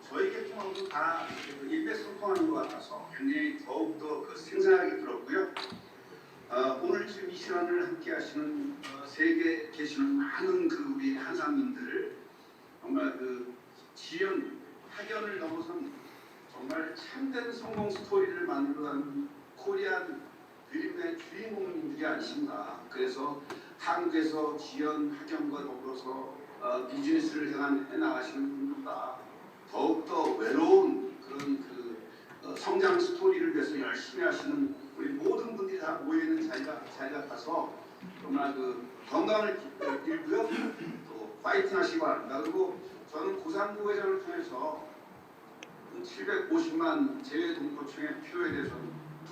저희 계통하고도 다 일맥상통하는 것 같아서 굉장히 더욱더 그 생생하게 들었고요. 오늘 지금 이 시간을 함께 하시는 세계에 계시는 많은 그 우리 한상민들 정말 그 지연, 학연을 넘어선 정말 참된 성공 스토리를 만들어가는 코리안 드림의 주인공들이 아니신가. 그래서 한국에서 지연, 학연과 더불어서 비즈니스를 해나가시는 분들보다 더욱더 외로운 그런 그 성장 스토리를 위해서 열심히 하시는 우리 모든 분들이 다 모여있는 자리 같아서 정말 그 건강을 빌고요. 또 파이팅 하시기 바랍니다. 그리고 저는 고상구 회장을 통해서 750만 재외 동포층의 필요에 대해서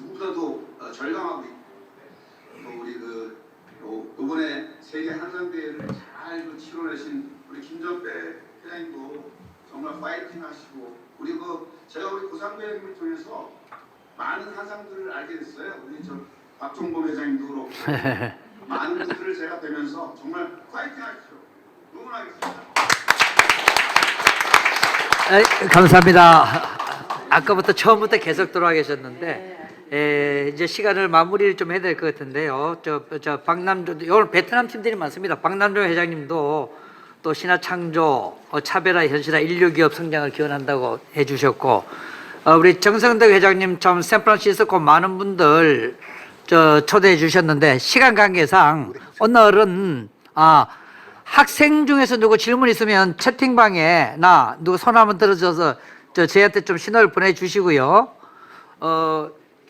누구보다도 절감하고 있고 또 우리 이번에 세계 한상대회를 잘 치러내신 우리 김전배 회장님도 정말 파이팅 하시고 우리 제가 우리 고상구 회장님을 통해서 많은 한상들을 알게 됐어요. 우리 박종범 회장님도 그렇고 많은 분들을 제가 뵈면서 정말 파이팅 하십시오. 응원하겠습니다. 감사합니다. 아까부터 처음부터 계속 들어와 계셨는데 이제 시간을 마무리를 좀 해야 될 것 같은데요. 저 박남조 오늘 베트남 팀들이 많습니다. 박남조 회장님도 또 신화창조, 차별화, 현실화, 인류기업 성장을 기원한다고 해주셨고 우리 정성덕 회장님 참 샌프란시스코 많은 분들 초대해 주셨는데 시간 관계상 오늘은 학생 중에서 누구 질문 있으면 채팅방에 누구 손 한번 들어줘서 저희한테 좀 신호를 보내주시고요.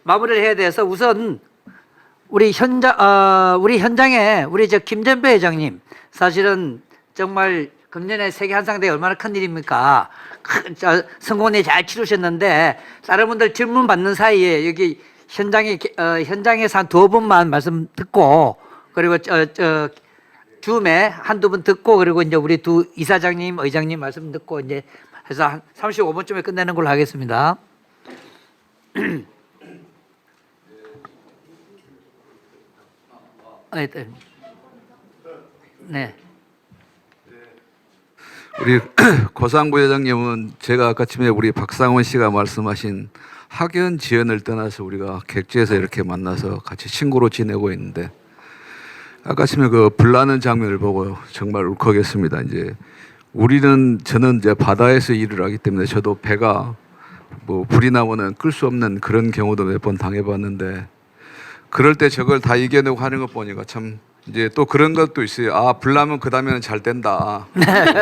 마무리를 해야 돼서 우선 우리 현장에 우리 김전배 회장님 사실은 정말 금년에 세계 한상대회 얼마나 큰 일입니까? 성공에 잘 치르셨는데 다른 분들 질문 받는 사이에 여기 현장에서 한 2분만 말씀 듣고 그리고 줌에 한두 분 듣고 그리고 이제 우리 두 이사장님, 의장님 말씀 듣고 이제 해서 한 35분쯤에 끝내는 걸로 하겠습니다. 네. 우리 고상구 회장님은 제가 아까 아침에 우리 박상원 씨가 말씀하신 학연 지연을 떠나서 우리가 객지에서 이렇게 만나서 같이 친구로 지내고 있는데 아까 아침에 그 불나는 장면을 보고 정말 울컥했습니다. 저는 이제 바다에서 일을 하기 때문에 저도 배가 뭐 불이 나면은 끌 수 없는 그런 경우도 몇 번 당해봤는데 그럴 때 저걸 다 이겨내고 하는 것 보니까 참 이제 또 그런 것도 있어요. 불 나면 그 다음에는 잘 된다.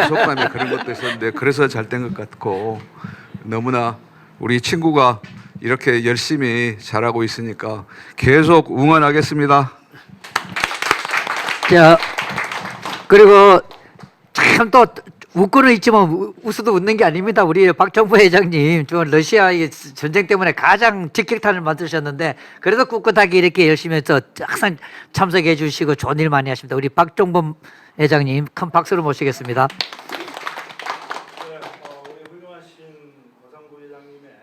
속담에 그런 것도 있었는데 그래서 잘 된 것 같고 너무나 우리 친구가 이렇게 열심히 잘하고 있으니까 계속 응원하겠습니다. 그리고 참 또 웃고는 있지만 웃어도 웃는 게 아닙니다. 우리 박정부 회장님, 저 러시아의 전쟁 때문에 가장 직격탄을 만드셨는데 그래도 꿋꿋하게 이렇게 열심히 해서 항상 참석해 주시고 좋은 일 많이 하십니다. 우리 박정부 회장님 큰 박수로 모시겠습니다. 우리 훌륭하신 거상부 회장님의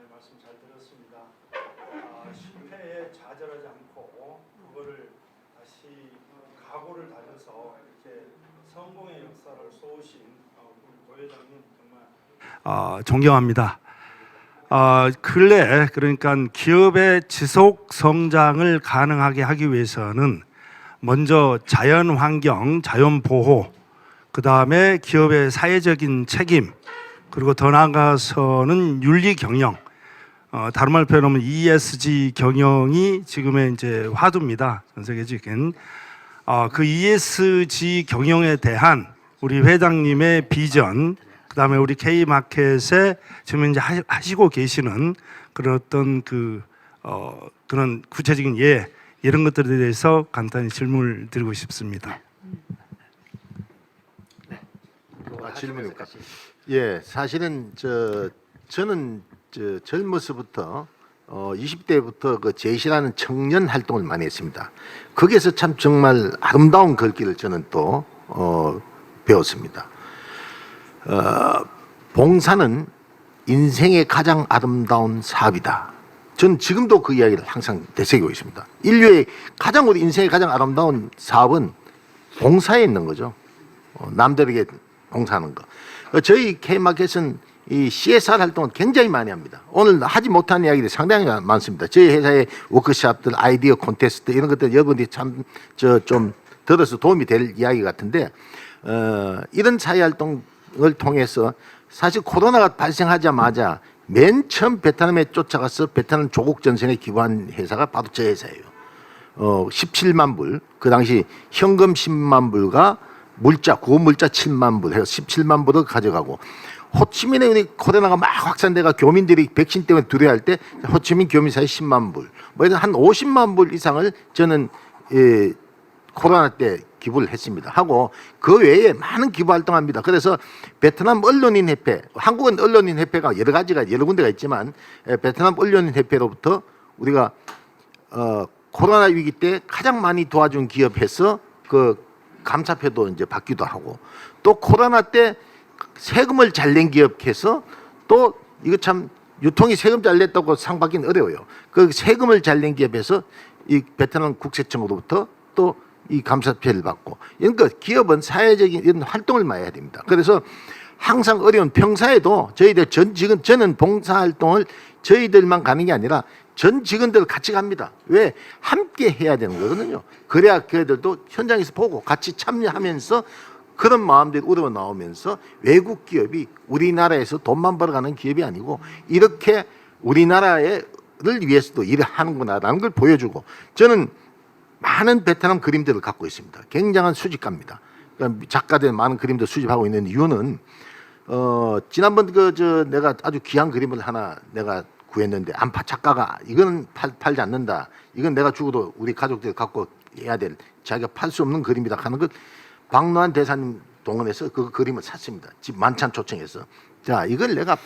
말씀 잘 들었습니다. 실패에 좌절하지 않고 그거를 다시 각오를 다져서 이렇게 성공의 역사를 쏘으신 우리 고 회장님 정말 존경합니다. 근래 그러니까 기업의 지속 성장을 가능하게 하기 위해서는 먼저 자연 환경, 자연 보호, 그 다음에 기업의 사회적인 책임, 그리고 더 나아가서는 윤리 경영, 다른 말로 표현하면 ESG 경영이 지금의 이제 화두입니다. 전 세계적인 그 ESG 경영에 대한 우리 회장님의 비전, 그 다음에 우리 K 마켓에 지금 이제 하시고 계시는 그런 어떤 그런 구체적인 이런 것들에 대해서 간단히 질문을 드리고 싶습니다. 질문입니까? 예, 사실은 저는 젊어서부터 20대부터 그 제시라는 청년 활동을 많이 했습니다. 거기에서 참 정말 아름다운 글귀를 저는 또 배웠습니다. 봉사는 인생의 가장 아름다운 사업이다. 전 지금도 그 이야기를 항상 되새기고 있습니다. 인류의 가장 우리 인생의 가장 아름다운 사업은 봉사에 있는 거죠. 남들에게 봉사하는 거. 저희 K마켓은 이 CSR 활동을 굉장히 많이 합니다. 오늘 하지 못한 이야기들이 상당히 많습니다. 저희 회사의 워크숍들, 아이디어 콘테스트 이런 것들 여러분들이 참 좀 들어서 도움이 될 이야기 같은데 이런 사회 활동을 통해서 사실 코로나가 발생하자마자 맨 처음 베트남에 쫓아가서 베트남 조국 전선에 기부한 회사가 바로 저 회사예요. 17만 불, 그 당시 현금 10만 불과 물자, 구호물자 7만 불 해서 17만 불을 가져가고 호치민에 코로나가 막 확산돼가 교민들이 백신 때문에 두려워할 때 호치민 교민사에 10만 불, 뭐 이런 한 50만 불 이상을 저는 코로나 때 기부를 했습니다. 하고 그 외에 많은 기부 활동합니다. 그래서 베트남 언론인 협회, 한국은 언론인 협회가 여러 가지가 여러 군데가 있지만 베트남 언론인 협회로부터 우리가 코로나 위기 때 가장 많이 도와준 기업에서 그 감사표도 이제 받기도 하고 또 코로나 때 세금을 잘 낸 기업에서 또 이거 참 유통이 세금 잘 냈다고 상 받기는 어려워요. 그 세금을 잘 낸 기업에서 이 베트남 국세청으로부터 또 이 감사표를 받고 그러니까 기업은 사회적인 이런 활동을 많이 해야 됩니다. 그래서 항상 어려운 평사에도 저희들 전 직원 저는 봉사활동을 저희들만 가는 게 아니라 전 직원들 같이 갑니다. 왜? 함께 해야 되는 거거든요. 그래야 그들도 현장에서 보고 같이 참여하면서 그런 마음들이 우러나오면서 외국 기업이 우리나라에서 돈만 벌어가는 기업이 아니고 이렇게 우리나라를 위해서도 일을 하는구나라는 걸 보여주고 저는 많은 베트남 그림들을 갖고 있습니다. 굉장한 수집가입니다. 그러니까 작가들 많은 그림들 수집하고 있는 이유는 지난번 내가 아주 귀한 그림을 하나 내가 구했는데 작가가 이거는 팔지 않는다. 이건 내가 죽어도 우리 가족들 갖고 해야 될 자기가 팔 수 없는 그림이다 하는 걸 박노한 대사님 동원해서 그 그림을 샀습니다. 집 만찬 초청해서. 자, 이걸 내가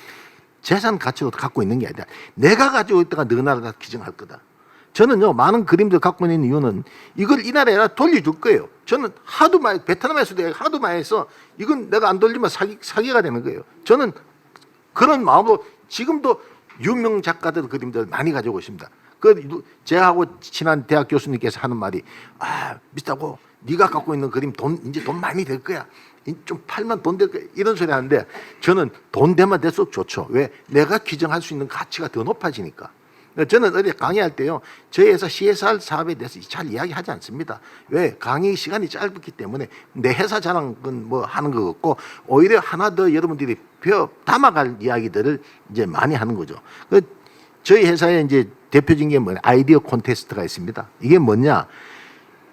재산 가치로 갖고 있는 게 아니라 내가 가지고 있다가 너 나라다 기증할 거다. 저는요 많은 그림들 갖고 있는 이유는 이걸 이 나라에 돌려줄 거예요. 저는 하도 많이 베트남에서도 하도 많이 해서 이건 내가 안 돌리면 사기가 되는 거예요. 저는 그런 마음으로 지금도 유명 작가들 그림들 많이 가지고 있습니다. 제하고 친한 대학 교수님께서 하는 말이 미스터고 네가 갖고 있는 그림 이제 돈 많이 될 거야. 좀 팔면 돈 될 거야. 이런 소리 하는데 저는 돈 되면 될수록 좋죠. 왜? 내가 기증할 수 있는 가치가 더 높아지니까. 저는 어디 강의할 때요. 저희 회사 CSR 사업에 대해서 잘 이야기하지 않습니다. 왜? 강의 시간이 짧기 때문에 내 회사 자랑은 뭐 하는 거 같고 오히려 하나 더 여러분들이 담아갈 이야기들을 이제 많이 하는 거죠. 저희 회사에 이제 대표적인 게 뭐냐? 아이디어 콘테스트가 있습니다. 이게 뭐냐?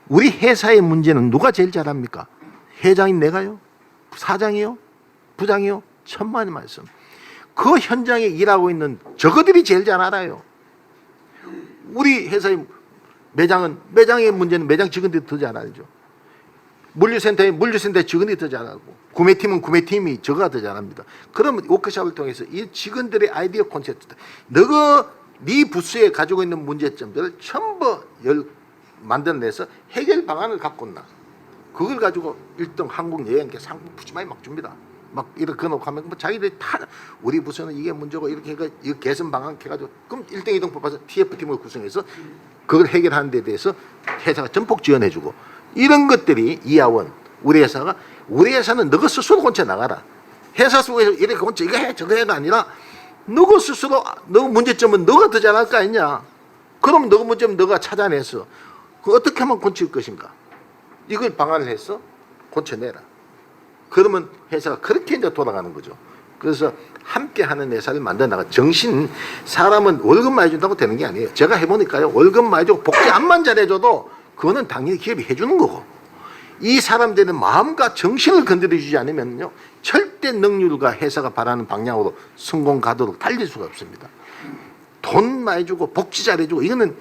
우리 회사의 문제는 누가 제일 잘합니까? 회장인 내가요? 사장이요? 부장이요? 천만의 말씀. 그 현장에 일하고 있는 저거들이 제일 잘 알아요. 우리 회사의 매장의 문제는 매장 직원들이 더 잘 알죠. 물류센터에 물류센터 직원이 더 잘하고 구매팀은 구매팀이 저가 더 잘합니다. 그러면 워크숍을 통해서 이 직원들의 아이디어 콘셉트, 너가 네 부스에 가지고 있는 문제점들을 전부 만들어내서 해결 방안을 갖고 온다. 그걸 가지고 1등 한국 여행계 상품 푸짐하게 막 줍니다. 막 이렇게 놓고 하면 뭐 자기들이 다 우리 부서는 이게 문제고 이렇게 해가 이거 개선 방안 해가지고 그럼 1등 2등 뽑아서 TF팀을 구성해서 그걸 해결하는 데 대해서 회사가 전폭 지원해주고 이런 것들이 이하원 우리 회사는 너가 스스로 혼자 나가라. 회사 속에서 이렇게 혼자 이거 해 저거 해가 아니라 너가 스스로 너 문제점은 너가 더 잘할 거 아니냐. 그럼 너 문제점 너가 찾아내서 그 어떻게 하면 고칠 것인가. 이걸 방안을 해서 고쳐내라. 그러면 회사가 그렇게 이제 돌아가는 거죠. 그래서 함께 하는 회사를 만들어 나가. 사람은 월급 많이 준다고 되는 게 아니에요. 제가 해보니까요. 월급 많이 주고 복지 안만 잘해줘도 그거는 당연히 기업이 해주는 거고. 이 사람들의 마음과 정신을 건드려주지 않으면요. 절대 능률과 회사가 바라는 방향으로 성공 가도록 달릴 수가 없습니다. 돈 많이 주고 복지 잘해주고 이거는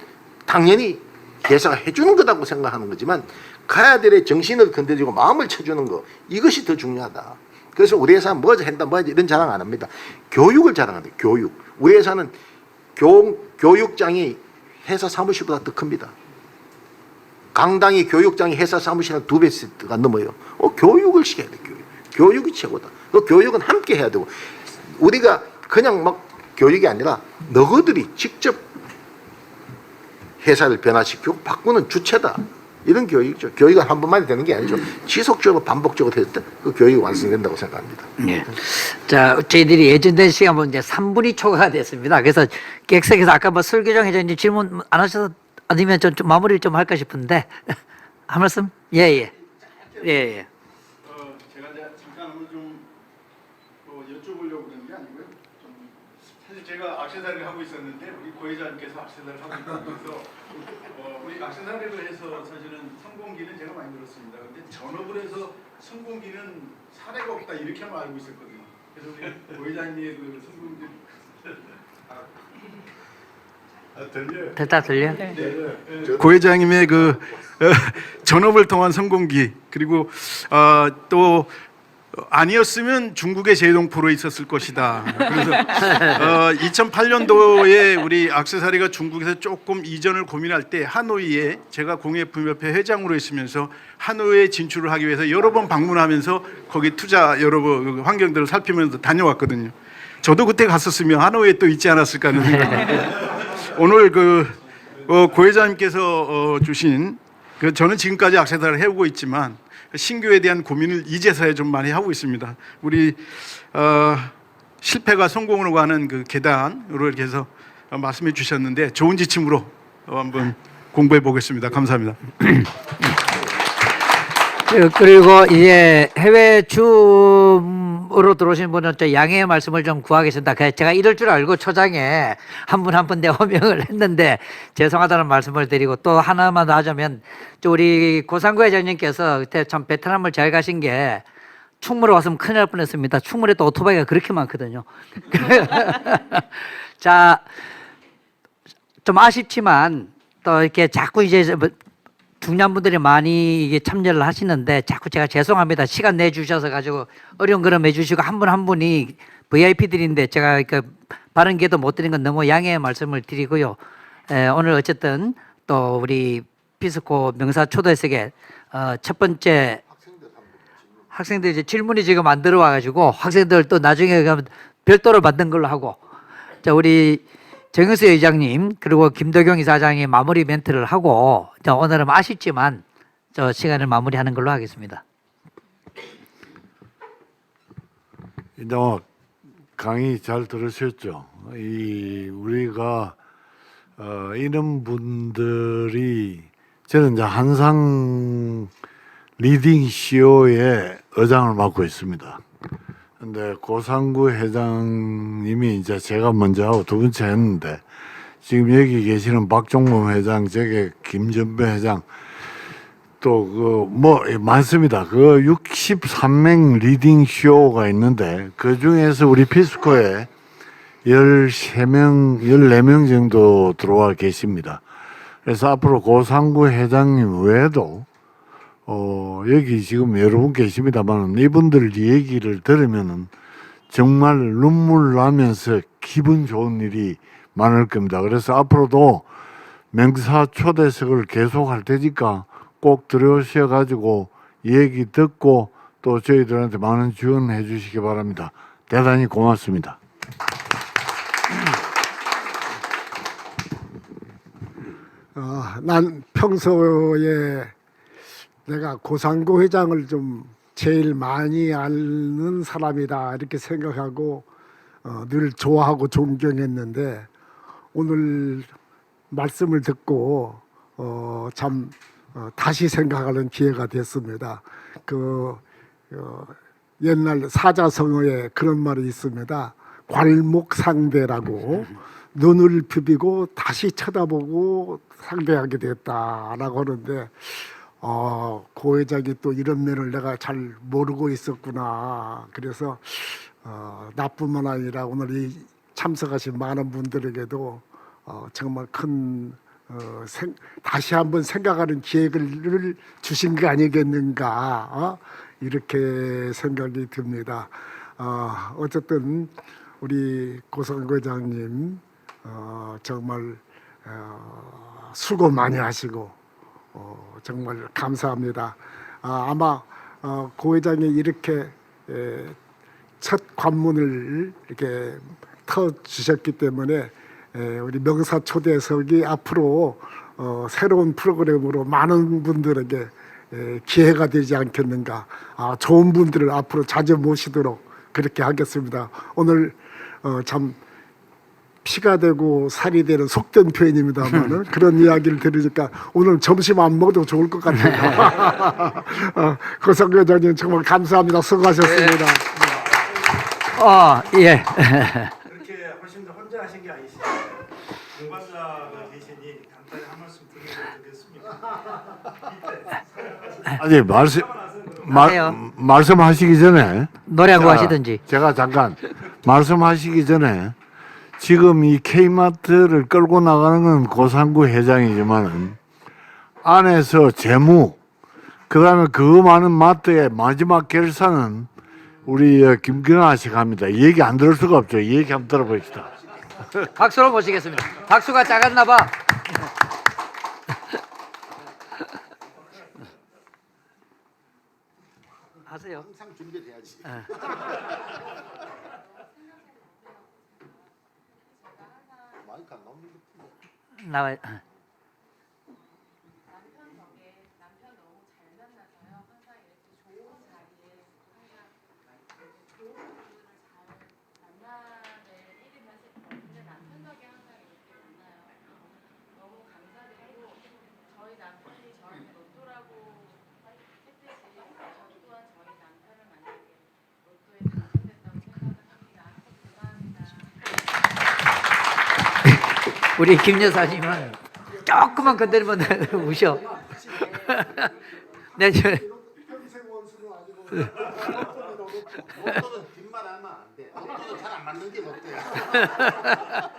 당연히 회사가 해주는 거라고 생각하는 거지만 가야 될 정신을 건드리고 마음을 쳐주는 거 이것이 더 중요하다. 그래서 우리 회사는 뭐 한다 뭐 이런 자랑 안 합니다. 교육을 자랑한다. 교육. 우리 회사는 교육장이 회사 사무실보다 더 큽니다. 강당이 교육장이 회사 사무실은 2배가 넘어요. 교육을 시켜야 돼. 교육이 최고다. 그 교육은 함께 해야 되고 우리가 그냥 막 교육이 아니라 너희들이 직접 회사를 변화시키고 바꾸는 주체다. 이런 교육이죠. 교육은 한 번만에 되는 게 아니죠. 지속적으로 반복적으로 했을 때 그 교육이 완성된다고 생각합니다. 예. 자, 저희들이 예정된 시간은 이제 3분이 초과가 됐습니다. 그래서 객석에서 아까 뭐 설교장 회장님 질문 안 하셔서 아니면 좀 마무리를 좀 할까 싶은데 한 말씀? 예. 제가 이제 잠깐 좀 여쭤보려고 그러는 게 아니고요. 사실 제가 악세사리를 하고 있었는데 우리 고 회장님께서 악세사리를 하고 있어서 우리 악세사리를 해서 사실은 성공기는 제가 많이 들었습니다. 근데 전업을 해서 성공기는 사례가 없다 이렇게만 알고 있었거든요. 그래서 우리 고 회장님의 그 성공기 들려요? 됐다 들려? 고 회장님의 그 전업을 통한 성공기 그리고 또 아니었으면 중국의 제동포로 있었을 것이다. 그래서 2008년도에 우리 액세서리가 중국에서 조금 이전을 고민할 때 하노이에 제가 공예품협회 회장으로 있으면서 하노이에 진출을 하기 위해서 여러 번 방문하면서 거기 투자 여러 번 환경들을 살피면서 다녀왔거든요. 저도 그때 갔었으면 하노이에 또 있지 않았을까 하는 생각. 오늘 고 회장님께서 주신 저는 지금까지 액세서리를 해오고 있지만 신규에 대한 고민을 이제서야 좀 많이 하고 있습니다. 우리 실패가 성공으로 가는 그 계단으로 이렇게 해서 말씀해 주셨는데 좋은 지침으로 한번 공부해 보겠습니다. 감사합니다. 그리고 이제 해외 줌으로 들어오신 분은 저 양해의 말씀을 좀 구하겠습니다. 제가 이럴 줄 알고 초장에 한 분 한 분 내 호명을 했는데 죄송하다는 말씀을 드리고 또 하나만 더 하자면 우리 고상구 회장님께서 그때 참 베트남을 잘 가신 게 충무로 왔으면 큰일 날 뻔했습니다. 충무로에 또 오토바이가 그렇게 많거든요. 자, 좀 아쉽지만 또 이렇게 자꾸 이제 중요한 분들이 많이 이게 참여를 하시는데 자꾸 제가 죄송합니다. 시간 내주셔서 가지고 어려운 걸음 해주시고 한 분 한 분이 VIP들인데 제가 바른 기회도 못 드린 건 너무 양해의 말씀을 드리고요. 오늘 어쨌든 또 우리 피스코 명사 초대석에 첫 번째 학생들 이제 질문이 지금 안 들어와 가지고 학생들 또 나중에 가면 별도로 받는 걸로 하고 자 우리 정영수 의장님 그리고 김도경 이사장이 마무리 멘트를 하고 오늘은 아쉽지만 저 시간을 마무리하는 걸로 하겠습니다. 강의 잘 들으셨죠? 우리가 이런 분들이 저는 이제 한상 리딩 CEO의 의장을 맡고 있습니다. 근데 고상구 회장님이 이제 제가 먼저 하고 두 번째 했는데 지금 여기 계시는 박종범 회장, 저게 김전배 회장 또 많습니다. 63명 리딩 CEO가 있는데 그 중에서 우리 피스코에 13명, 14명 정도 들어와 계십니다. 그래서 앞으로 고상구 회장님 외에도 여기 지금 여러분 계십니다만 이분들 얘기를 들으면은 정말 눈물 나면서 기분 좋은 일이 많을 겁니다. 그래서 앞으로도 맹사 초대석을 계속 할 테니까 꼭 들어오셔 가지고 얘기 듣고 또 저희들한테 많은 지원해 주시기 바랍니다. 대단히 고맙습니다. 난 평소에 내가 고상고 회장을 좀 제일 많이 아는 사람이다 이렇게 생각하고 늘 좋아하고 존경했는데 오늘 말씀을 듣고 참 다시 생각하는 기회가 됐습니다. 옛날 사자성어에 그런 말이 있습니다. 괄목상대라고 눈을 비비고 다시 쳐다보고 상대하게 됐다라고 하는데 고 회장이 또 이런 면을 내가 잘 모르고 있었구나. 그래서 나뿐만 아니라 오늘 이 참석하신 많은 분들에게도 정말 큰 다시 한번 생각하는 기회를 주신 게 아니겠는가 이렇게 생각이 듭니다. 어쨌든 우리 고상고 회장님 정말 수고 많이 하시고 정말 감사합니다. 아마 고 회장이 이렇게 첫 관문을 이렇게 터 주셨기 때문에 우리 명사 초대석이 앞으로 새로운 프로그램으로 많은 분들에게 기회가 되지 않겠는가. 좋은 분들을 앞으로 자주 모시도록 그렇게 하겠습니다. 오늘 참 피가 되고 살이 되는 속된 표현입니다만은 그런 이야기를 들으니까 오늘 점심 안 먹어도 좋을 것 같아요. 고상고 회장님 정말 감사합니다. 수고하셨습니다. 예. 그렇게 하신 거 혼자 하신 게 아니시죠? 동반자가 계시니 간단히 한 말씀 드리겠습니다. 아니 말씀하시기 전에 노래 한 곡 자, 하시든지. 제가 잠깐 말씀하시기 전에 지금 이 K마트를 끌고 나가는 건 고상구 회장이지만은 안에서 재무 그다음에 그 많은 마트의 마지막 결산은 우리 김경아 씨가 합니다. 얘기 안 들을 수가 없죠. 얘기 한번 들어봅시다. 박수로 모시겠습니다. 박수가 작았나 봐. 하세요. 항상 준비돼야지. 마이크 안 나오는 거. 나와. 우리 김 여사님은 조금만 건드리면 우셔. 네, 로또는 뒷말 하면 안 돼. 로또도 잘 안 맞는 게 로또야.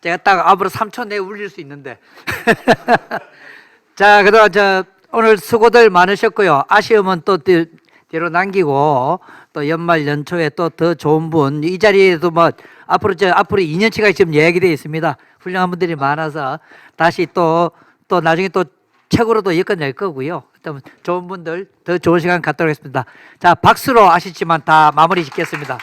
제가 딱 앞으로 3초 내에 울릴 수 있는데. 자, 그동안 오늘 수고들 많으셨고요. 아쉬움은 또 뒤로 남기고 또 연말 연초에 또 더 좋은 분 이 자리에도 뭐 앞으로 2년치가 지금 예약이 되어 있습니다. 훌륭한 분들이 많아서 다시 또 나중에 또 책으로도 엮어낼 거고요. 또 좋은 분들 더 좋은 시간 갖도록 하겠습니다. 자, 박수로 아쉽지만 다 마무리 짓겠습니다.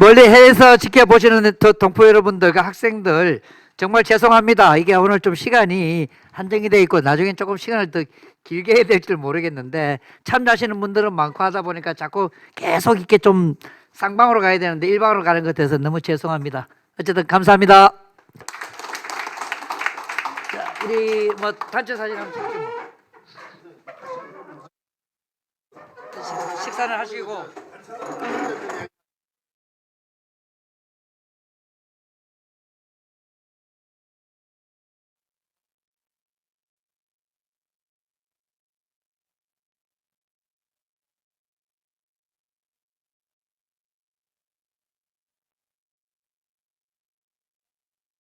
멀리 해에서 지켜보시는 동포 여러분들과 학생들 정말 죄송합니다. 이게 오늘 좀 시간이 한정이 돼 있고 나중에 조금 시간을 더 길게 해야 될지 모르겠는데 참여하시는 분들은 많고 하다 보니까 자꾸 계속 이렇게 좀 쌍방으로 가야 되는데 일방으로 가는 것 같아서 너무 죄송합니다. 어쨌든 감사합니다. 자, 우리 뭐 단체 사진 한번 찍죠. 식사는 하시고.